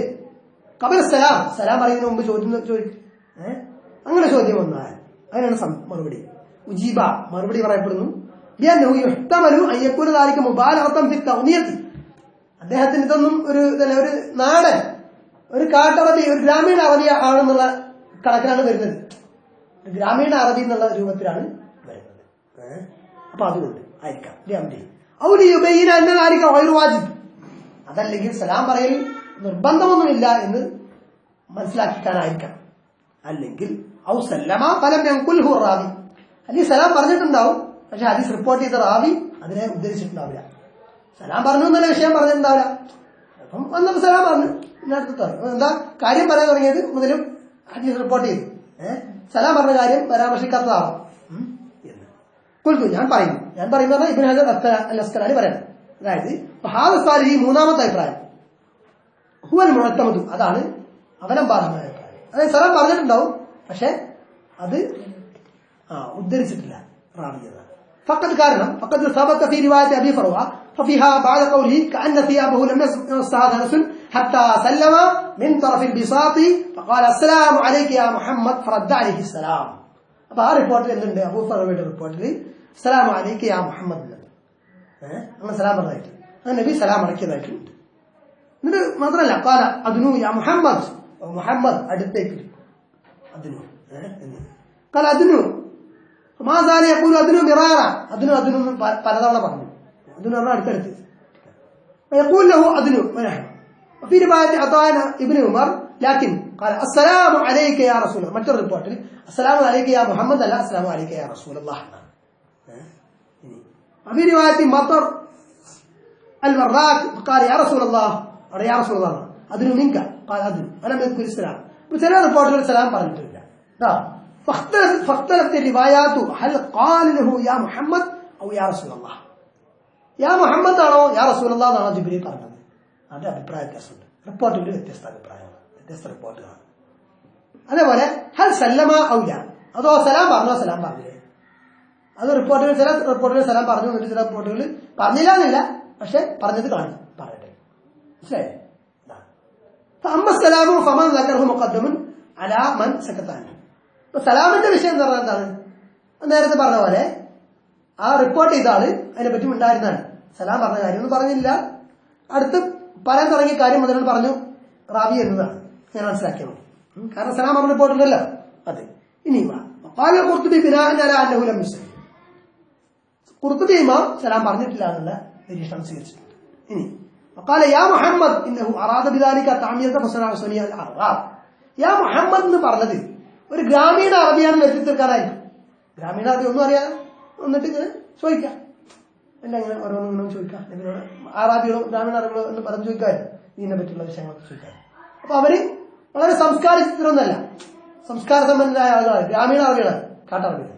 ഖബ്ല സലാം സലാം പറയുന്നതിന് മുമ്പ് ചോദ്യം ചോദിക്കും. അങ്ങനെ ചോദ്യം വന്നാൽ അതിനാണ് മറുപടി. ഉജീബ മറുപടി പറയപ്പെടുന്നു. അദ്ദേഹത്തിന് ഇതൊന്നും ഒരു നാടൻ ഒരു കാട്ടറബി ഒരു ഗ്രാമീണ അറബി ആണെന്നുള്ള കണക്കിലാണ് വരുന്നത്. ഗ്രാമീണ അറബി എന്നുള്ള രൂപത്തിലാണ് വരുന്നത്. അപ്പൊ അതുകൊണ്ട് ആയിരിക്കാം വാജിബ്. അതല്ലെങ്കിൽ സലാം പറയൽ നിർബന്ധമൊന്നുമില്ല എന്ന് മനസ്സിലാക്കിക്കാനായിരിക്കാം. അല്ലെങ്കിൽ ഔ സല്ലമ ഫലം യൻഖുൽഹു റാവി. അല്ലെങ്കിൽ സലാം പറഞ്ഞിട്ടുണ്ടാവും, പക്ഷെ ഹദീസ് റിപ്പോർട്ട് ചെയ്ത റാവി അതിനെ ഉദ്ധരിച്ചിട്ടുണ്ടാവില്ല. സലാം പറഞ്ഞു എന്നുള്ള വിഷയം പറഞ്ഞിട്ടുണ്ടാവില്ല. അപ്പം വന്നപ്പോൾ സലാം പറഞ്ഞു. എന്താ കാര്യം പറയാൻ തുടങ്ങിയത് മുതലും ഹദീസ് റിപ്പോർട്ട് ചെയ്തു. സലാം പറഞ്ഞ കാര്യം പരാമർശിക്കാത്തതാവാം എന്ന് കുൽത്തു ഞാൻ പറയുന്നു ഇബ്നു ഹജർ അൽ അസ്ഖലാനി പറയണം. അതായത് ഈ മൂന്നാമത്തെ അഭിപ്രായം ഹുവൽ മുഅത്തമദു അതാണ് അവലംബാർഹമായ അഭിപ്രായം. അതായത് സലാം പറഞ്ഞിട്ടുണ്ടാവും, പക്ഷെ അത് ഉദ്ധരിച്ചിട്ടില്ല റാവിയതാണ്. فقد كان فقد ثبت في رواية أبي فروة ففيها بعد قوله كأن ثيابه لم يستعد أنس حتى سلم من طرف البساط فقال السلام عليك يا محمد فرد عليه السلام. അപ്പോൾ ആ റിപ്പോർട്ടിൽ എന്തുണ്ട്? അബൂ ഫറവയുടെ റിപ്പോർട്ടിൽ സലാമു അലൈക യാ മുഹമ്മദ് അങ്ങനെ സലാം പറഞ്ഞതായിട്ട് അങ്ങനെ നബി സലാം അടക്കിയതായിട്ടുണ്ട്. എന്നിട്ട് മാത്രമല്ല കാല അദ്നു യാ മുഹമ്മദ് മുഹമ്മദ് അടുത്തേക്ക് അദ്നു കാല അദ്നു മാസാല യഖൂലു അദ്നു മിറാറ അദ്നു അദ്നു പലതവണ പറഞ്ഞു. അദ്നു പറഞ്ഞാൽ അടുത്തടുത്ത് يقول له أدنو وفي رواية عطانا ابن عمر لكن قال السلام عليك يا رسول الله. മറ്റൊരു റിപ്പോർട്ടിൽ السلام عليك يا محمد അല്ല السلام عليك يا رسول الله. وفي رواية مطر الوراق قال يا رسول الله يا رسول الله أدنو منك قال أدنو أنا يذكر السلام. ചില റിപ്പോർട്ടുകൾ സലാം പറഞ്ഞിട്ടില്ല. فاختلفت الروايات هل قال له يا محمد أو يا رسول الله. യാ മുഹമ്മദ് ആണോ യാ റസൂലുള്ളാഹ് ആണോ ജിബ്രീൽ പറഞ്ഞത്? അതിന്റെ അഭിപ്രായ വ്യത്യാസമുണ്ട്. റിപ്പോർട്ടിൽ വ്യത്യസ്ത അഭിപ്രായമാണ്, വ്യത്യസ്ത റിപ്പോർട്ടുകളാണ്. അതേപോലെ ഹൽ സല്ലമ ഔല അതോ സലാം പറഞ്ഞോ സലാം പറഞ്ഞില്ലേ? അത് റിപ്പോർട്ടുകൾ ചില റിപ്പോർട്ടുകൾ സലാം പറഞ്ഞു, എന്നിട്ട് ചില റിപ്പോർട്ടുകൾ പറഞ്ഞില്ല എന്നില്ല, പക്ഷെ പറഞ്ഞത് കാണും പറയട്ടെ. മനസ്സിലായി? അമ്മസ്സലാമു ഫമൻ ദക്കറഹു മുഖദ്ദമുൻ അലാ മൻ സകത അൻഹു. ഇപ്പൊ സലാമിന്റെ വിഷയം എന്ന് പറഞ്ഞാൽ എന്താണ്? നേരത്തെ പറഞ്ഞ പോലെ ആ റിപ്പോർട്ട് ചെയ്ത ആള് അതിനെ പറ്റി ഉണ്ടായിരുന്നാണ്. സലാം പറഞ്ഞ കാര്യമൊന്നും പറഞ്ഞില്ല, അടുത്ത് പറയാൻ തുടങ്ങിയ കാര്യം മുതലാണ് പറഞ്ഞു റാവി എന്നതാണ് ഞാൻ മനസ്സിലാക്കിയത്. കാരണം സലാം പറഞ്ഞ റിപ്പോർട്ട് ഉണ്ടല്ലോ. അതെ. ഇനി ഖുർത്തുബി ഇമാം സലാം പറഞ്ഞിട്ടില്ല എന്നുള്ള നിരീക്ഷണം സ്വീകരിച്ചിട്ടുണ്ട്. ഇനി യാ മുഹമ്മദ് ഇന്നഹു അറാദ ബിദാലിക തഅമിയത ഫസന സുനിയ അൽ അറാബ്. യാ മുഹമ്മദ് എന്ന് പറഞ്ഞത് ഒരു ഗ്രാമീണ അറബിയാണെന്ന് എത്തി തീർക്കാനായിരിക്കും. ഗ്രാമീണ അറബി ഒന്നും അറിയാതെ എന്നിട്ട് ഇങ്ങനെ ചോദിക്കാം, എല്ലാം ഇങ്ങനെ ഓരോന്നും ചോദിക്കാം. ഇതിനോട് അറാബികളോ ഗ്രാമീണ അറബികളോ എന്ന് പറഞ്ഞ് ചോദിക്കാമായിരുന്നു ഇതിനെ പറ്റിയുള്ള വിഷയങ്ങളൊക്കെ ചോദിക്കാൻ. അപ്പൊ അവര് വളരെ സംസ്കാരിച്ചിട്ടൊന്നല്ല, സംസ്കാര സമ്പന്നരായ ആളുകളാണ്, ഗ്രാമീണ അറബികളാണ്, കാട്ടറബികൾ,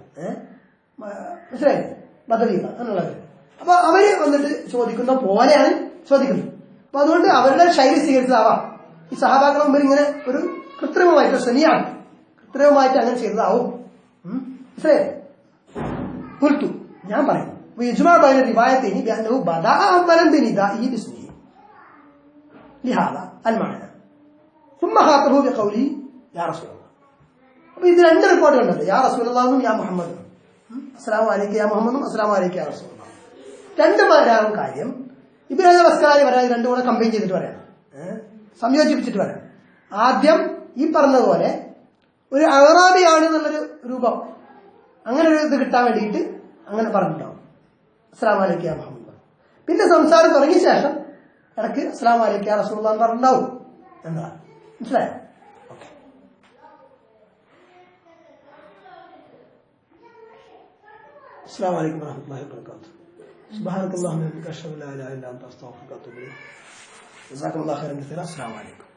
മനസ്സിലായി, ബദവികൾ അങ്ങനെയുള്ളവർ. അപ്പൊ അവര് വന്നിട്ട് ചോദിക്കുന്ന പോലെയാണ് ചോദിക്കുന്നത്. അപ്പൊ അതുകൊണ്ട് അവരുടെ ശൈലി സ്വീകരിച്ചതാവാം. ഈ സഹാബാക്കൾ മുമ്പിൽ ഇങ്ങനെ ഒരു കൃത്രിമമായിട്ട് ശനിയാണ് കൃത്രിമമായിട്ട് അങ്ങനെ ചെയ്തതാവും. മനസ്സിലായി? قلت ഞാൻ പറയുന്നു ويجمع بين الروايتين بأنه بدأ أولا بندائه باسمه لهذا المعنى ثم خاطبه بقوله യാ റസൂലല്ലാഹ്. അപ്പൊ ഇത് രണ്ട് റിപ്പോർട്ട് കണ്ടത്, യാ റസൂലല്ലാഹും യാ മുഹമ്മദും. അസ്സലാമു അലൈക്കും യാ മുഹമ്മദും അസ്സലാമു അലൈക്കും യാ റസൂലല്ലാഹ്. രണ്ടും വരാൻ കാര്യം ഇബ്നു ഹജർ അസ്ഖലാനി പറയാൻ രണ്ടും കൂടെ കമ്പൈൻ ചെയ്തിട്ട് പറയാം, സംയോജിപ്പിച്ചിട്ട് പറയാം. ആദ്യം ഈ പറഞ്ഞതുപോലെ ഒരു അഅറാബിയാണ് എന്നുള്ളൊരു രൂപം, അങ്ങനെ ഒരു ഇത് കിട്ടാൻ വേണ്ടിയിട്ട് അങ്ങനെ പറഞ്ഞിട്ടുണ്ടാവും അസ്സലാമു അലൈക്കും യാ മുഹമ്മദ്. പിന്നെ സംസാരം തുടങ്ങിയ ശേഷം ഇടയ്ക്ക് അസ്സലാമു അലൈക്കും യാ റസൂലുള്ളാഹി എന്ന് പറഞ്ഞിട്ടുണ്ടാവും എന്നതാണ്. മനസ്സിലായോ? ഓക്കെ. അസ്സലാമു അലൈക്കും വറഹ്മത്തുള്ളാഹി വബറകാതുഹു. സുബ്ഹാനക്കല്ലാഹുമ്മ വബിഹംദിക അഷ്ഹദു അല്ലാ ഇലാഹ ഇല്ല അൻത അസ്തഗ്ഫിറുക വഅത്തൂബു ഇലൈക്. ജസാക്കല്ലാഹു ഖൈറൻ കസീറ. അസ്സലാമു അലൈക്കും.